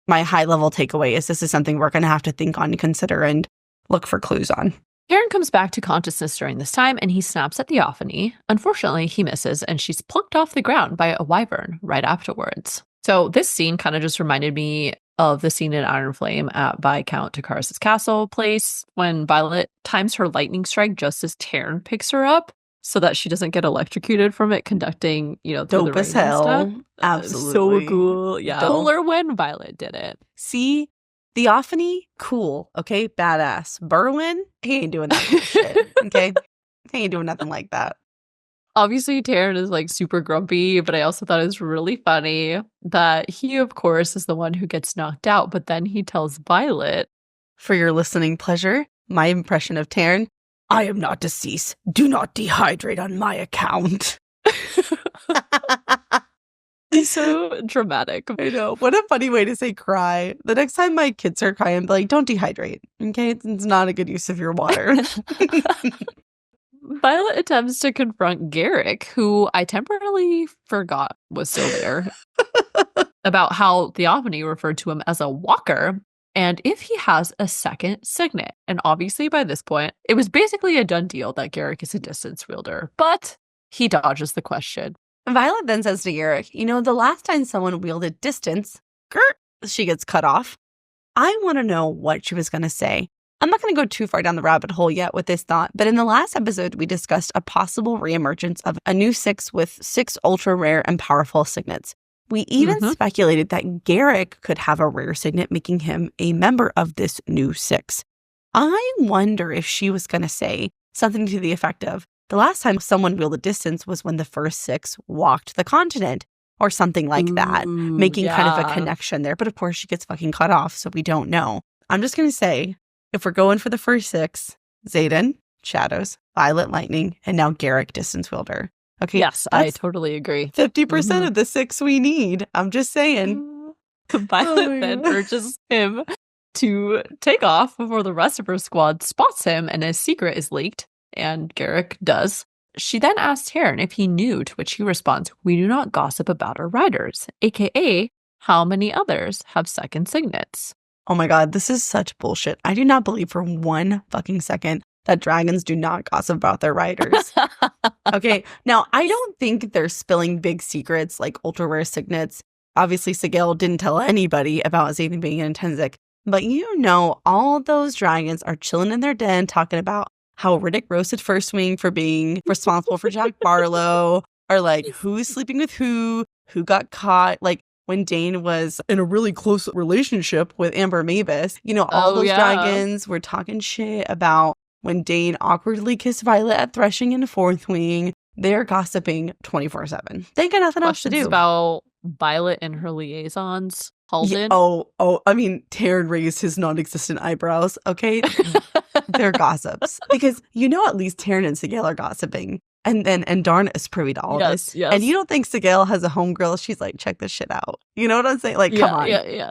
My high-level takeaway is this is something we're going to have to think on and consider and look for clues on. Taryn comes back to consciousness during this time, and he snaps at Theophany. Unfortunately, he misses, and she's plucked off the ground by a wyvern right afterwards. So this scene kind of just reminded me of the scene in Iron Flame at Viscount Takaris' castle place when Violet times her lightning strike just as Taryn picks her up so that she doesn't get electrocuted from it, conducting, you know, dope as hell. Absolutely. So cool. Yeah. Cooler when Violet did it. See? Theophany, cool, okay, badass. Berwin, he ain't doing that shit, okay? He ain't doing nothing like that. Obviously, Taryn is like super grumpy, but I also thought it was really funny that he, of course, is the one who gets knocked out, but then he tells Violet. For your listening pleasure, my impression of Taryn, I am not deceased. Do not dehydrate on my account. He's so dramatic. I know. What a funny way to say cry. The next time my kids are crying, I'm like, don't dehydrate. Okay? It's not a good use of your water. Violet attempts to confront Garrick, who I temporarily forgot was still there, about how Theophany referred to him as a walker, and if he has a second signet. And obviously by this point, it was basically a done deal that Garrick is a distance wielder, but he dodges the question. Violet then says to Garrick, you know, the last time someone wielded distance, she gets cut off. I want to know what she was going to say. I'm not going to go too far down the rabbit hole yet with this thought, but in the last episode, we discussed a possible reemergence of a new 6 with 6 ultra rare and powerful signets. We even speculated that Garrick could have a rare signet, making him a member of this new 6. I wonder if she was going to say something to the effect of, the last time someone wielded distance was when the first 6 walked the continent, or something like that, making kind of a connection there. But of course, she gets fucking cut off, so we don't know. I'm just going to say, if we're going for the first 6, Xaden, Shadows, Violet, Lightning, and now Garrick, Distance Wielder. Okay. Yes, I totally agree. 50% of the 6 we need. I'm just saying. Violet then urges him to take off before the rest of her squad spots him and his secret is leaked. And Garrick does. She then asks Taryn if he knew, to which he responds, we do not gossip about our riders, aka how many others have second signets. Oh my god, this is such bullshit. I do not believe for one fucking second that dragons do not gossip about their riders. Okay, now I don't think they're spilling big secrets like ultra rare signets. Obviously, Sigale didn't tell anybody about Xaden being an intrinsic, but you know, all those dragons are chilling in their den talking about how Riddick roasted First Wing for being responsible for Jack Barlow, or like who's sleeping with who got caught, like when Dane was in a really close relationship with Amber Mavis. You know, all those dragons were talking shit about when Dane awkwardly kissed Violet at Threshing in Fourth Wing. They're gossiping 24/7. They got nothing else to do. About Violet and her liaisons. Yeah, I mean, Taryn raised his non-existent eyebrows, okay? They're gossips. Because you know at least Taryn and Sigale are gossiping. And Darna is privy to all this. Yes. And you don't think Sigale has a homegirl? She's like, check this shit out. You know what I'm saying? Like, come on. Yeah.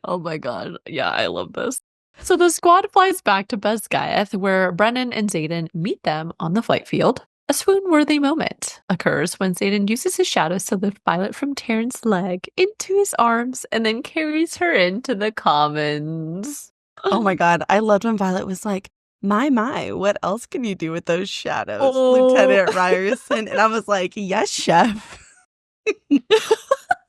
Oh my god. Yeah, I love this. So the squad flies back to Basgiath, where Brennan and Xaden meet them on the flight field. A swoon-worthy moment occurs when Xaden uses his shadows to lift Violet from Terran's leg into his arms and then carries her into the commons. Oh my god. I loved when Violet was like, my, what else can you do with those shadows, Lieutenant Ryerson? And I was like, yes, chef.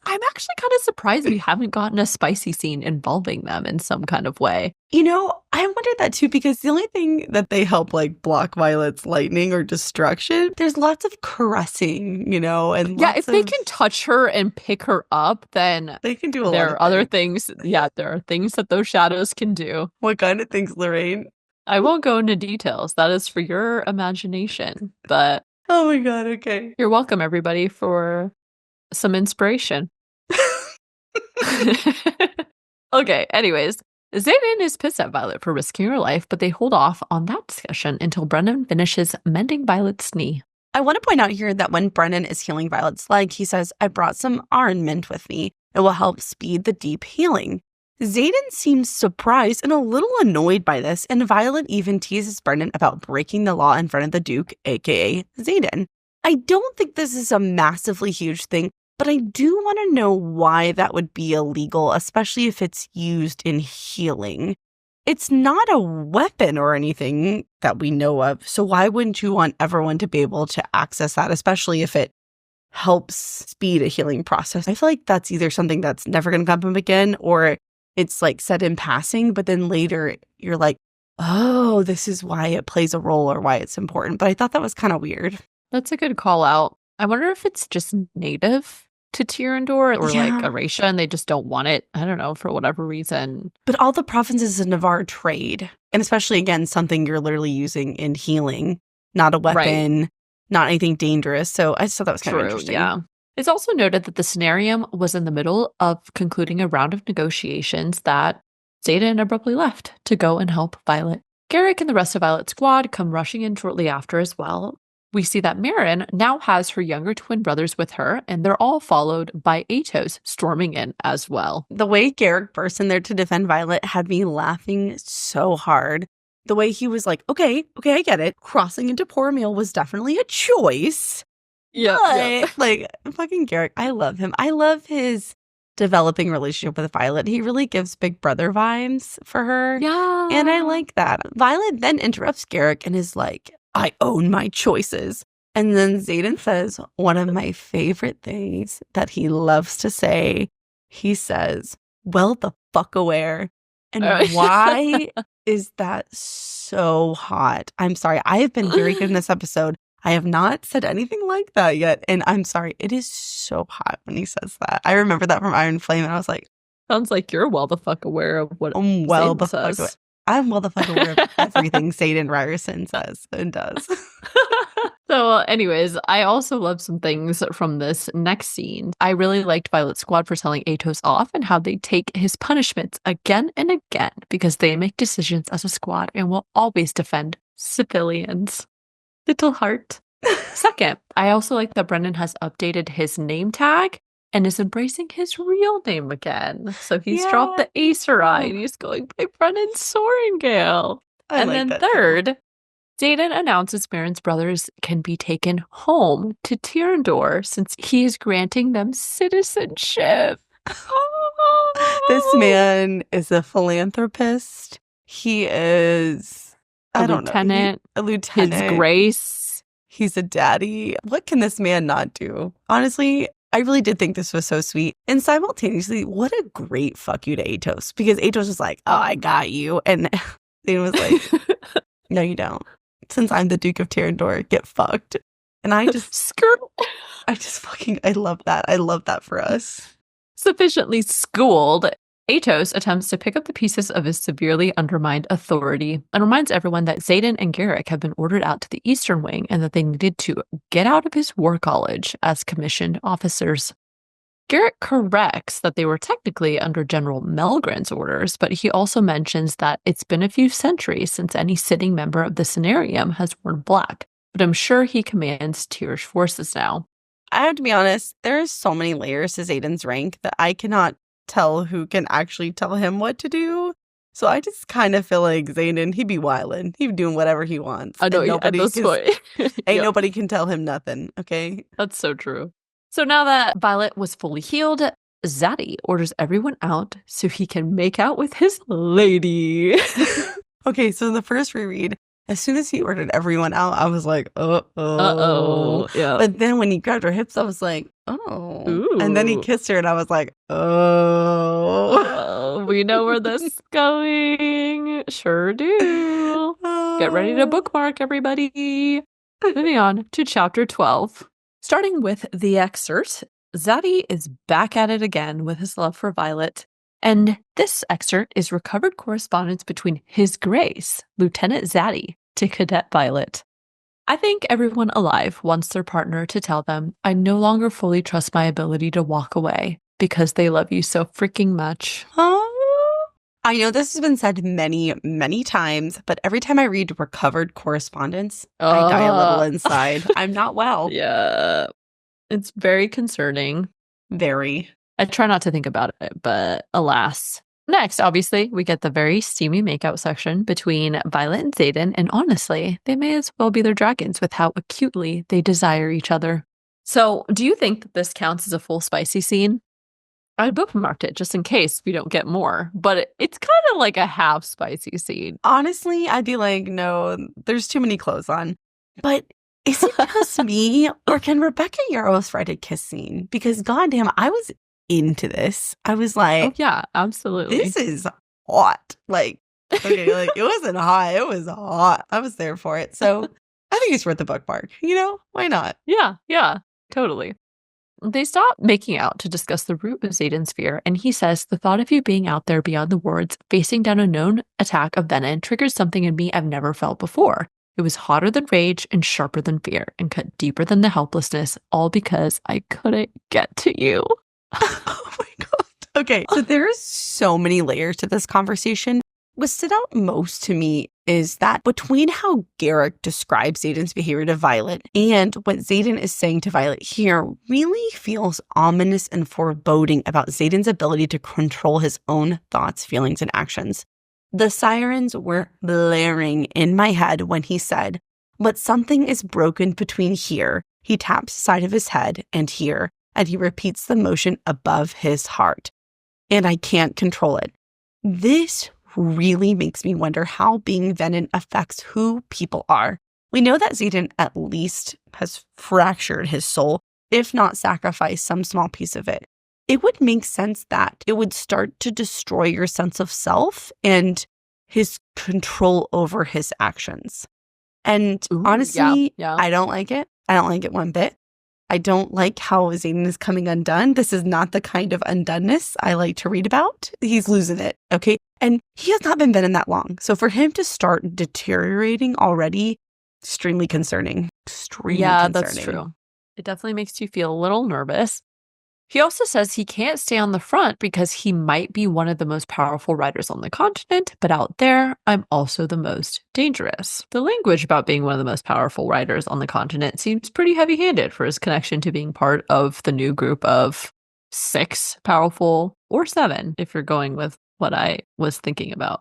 I'm actually kind of surprised we haven't gotten a spicy scene involving them in some kind of way. You know, I wondered that too, because the only thing that they help like block Violet's lightning or destruction, there's lots of caressing, you know, and if they can touch her and pick her up, then they can do a lot. There are other things. Yeah, there are things that those shadows can do. What kind of things, Lorraine? I won't go into details. That is for your imagination. But oh my god, okay. You're welcome, everybody, for some inspiration. Okay, anyways, Xaden is pissed at Violet for risking her life, but they hold off on that discussion until Brennan finishes mending Violet's knee. I want to point out here that when Brennan is healing Violet's leg, he says, I brought some iron mint with me. It will help speed the deep healing. Xaden seems surprised and a little annoyed by this, and Violet even teases Brennan about breaking the law in front of the Duke, aka Xaden. I don't think this is a massively huge thing, but I do want to know why that would be illegal, especially if it's used in healing. It's not a weapon or anything that we know of, so why wouldn't you want everyone to be able to access that, especially if it helps speed a healing process? I feel like that's either something that's never going to come up again, or it's like said in passing, but then later you're like, oh, this is why it plays a role or why it's important. But I thought that was kind of weird. That's a good call out. I wonder if it's just native to Tyrandor or like Eratia and they just don't want it. I don't know, for whatever reason. But all the provinces of Navarre trade. And especially, again, something you're literally using in healing, not a weapon, not anything dangerous. So I just thought that was kind of interesting. Yeah. It's also noted that the Scenarium was in the middle of concluding a round of negotiations that Xaden abruptly left to go and help Violet. Garrick and the rest of Violet's squad come rushing in shortly after as well. We see that Maren now has her younger twin brothers with her, and they're all followed by Aetos storming in as well. The way Garrick burst in there to defend Violet had me laughing so hard. The way he was like, okay, I get it. Crossing into Poromiel was definitely a choice. Yeah. Like, fucking Garrick, I love him. I love his developing relationship with Violet. He really gives big brother vibes for her. Yeah. And I like that. Violet then interrupts Garrick and is like, I own my choices. And then Xaden says one of my favorite things that he loves to say. He says, well, the fuck aware. And why is that so hot? I'm sorry. I have been very good in this episode. I have not said anything like that yet. And I'm sorry. It is so hot when he says that. I remember that from Iron Flame. And I was like, sounds like you're well the fuck aware of what I'm well Xaden the says. fuck aware. I'm well the fuck aware of everything Xaden Ryerson says and does. So anyways, I also love some things from this next scene. I really liked Violet's squad for telling Aetos off and how they take his punishments again and again because they make decisions as a squad and will always defend civilians. Little heart. Second, I also like that Brennan has updated his name tag and is embracing his real name again. So he's dropped the Acer eye and he's going by Brennan Sorengale. And then third, Xaden announces Maren's brothers can be taken home to Tyrandor since he is granting them citizenship. This man is a philanthropist. He is a lieutenant. A lieutenant. His grace. He's a daddy. What can this man not do? Honestly, I really did think this was so sweet. And simultaneously, what a great fuck you to Aetos. Because Aetos was like, oh, I got you. And Xaden was like, no, you don't. Since I'm the Duke of Tyrandor, get fucked. And I just, I love that. I love that for us. Sufficiently schooled, Aetos attempts to pick up the pieces of his severely undermined authority and reminds everyone that Xaden and Garrick have been ordered out to the Eastern Wing and that they needed to get out of his war college as commissioned officers. Garrett corrects that they were technically under General Melgren's orders, but he also mentions that it's been a few centuries since any sitting member of the Cenarium has worn black, but I'm sure he commands Tyr's forces now. I have to be honest, there's so many layers to Xaden's rank that I cannot tell who can actually tell him what to do. So I just kind of feel like Xaden, he'd be wildin'. He'd be doing whatever he wants. I know, Ain't nobody can tell him nothing, okay? That's so true. So now that Violet was fully healed, Zaddy orders everyone out so he can make out with his lady. Okay, so in the first reread, as soon as he ordered everyone out, I was like, Uh-oh. Yeah. But then when he grabbed her hips, I was like, oh. Ooh. And then he kissed her and I was like, oh. We know where this is going. Sure do. Get ready to bookmark, everybody. Moving on to chapter 12. Starting with the excerpt, Zaddy is back at it again with his love for Violet. And this excerpt is recovered correspondence between His Grace, Lieutenant Zaddy, to Cadet Violet. I think everyone alive wants their partner to tell them, I no longer fully trust my ability to walk away because they love you so freaking much. I know this has been said many, many times, but every time I read recovered correspondence, I die a little inside. I'm not well. Yeah. It's very concerning. Very. I try not to think about it, but alas. Next, obviously, we get the very steamy makeout section between Violet and Xaden, and honestly, they may as well be their dragons with how acutely they desire each other. So, do you think that this counts as a full spicy scene? I bookmarked it just in case we don't get more, but it's kind of like a half spicy scene. Honestly, I'd be like, no, there's too many clothes on. But is it just me, or can Rebecca Yarros write a kiss scene? Because goddamn, I was into this. I was like, oh yeah, absolutely. This is hot. Like, okay, like it wasn't hot, it was hot. I was there for it. So I think it's worth the bookmark. You know, why not? Yeah, totally. They stop making out to discuss the root of Xaden's fear, and he says, the thought of you being out there beyond the wards, facing down a known attack of Venin triggers something in me I've never felt before. It was hotter than rage and sharper than fear and cut deeper than the helplessness, all because I couldn't get to you. Oh my God. Okay, so there's so many layers to this conversation. What stood out most to me is that between how Garrick describes Xaden's behavior to Violet and what Xaden is saying to Violet here really feels ominous and foreboding about Xaden's ability to control his own thoughts, feelings, and actions. The sirens were blaring in my head when he said, but something is broken between here. He taps the side of his head and here, and he repeats the motion above his heart. And I can't control it. This really makes me wonder how being Venin affects who people are. We know that Xaden at least has fractured his soul, if not sacrificed some small piece of it. It would make sense that it would start to destroy your sense of self and his control over his actions. And honestly, yeah. I don't like it. I don't like it one bit. I don't like how Xaden is coming undone. This is not the kind of undoneness I like to read about. He's losing it, okay? And he has not been Venin that long. So for him to start deteriorating already, extremely concerning. Yeah, that's true. It definitely makes you feel a little nervous. He also says he can't stay on the front because he might be one of the most powerful riders on the continent, but out there, I'm also the most dangerous. The language about being one of the most powerful riders on the continent seems pretty heavy-handed for his connection to being part of the new group of 6 powerful, or 7, if you're going with what I was thinking about.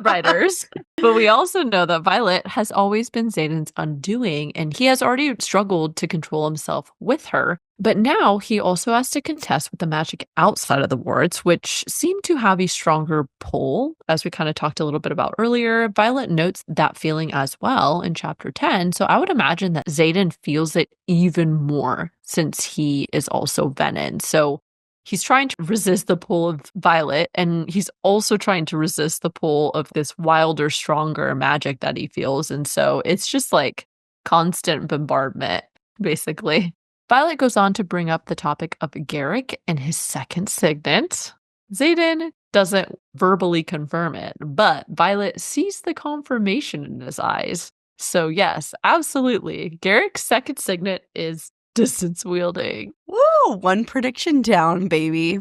Riders. But we also know that Violet has always been Xaden's undoing, and he has already struggled to control himself with her. But now he also has to contest with the magic outside of the wards, which seem to have a stronger pull, as we kind of talked a little bit about earlier. Violet notes that feeling as well in chapter 10, so I would imagine that Xaden feels it even more since he is also Venin. So he's trying to resist the pull of Violet, and he's also trying to resist the pull of this wilder, stronger magic that he feels. And so it's just like constant bombardment, basically. Violet goes on to bring up the topic of Garrick and his second signet. Xaden doesn't verbally confirm it, but Violet sees the confirmation in his eyes. So yes, absolutely. Garrick's second signet is Distance wielding. Woo! One prediction down, baby.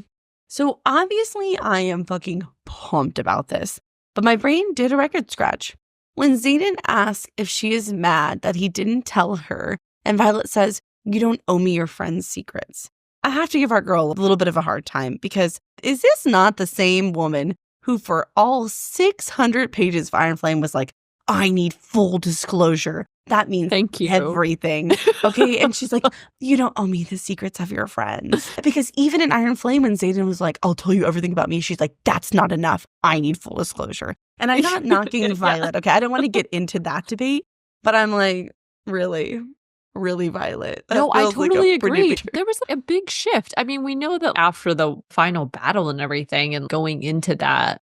So obviously I am fucking pumped about this, but my brain did a record scratch. When Xaden asks if she is mad that he didn't tell her, and Violet says, "You don't owe me your friend's secrets," I have to give our girl a little bit of a hard time, because is this not the same woman who for all 600 pages of Iron Flame was like, "I need full disclosure. That means Thank you. everything." Okay. And she's like, "You don't owe me the secrets of your friends." Because even in Iron Flame, when Xaden was like, "I'll tell you everything about me," she's like, "That's not enough. I need full disclosure." And I'm not knocking Violet. Okay. I don't want to get into that debate, but I'm like, really, Violet? That No, I feels like totally a pretty agree. big- There was a big shift. I mean, we know that after the final battle and everything and going into that,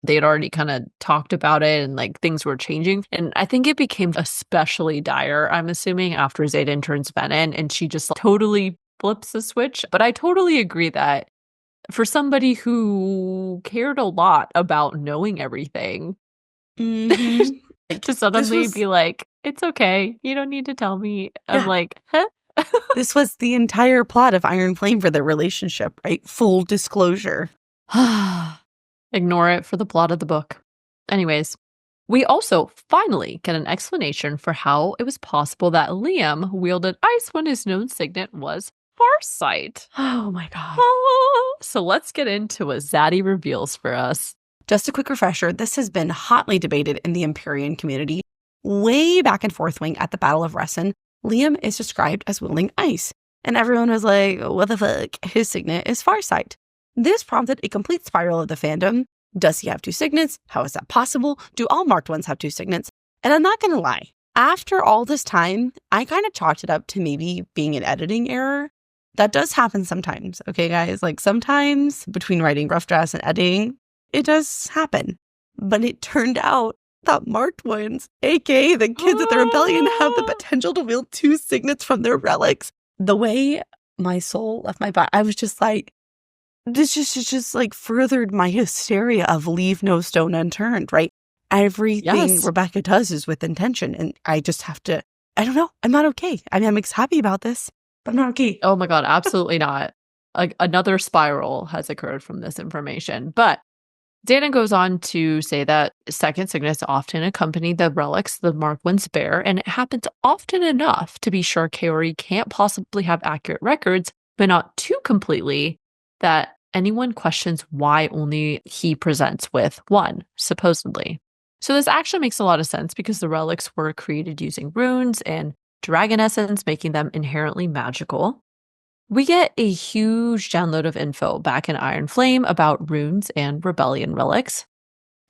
they had already kind of talked about it and like things were changing. And I think it became especially dire, I'm assuming, after Xaden turns Venin and she just totally flips the switch. But I totally agree that for somebody who cared a lot about knowing everything, Mhm. to suddenly was- be like, "It's okay, you don't need to tell me." I'm Yeah. like, huh? This was the entire plot of Iron Flame for their relationship, right? Full disclosure. Ignore it for the plot of the book. Anyways, we also finally get an explanation for how it was possible that Liam wielded ice when his known signet was Farsight. Oh my God. So let's get into what Zaddy reveals for us. Just a quick refresher, this has been hotly debated in the Empyrean community. Way back in Fourth Wing at the Battle of Ressen, Liam is described as wielding ice. And everyone was like, what the fuck? His signet is Farsight. This prompted a complete spiral of the fandom. Does he have two signets? How is that possible? Do all marked ones have two signets? And I'm not going to lie. After all this time, I kind of chalked it up to maybe being an editing error. That does happen sometimes, okay, guys? Like sometimes between writing rough drafts and editing, it does happen. But it turned out that marked ones, aka the kids at the rebellion, have the potential to wield two signets from their relics. The way my soul left my body, I was just like, this just like furthered my hysteria of leave no stone unturned, right? Everything Yes. Rebecca does is with intention. And I just have to, I don't know. I'm not okay. I mean, I'm happy about this, but I'm not okay. Oh my God, absolutely not. Like another spiral has occurred from this information. But Dana goes on to say that second signets often accompany the relics the marked ones bear, and it happens often enough to be sure Kaori can't possibly have accurate records, but not too completely, that anyone questions why only he presents with one, supposedly. So this actually makes a lot of sense because the relics were created using runes and dragon essence, making them inherently magical. We get a huge download of info back in Iron Flame about runes and rebellion relics.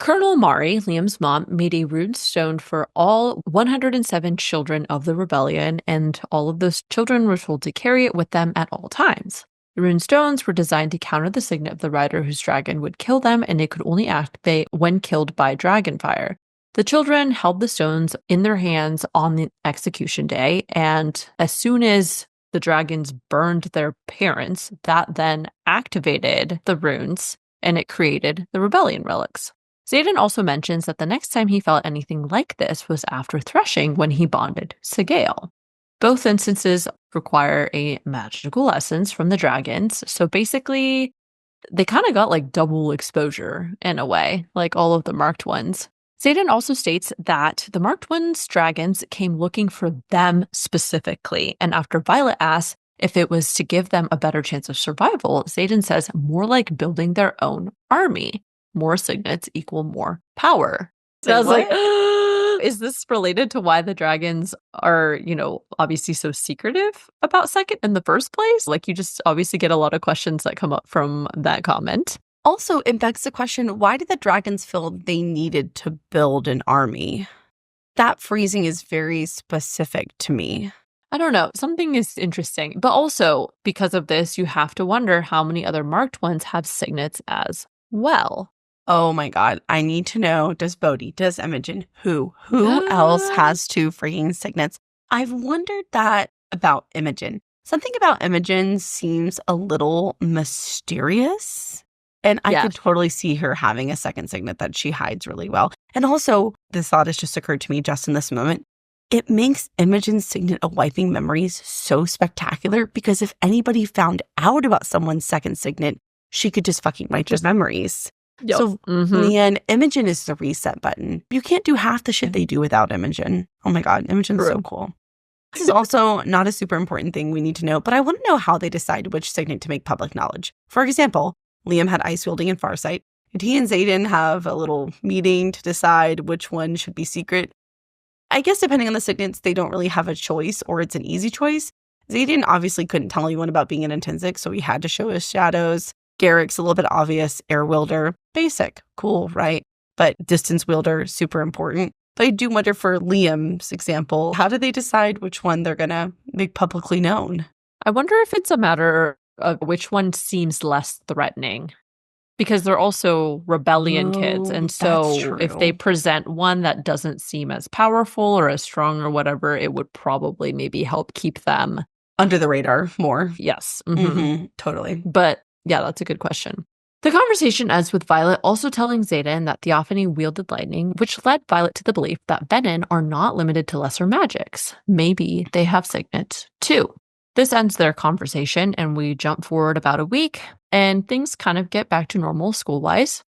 Colonel Mari, Liam's mom, made a rune stone for all 107 children of the rebellion, and all of those children were told to carry it with them at all times. The rune stones were designed to counter the signet of the rider whose dragon would kill them, and it could only activate when killed by dragonfire. The children held the stones in their hands on the execution day, and as soon as the dragons burned their parents, that then activated the runes, and it created the rebellion relics. Xaden also mentions that the next time he felt anything like this was after threshing, when he bonded Sigale. Both instances require a magical essence from the dragons, so basically they kind of got like double exposure in a way, like all of the marked ones. Xaden also states that the marked ones dragons came looking for them specifically, and after Violet asks if it was to give them a better chance of survival, Xaden says more like building their own army. More signets equal more power. So I was like, is this related to why the dragons are, obviously so secretive about second in the first place? Like, you just obviously get a lot of questions that come up from that comment. Also, it begs the question, why did the dragons feel they needed to build an army? That phrasing is very specific to me. I don't know. Something is interesting. But also, because of this, you have to wonder how many other marked ones have signets as well. Oh my God. I need to know, does Bodhi, does Imogen, who else has two freaking signets? I've wondered that about Imogen. Something about Imogen seems a little mysterious. And I could totally see her having a second signet that she hides really well. And also, this thought has just occurred to me just in this moment. It makes Imogen's signet of wiping memories so spectacular because if anybody found out about someone's second signet, she could just fucking wipe their memories. Yep. So, Leanne, Imogen is the reset button. You can't do half the shit they do without Imogen. Oh my God, Imogen's so cool. This is also not a super important thing we need to know, but I want to know how they decide which signet to make public knowledge. For example, Liam had ice wielding and farsight. Did he and Xaden have a little meeting to decide which one should be secret? I guess depending on the signets, they don't really have a choice or it's an easy choice. Xaden obviously couldn't tell anyone about being an intrinsic, so he had to show his shadows. Garrick's a little bit obvious, air wielder, basic, cool, right? But distance wielder, super important. But I do wonder for Liam's example, how do they decide which one they're going to make publicly known? I wonder if it's a matter of which one seems less threatening. Because they're also rebellion kids. And so if they present one that doesn't seem as powerful or as strong or whatever, it would probably maybe help keep them under the radar more. Yes. Totally. But yeah, that's a good question. The conversation ends with Violet also telling Xaden that Theophany wielded lightning, which led Violet to the belief that Venin are not limited to lesser magics. Maybe they have signets too. This ends their conversation, and we jump forward about a week, and things kind of get back to normal school-wise.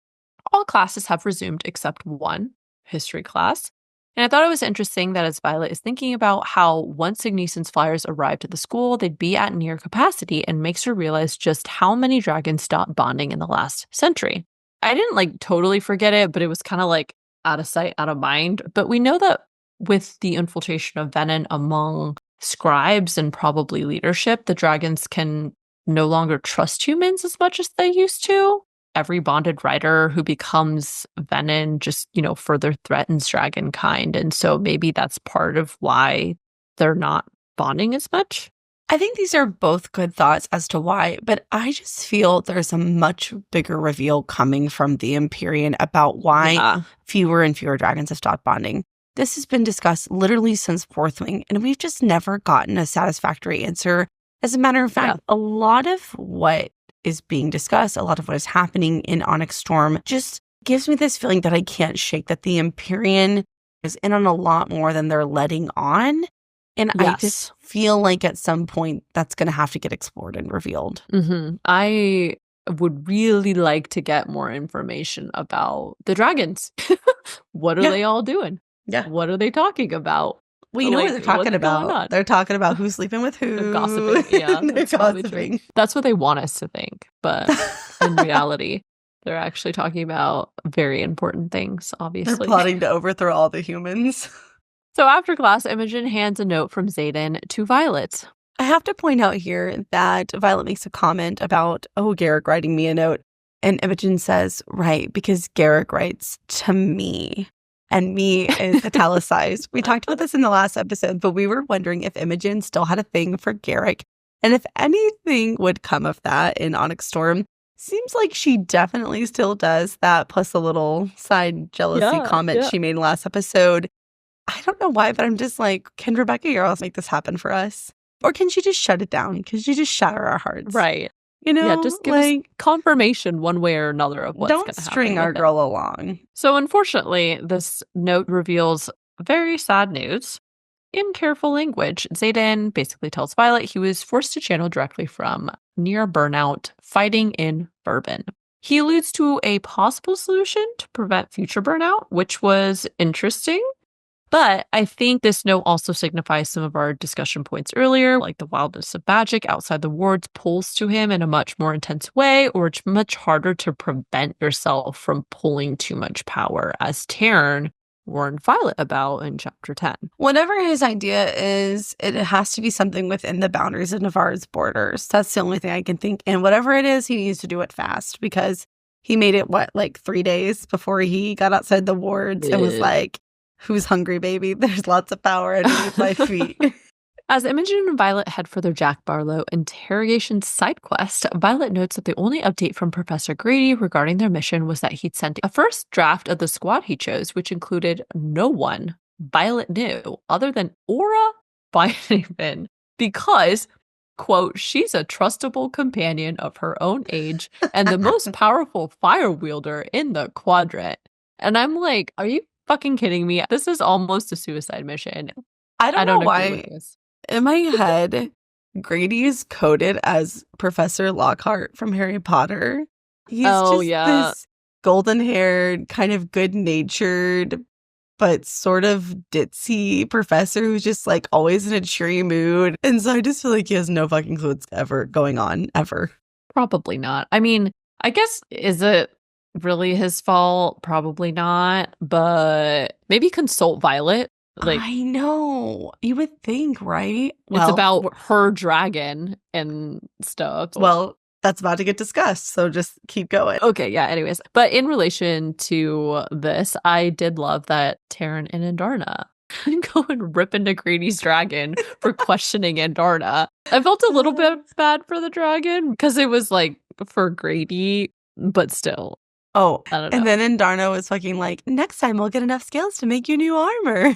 All classes have resumed except one, history class. And I thought it was interesting that as Violet is thinking about how once Signeson's flyers arrived at the school, they'd be at near capacity, and makes her realize just how many dragons stopped bonding in the last century. I didn't totally forget it, but it was kind of out of sight, out of mind. But we know that with the infiltration of Venin among scribes and probably leadership, the dragons can no longer trust humans as much as they used to. Every bonded rider who becomes Venin just, further threatens dragon kind. And so maybe that's part of why they're not bonding as much. I think these are both good thoughts as to why, but I just feel there's a much bigger reveal coming from the Empyrean about why fewer and fewer dragons have stopped bonding. This has been discussed literally since Fourth Wing, and we've just never gotten a satisfactory answer. As a matter of fact, a lot of what is being discussed, a lot of what is happening in Onyx Storm just gives me this feeling that I can't shake, that the Empyrean is in on a lot more than they're letting on. And I just feel like at some point that's going to have to get explored and revealed. I would really like to get more information about the dragons. What are they all doing? Yeah. What are they talking about? Well, you know what they're talking about. They're talking about who's sleeping with who. They're gossiping. Yeah, they're gossiping. That's what they want us to think. But in reality, they're actually talking about very important things, obviously. They're plotting to overthrow all the humans. So after class, Imogen hands a note from Xaden to Violet. I have to point out here that Violet makes a comment about, Garrick writing me a note. And Imogen says, right, because Garrick writes to me. And me is italicized. We talked about this in the last episode, but we were wondering if Imogen still had a thing for Garrick. And if anything would come of that in Onyx Storm, seems like she definitely still does that, plus a little side jealousy comment she made last episode. I don't know why, but I'm just like, can Rebecca Yarros make this happen for us? Or can she just shut it down? Can she just shatter our hearts? Right. Just give us confirmation one way or another of what's going to happen. Don't string our girl along. So unfortunately, this note reveals very sad news. In careful language, Xaden basically tells Violet he was forced to channel directly from near burnout, fighting in Bourbon. He alludes to a possible solution to prevent future burnout, which was interesting. But I think this note also signifies some of our discussion points earlier, like the wildness of magic outside the wards pulls to him in a much more intense way, or it's much harder to prevent yourself from pulling too much power, as Taryn warned Violet about in Chapter 10. Whatever his idea is, it has to be something within the boundaries of Navarre's borders. That's the only thing I can think. And whatever it is, he needs to do it fast, because he made it, 3 days before he got outside the wards and was like, who's hungry, baby? There's lots of power underneath my feet. As Imogen and Violet head for their Jack Barlow interrogation side quest, Violet notes that the only update from Professor Grady regarding their mission was that he'd sent a first draft of the squad he chose, which included no one Violet knew other than Aura Bynaven, because, quote, she's a trustable companion of her own age and the most powerful fire wielder in the quadrant. And I'm like, are you fucking kidding me? This is almost a suicide mission. I don't know agree why. with this. In my head, Grady is coded as Professor Lockhart from Harry Potter. He's this golden-haired, kind of good-natured, but sort of ditzy professor who's just like always in a cheery mood. And so I just feel like he has no fucking clue what's ever going on, ever. Probably not. I mean, I guess, is it really his fault? Probably not. But maybe consult Violet. Like, I know. You would think, right? it's about her dragon and stuff. Well, that's about to get discussed, so just keep going. Okay, yeah, anyways. But in relation to this, I did love that Taryn and Andarna go and rip into Grady's dragon for questioning Andarna. I felt a little bit bad for the dragon because it was like for Grady, but still. Oh, I don't know. And then Andarna was fucking like, next time we'll get enough scales to make you new armor.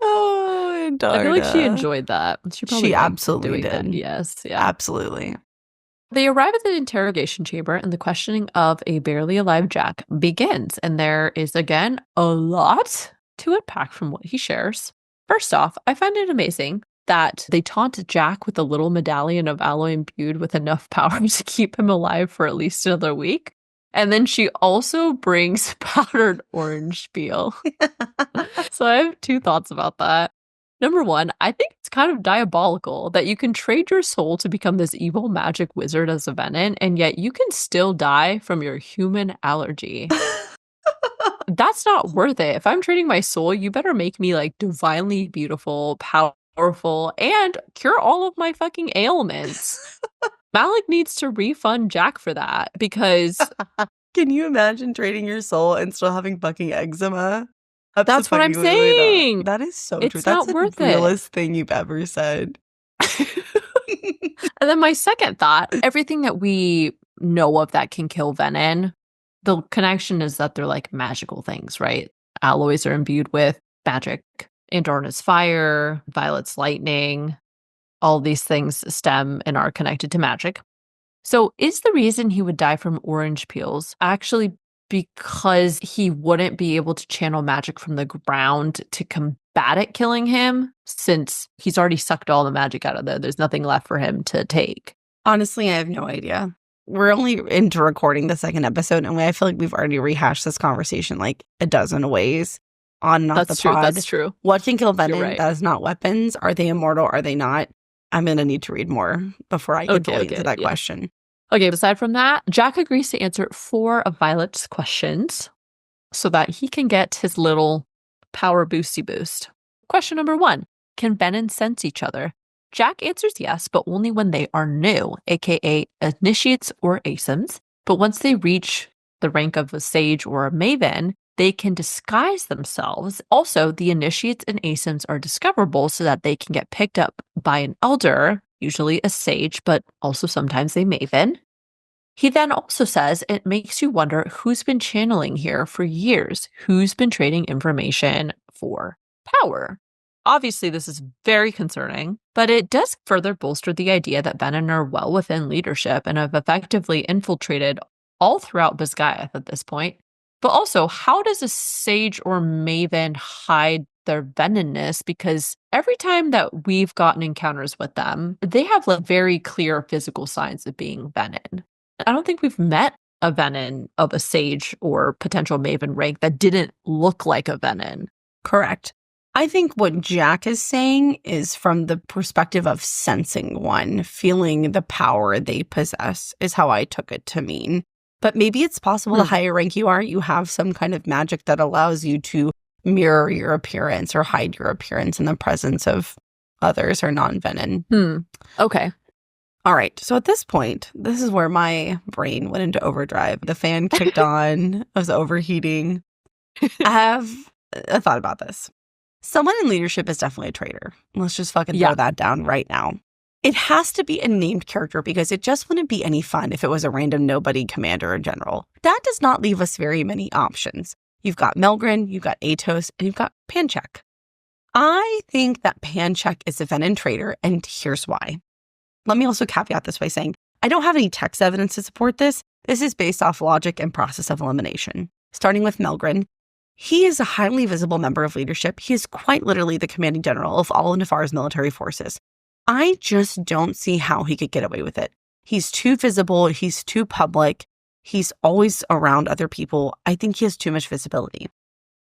Oh, Andarna. I feel like she enjoyed that. She absolutely did. That. Yes, yeah. Absolutely. They arrive at the interrogation chamber and the questioning of a barely alive Jack begins. And there is, again, a lot to unpack from what he shares. First off, I find it amazing that they taunt Jack with a little medallion of alloy imbued with enough power to keep him alive for at least another week. And then she also brings powdered orange peel. So I have two thoughts about that. Number one, I think it's kind of diabolical that you can trade your soul to become this evil magic wizard as a Venin, and yet you can still die from your human allergy. That's not worth it. If I'm trading my soul, you better make me like divinely beautiful, powerful, and cure all of my fucking ailments. Malik needs to refund Jack for that because... Can you imagine trading your soul and still having fucking eczema? That's what I'm saying. Not. That is so it's true. That's not worth the realest thing you've ever said. And then my second thought, everything that we know of that can kill Venin, the connection is that they're like magical things, right? Alloys are imbued with magic. Andarna's fire, Violet's lightning, all these things stem and are connected to magic. So is the reason he would die from orange peels actually because he wouldn't be able to channel magic from the ground to combat it killing him, since he's already sucked all the magic out of there? There's nothing left for him to take. Honestly, I have no idea. We're only into recording the second episode, and I feel like we've already rehashed this conversation like a dozen ways on and off the pod. That's true. What can kill Venin? Right. That is not weapons. Are they immortal? Are they not? I'm going to need to read more before I get fully into that question. Okay, aside from that, Jack agrees to answer 4 of Violet's questions so that he can get his little power boosty boost. Question number 1, can Venin sense each other? Jack answers yes, but only when they are new, aka initiates or ASIMs. But once they reach the rank of a sage or a maven, they can disguise themselves. Also, the initiates and ASIMs are discoverable so that they can get picked up by an elder, usually a sage, but also sometimes a maven. He then also says it makes you wonder who's been channeling here for years, who's been trading information for power. Obviously, this is very concerning, but it does further bolster the idea that Venin are well within leadership and have effectively infiltrated all throughout Basgiath at this point. But also, how does a sage or maven hide their Veninness? Because every time that we've gotten encounters with them, they have like very clear physical signs of being Venin. I don't think we've met a Venin of a sage or potential maven rank that didn't look like a Venin. Correct. I think what Jack is saying is from the perspective of sensing one, feeling the power they possess is how I took it to mean. But maybe it's possible the higher rank you are, you have some kind of magic that allows you to mirror your appearance or hide your appearance in the presence of others or non-Venin. Okay. All right. So at this point, this is where my brain went into overdrive. The fan kicked on. I was overheating. I have a thought about this. Someone in leadership is definitely a traitor. Let's just fucking throw that down right now. It has to be a named character because it just wouldn't be any fun if it was a random nobody commander or general. That does not leave us very many options. You've got Melgren, you've got Aetos, and you've got Panchek. I think that Panchek is a Venin traitor, and here's why. Let me also caveat this by saying, I don't have any text evidence to support this. This is based off logic and process of elimination. Starting with Melgren, He is a highly visible member of leadership. He is quite literally the commanding general of all of Navarre's military forces. I just don't see how he could get away with it. He's too visible. He's too public. He's always around other people. I think he has too much visibility.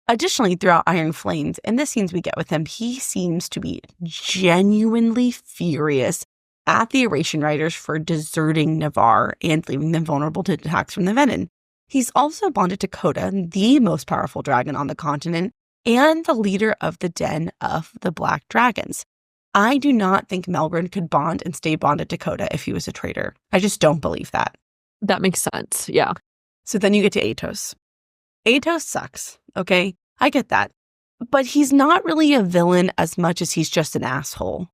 Additionally, throughout Iron Flames and the scenes we get with him, he seems to be genuinely furious at the Aeration Riders for deserting Navarre and leaving them vulnerable to attacks from the Venin. He's also bonded to Coda, the most powerful dragon on the continent, and the leader of the Den of the Black Dragons. I do not think Maren could bond and stay bonded to Coda if he was a traitor. I just don't believe that. That makes sense, yeah. So then you get to Aetos. Aetos sucks, okay? I get that. But he's not really a villain as much as he's just an asshole.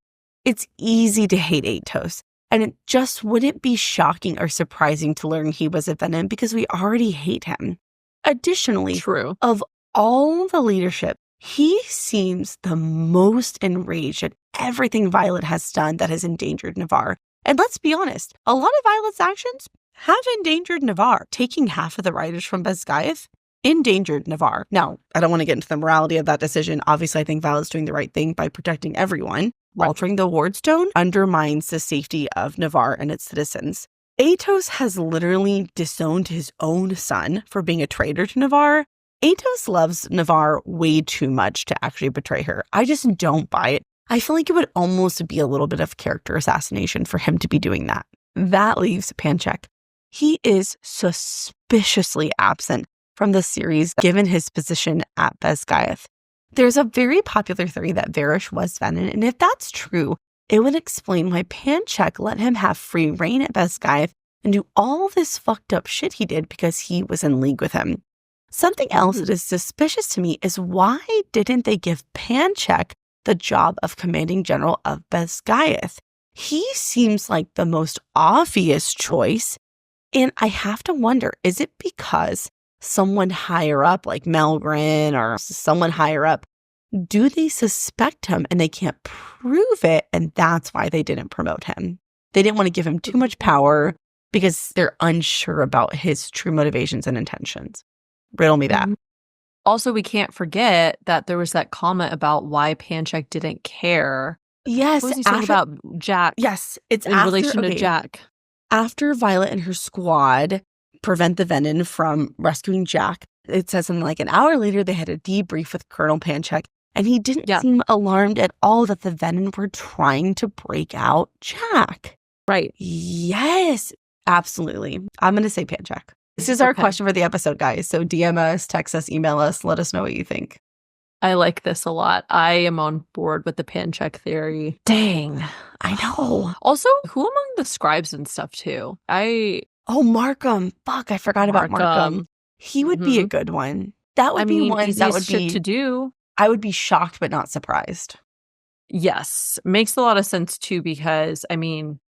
It's easy to hate Aetos, and it just wouldn't be shocking or surprising to learn he was a Venin because we already hate him. Additionally, True. Of all the leadership, he seems the most enraged at everything Violet has done that has endangered Navarre. And let's be honest, a lot of Violet's actions have endangered Navarre. Taking half of the riders from Basgiath endangered Navarre. Now, I don't want to get into the morality of that decision. Obviously, I think Violet's doing the right thing by protecting everyone. Right. Altering the wardstone undermines the safety of Navarre and its citizens. Aetos has literally disowned his own son for being a traitor to Navarre. Aetos loves Navarre way too much to actually betray her. I just don't buy it. I feel like it would almost be a little bit of character assassination for him to be doing that. That leaves Panchek. He is suspiciously absent from the series given his position at Basgiath. There's a very popular theory that Varish was Venin, and if that's true, it would explain why Panchek let him have free reign at Basgiath and do all this fucked up shit he did because he was in league with him. Something else that is suspicious to me is why didn't they give Panchek the job of commanding general of Basgiath? He seems like the most obvious choice, and I have to wonder, is it because someone higher up, like Maren or someone higher up, do they suspect him and they can't prove it, and that's why they didn't promote him? They didn't want to give him too much power because they're unsure about his true motivations and intentions. Riddle me that. Also, we can't forget that there was that comment about why Panchek didn't care. Yes. What was he saying about Jack? Yes. It's in relation to Jack. After Violet and her squad prevent the Venin from rescuing Jack, it says something like an hour later, they had a debrief with Colonel Panchek, and he didn't seem alarmed at all that the Venin were trying to break out Jack. Right. Yes, absolutely. I'm going to say Panchek. This is our question for the episode, guys. So DM us, text us, email us. Let us know what you think. I like this a lot. I am on board with the Panchek theory. Dang. I know. Also, who among the scribes and stuff, too? Oh, Markham. Fuck, I forgot about Markham. He would be a good one. That would be one that would be to do. I would be shocked but not surprised. Yes. Makes a lot of sense, too, because,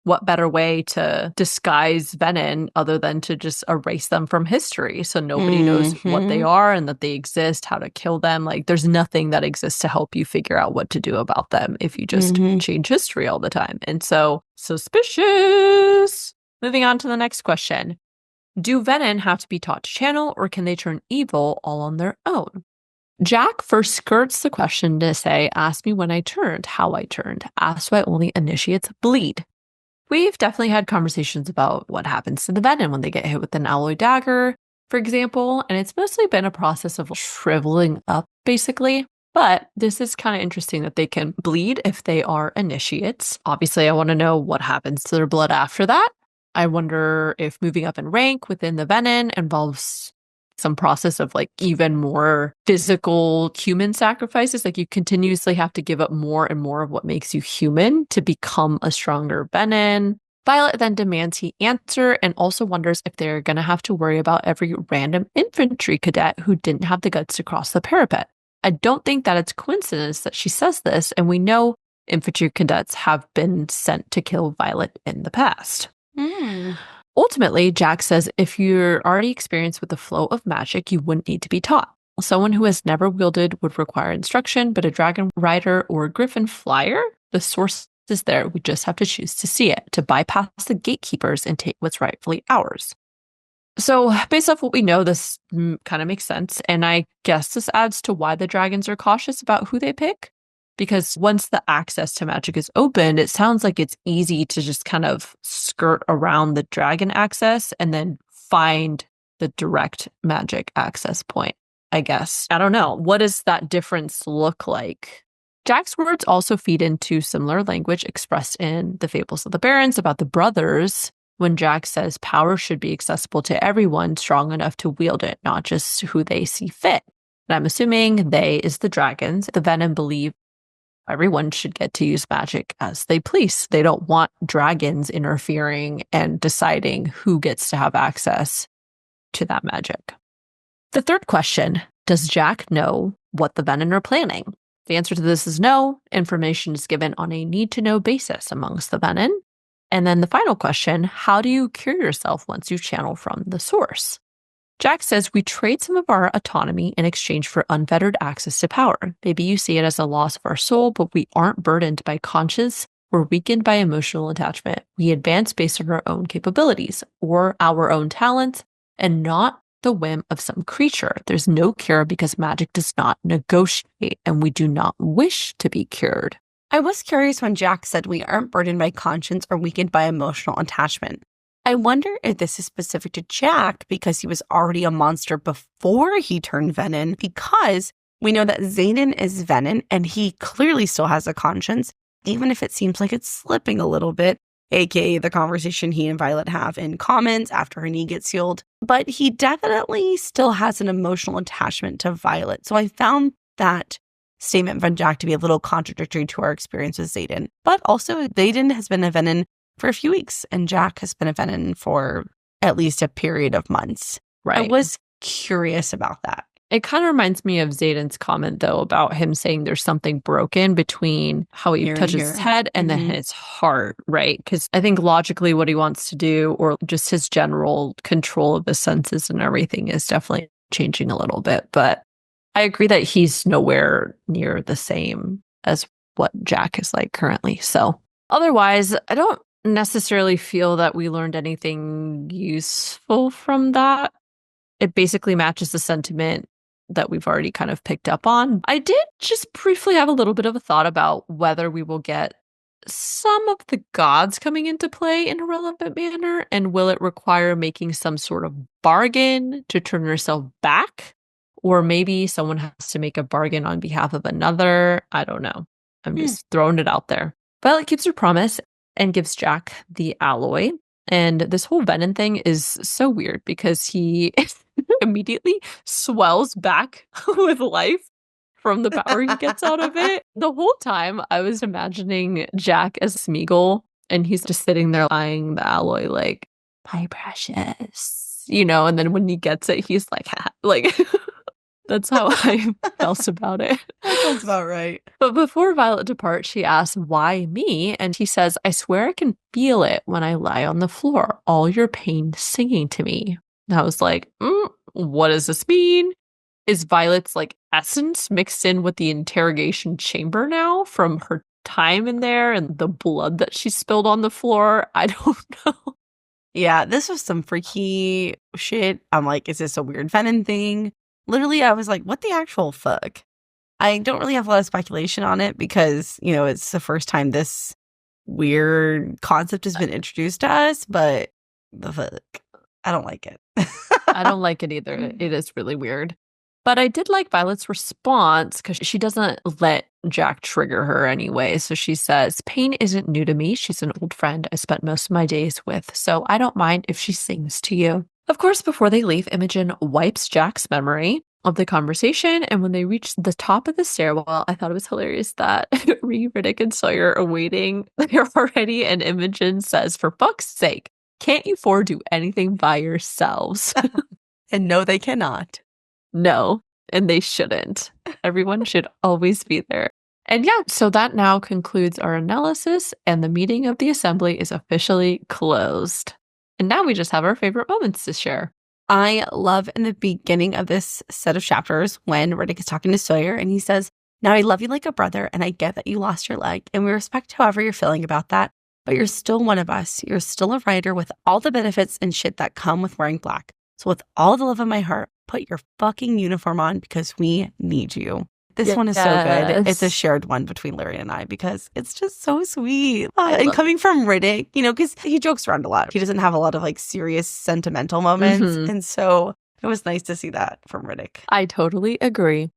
what better way to disguise Venin other than to just erase them from history so nobody knows what they are and that they exist, how to kill them. Like, there's nothing that exists to help you figure out what to do about them if you just change history all the time. And so, suspicious. Moving on to the next question. Do Venin have to be taught to channel, or can they turn evil all on their own? Jack first skirts the question to say, ask me when I turned, how I turned, asked why only initiates bleed. We've definitely had conversations about what happens to the Venin when they get hit with an alloy dagger, for example, and it's mostly been a process of shriveling up, basically. But this is kind of interesting that they can bleed if they are initiates. Obviously, I want to know what happens to their blood after that. I wonder if moving up in rank within the Venin involves some process of even more physical human sacrifices. Like, you continuously have to give up more and more of what makes you human to become a stronger Venin. Violet then demands he answer and also wonders if they're going to have to worry about every random infantry cadet who didn't have the guts to cross the parapet. I don't think that it's coincidence that she says this, and we know infantry cadets have been sent to kill Violet in the past. Ultimately, Jack says if you're already experienced with the flow of magic, you wouldn't need to be taught. Someone who has never wielded would require instruction, but a dragon rider or a griffin flyer, the source is there. We just have to choose to see it, to bypass the gatekeepers and take what's rightfully ours. So based off what we know, this kind of makes sense. And I guess this adds to why the dragons are cautious about who they pick. Because once the access to magic is opened, it sounds like it's easy to just kind of skirt around the dragon access and then find the direct magic access point, I guess. I don't know. What does that difference look like? Jack's words also feed into similar language expressed in the Fables of the Barons about the brothers, when Jack says power should be accessible to everyone strong enough to wield it, not just who they see fit. And I'm assuming they is the dragons. The Venin believe everyone should get to use magic as they please. They don't want dragons interfering and deciding who gets to have access to that magic. The third question, does Jack know what the Venin are planning? The answer to this is no. Information is given on a need-to-know basis amongst the Venin. And then the final question, how do you cure yourself once you channel from the source? Jack says we trade some of our autonomy in exchange for unfettered access to power. Maybe you see it as a loss of our soul, but we aren't burdened by conscience or weakened by emotional attachment. We advance based on our own capabilities or our own talents and not the whim of some creature. There's no cure because magic does not negotiate and we do not wish to be cured. I was curious when Jack said we aren't burdened by conscience or weakened by emotional attachment. I wonder if this is specific to Jack because he was already a monster before he turned Venin, because we know that Xaden is Venin and he clearly still has a conscience, even if it seems like it's slipping a little bit, aka the conversation he and Violet have in comments after her knee gets healed. But he definitely still has an emotional attachment to Violet. So I found that statement from Jack to be a little contradictory to our experience with Xaden. But also, Xaden has been a Venin for a few weeks, and Jack has been a Venin for at least a period of months. Right. I was curious about that. It kind of reminds me of Xaden's comment, though, about him saying there's something broken between how he touches his head and then his heart, right? Because I think logically what he wants to do, or just his general control of the senses and everything, is definitely changing a little bit. But I agree that he's nowhere near the same as what Jack is like currently. So otherwise, I don't necessarily feel that we learned anything useful from that. It basically matches the sentiment that we've already kind of picked up on. I did just briefly have a little bit of a thought about whether we will get some of the gods coming into play in a relevant manner, and will it require making some sort of bargain to turn yourself back? Or maybe someone has to make a bargain on behalf of another. I don't know. I'm just throwing it out there. Violet keeps her promise and gives Jack the alloy. And this whole Venin thing is so weird because he immediately swells back with life from the power he gets out of it. The whole time I was imagining Jack as Smeagol, and he's just sitting there eyeing the alloy like, my precious, and then when he gets it, he's like, that's how I felt about it. That sounds about right. But before Violet departs, she asks, why me? And he says, I swear I can feel it when I lie on the floor. All your pain singing to me. And I was like, what does this mean? Is Violet's essence mixed in with the interrogation chamber now from her time in there and the blood that she spilled on the floor? I don't know. Yeah, this was some freaky shit. I'm like, is this a weird Venin thing? Literally, I was like, what the actual fuck? I don't really have a lot of speculation on it because, it's the first time this weird concept has been introduced to us, but the fuck, I don't like it. I don't like it either. It is really weird. But I did like Violet's response because she doesn't let Jack trigger her anyway. So she says, pain isn't new to me. She's an old friend I spent most of my days with, so I don't mind if she sings to you. Of course, before they leave, Imogen wipes Jack's memory of the conversation, and when they reach the top of the stairwell, I thought it was hilarious that Riddick and Sawyer are waiting there already, and Imogen says, for fuck's sake, can't you four do anything by yourselves? And no, they cannot. No, and they shouldn't. Everyone should always be there. And yeah, so that now concludes our analysis, and the meeting of the assembly is officially closed. And now we just have our favorite moments to share. I love in the beginning of this set of chapters when Riddick is talking to Sawyer and he says, now I love you like a brother and I get that you lost your leg and we respect however you're feeling about that, but you're still one of us. You're still a writer with all the benefits and shit that come with wearing black. So with all the love of my heart, put your fucking uniform on because we need you. This one is so good. It's a shared one between Larry and I because it's just so sweet. And coming from Riddick, because he jokes around a lot. He doesn't have a lot of like serious sentimental moments. And so it was nice to see that from Riddick. I totally agree.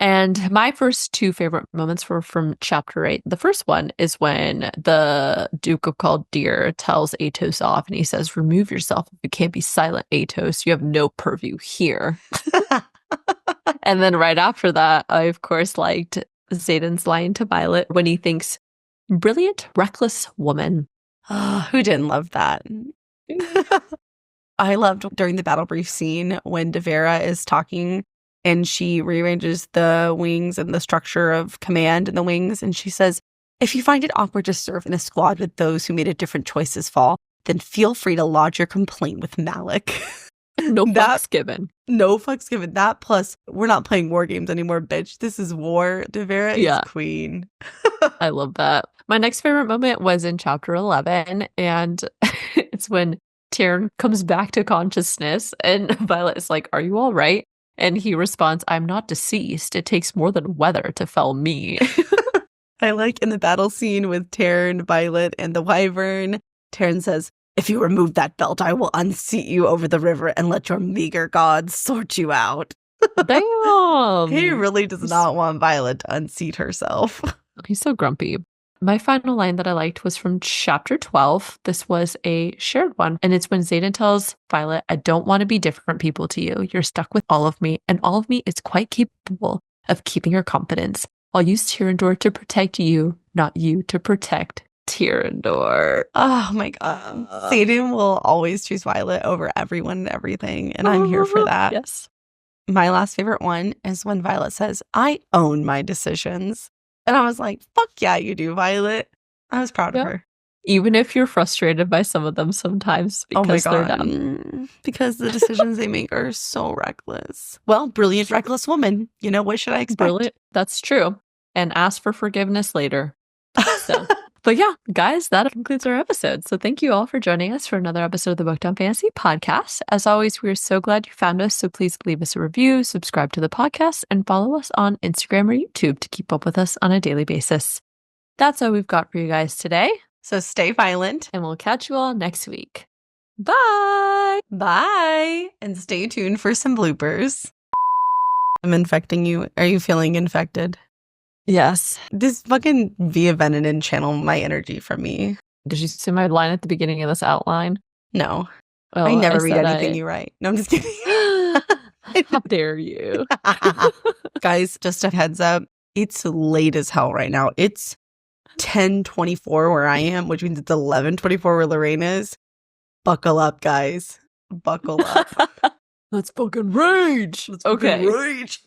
And my first two favorite moments were from chapter 8. The first one is when the Duke of Caldeir tells Aetos off and he says, remove yourself. If you can't be silent, Aetos, you have no purview here. And then right after that, I, of course, liked Xaden's line to Violet when he thinks, brilliant, reckless woman. Who didn't love that? I loved during the battle brief scene when Devera is talking and she rearranges the wings and the structure of command in the wings. And she says, if you find it awkward to serve in a squad with those who made a different choice this fall, then feel free to lodge your complaint with Malik. No fucks given. No fucks given. That plus, we're not playing war games anymore, bitch. This is war. Devera is queen. I love that. My next favorite moment was in chapter 11, and it's when Tyrion comes back to consciousness, and Violet is like, are you all right? And he responds, I'm not deceased. It takes more than weather to fell me. I like in the battle scene with Tyrion, Violet, and the Wyvern, Tyrion says, if you remove that belt, I will unseat you over the river and let your meager gods sort you out. Damn. He really does not want Violet to unseat herself. He's so grumpy. My final line that I liked was from chapter 12. This was a shared one. And it's when Xaden tells Violet, I don't want to be different people to you. You're stuck with all of me. And all of me is quite capable of keeping your confidence. I'll use Tyrandor to protect you, not you to protect Tyrandor. Oh my God. Xaden will always choose Violet over everyone and everything. And I'm here for that. Yes. My last favorite one is when Violet says, I own my decisions. And I was like, fuck yeah, you do, Violet. I was proud of her. Even if you're frustrated by some of them sometimes because they're dumb. Because the decisions they make are so reckless. Well, brilliant, reckless woman. What should I expect? Brilliant. That's true. And ask for forgiveness later. So. But yeah, guys, that concludes our episode. So thank you all for joining us for another episode of the Booked on Fantasy podcast. As always, we are so glad you found us. So please leave us a review, subscribe to the podcast, and follow us on Instagram or YouTube to keep up with us on a daily basis. That's all we've got for you guys today. So stay violent. And we'll catch you all next week. Bye! Bye! And stay tuned for some bloopers. I'm infecting you. Are you feeling infected? Yes. This fucking Via Venin and channel my energy from me. Did you see my line at the beginning of this outline? No. Well, I never read anything you write. No, I'm just kidding. How dare you? Guys, just a heads up. It's late as hell right now. It's 10:24 where I am, which means it's 11:24 where Lorraine is. Buckle up, guys. Buckle up. Let's fucking rage. Let's fucking rage.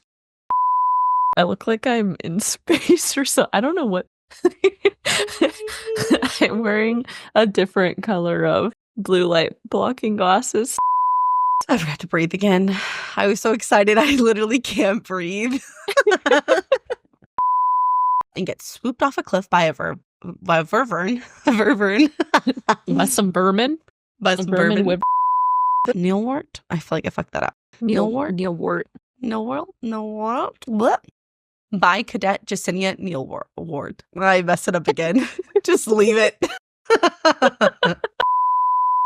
I look like I'm in space or so. I don't know what. I'm wearing a different color of blue light blocking glasses. I forgot to breathe again. I was so excited. I literally can't breathe. And get swooped off a cliff by a ververn. By some vermin. By some vermin. Neilwort? I feel like I fucked that up. Neilwort. What? By Cadet Jacinia Neilward. I messed it up again. Just leave it.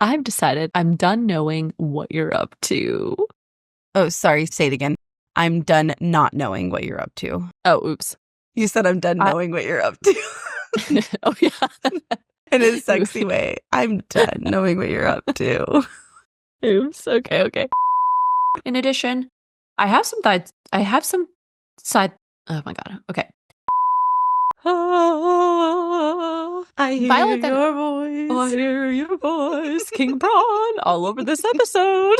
I've decided I'm done knowing what you're up to. Oh, sorry. Say it again. I'm done not knowing what you're up to. Oh, oops. You said I'm done knowing what you're up to. Oh, yeah. In a sexy way. I'm done knowing what you're up to. Oops. Okay. In addition, I have some side. Oh my God. Okay. I hear Violet your voice. I hear your voice, King Braun, all over this episode.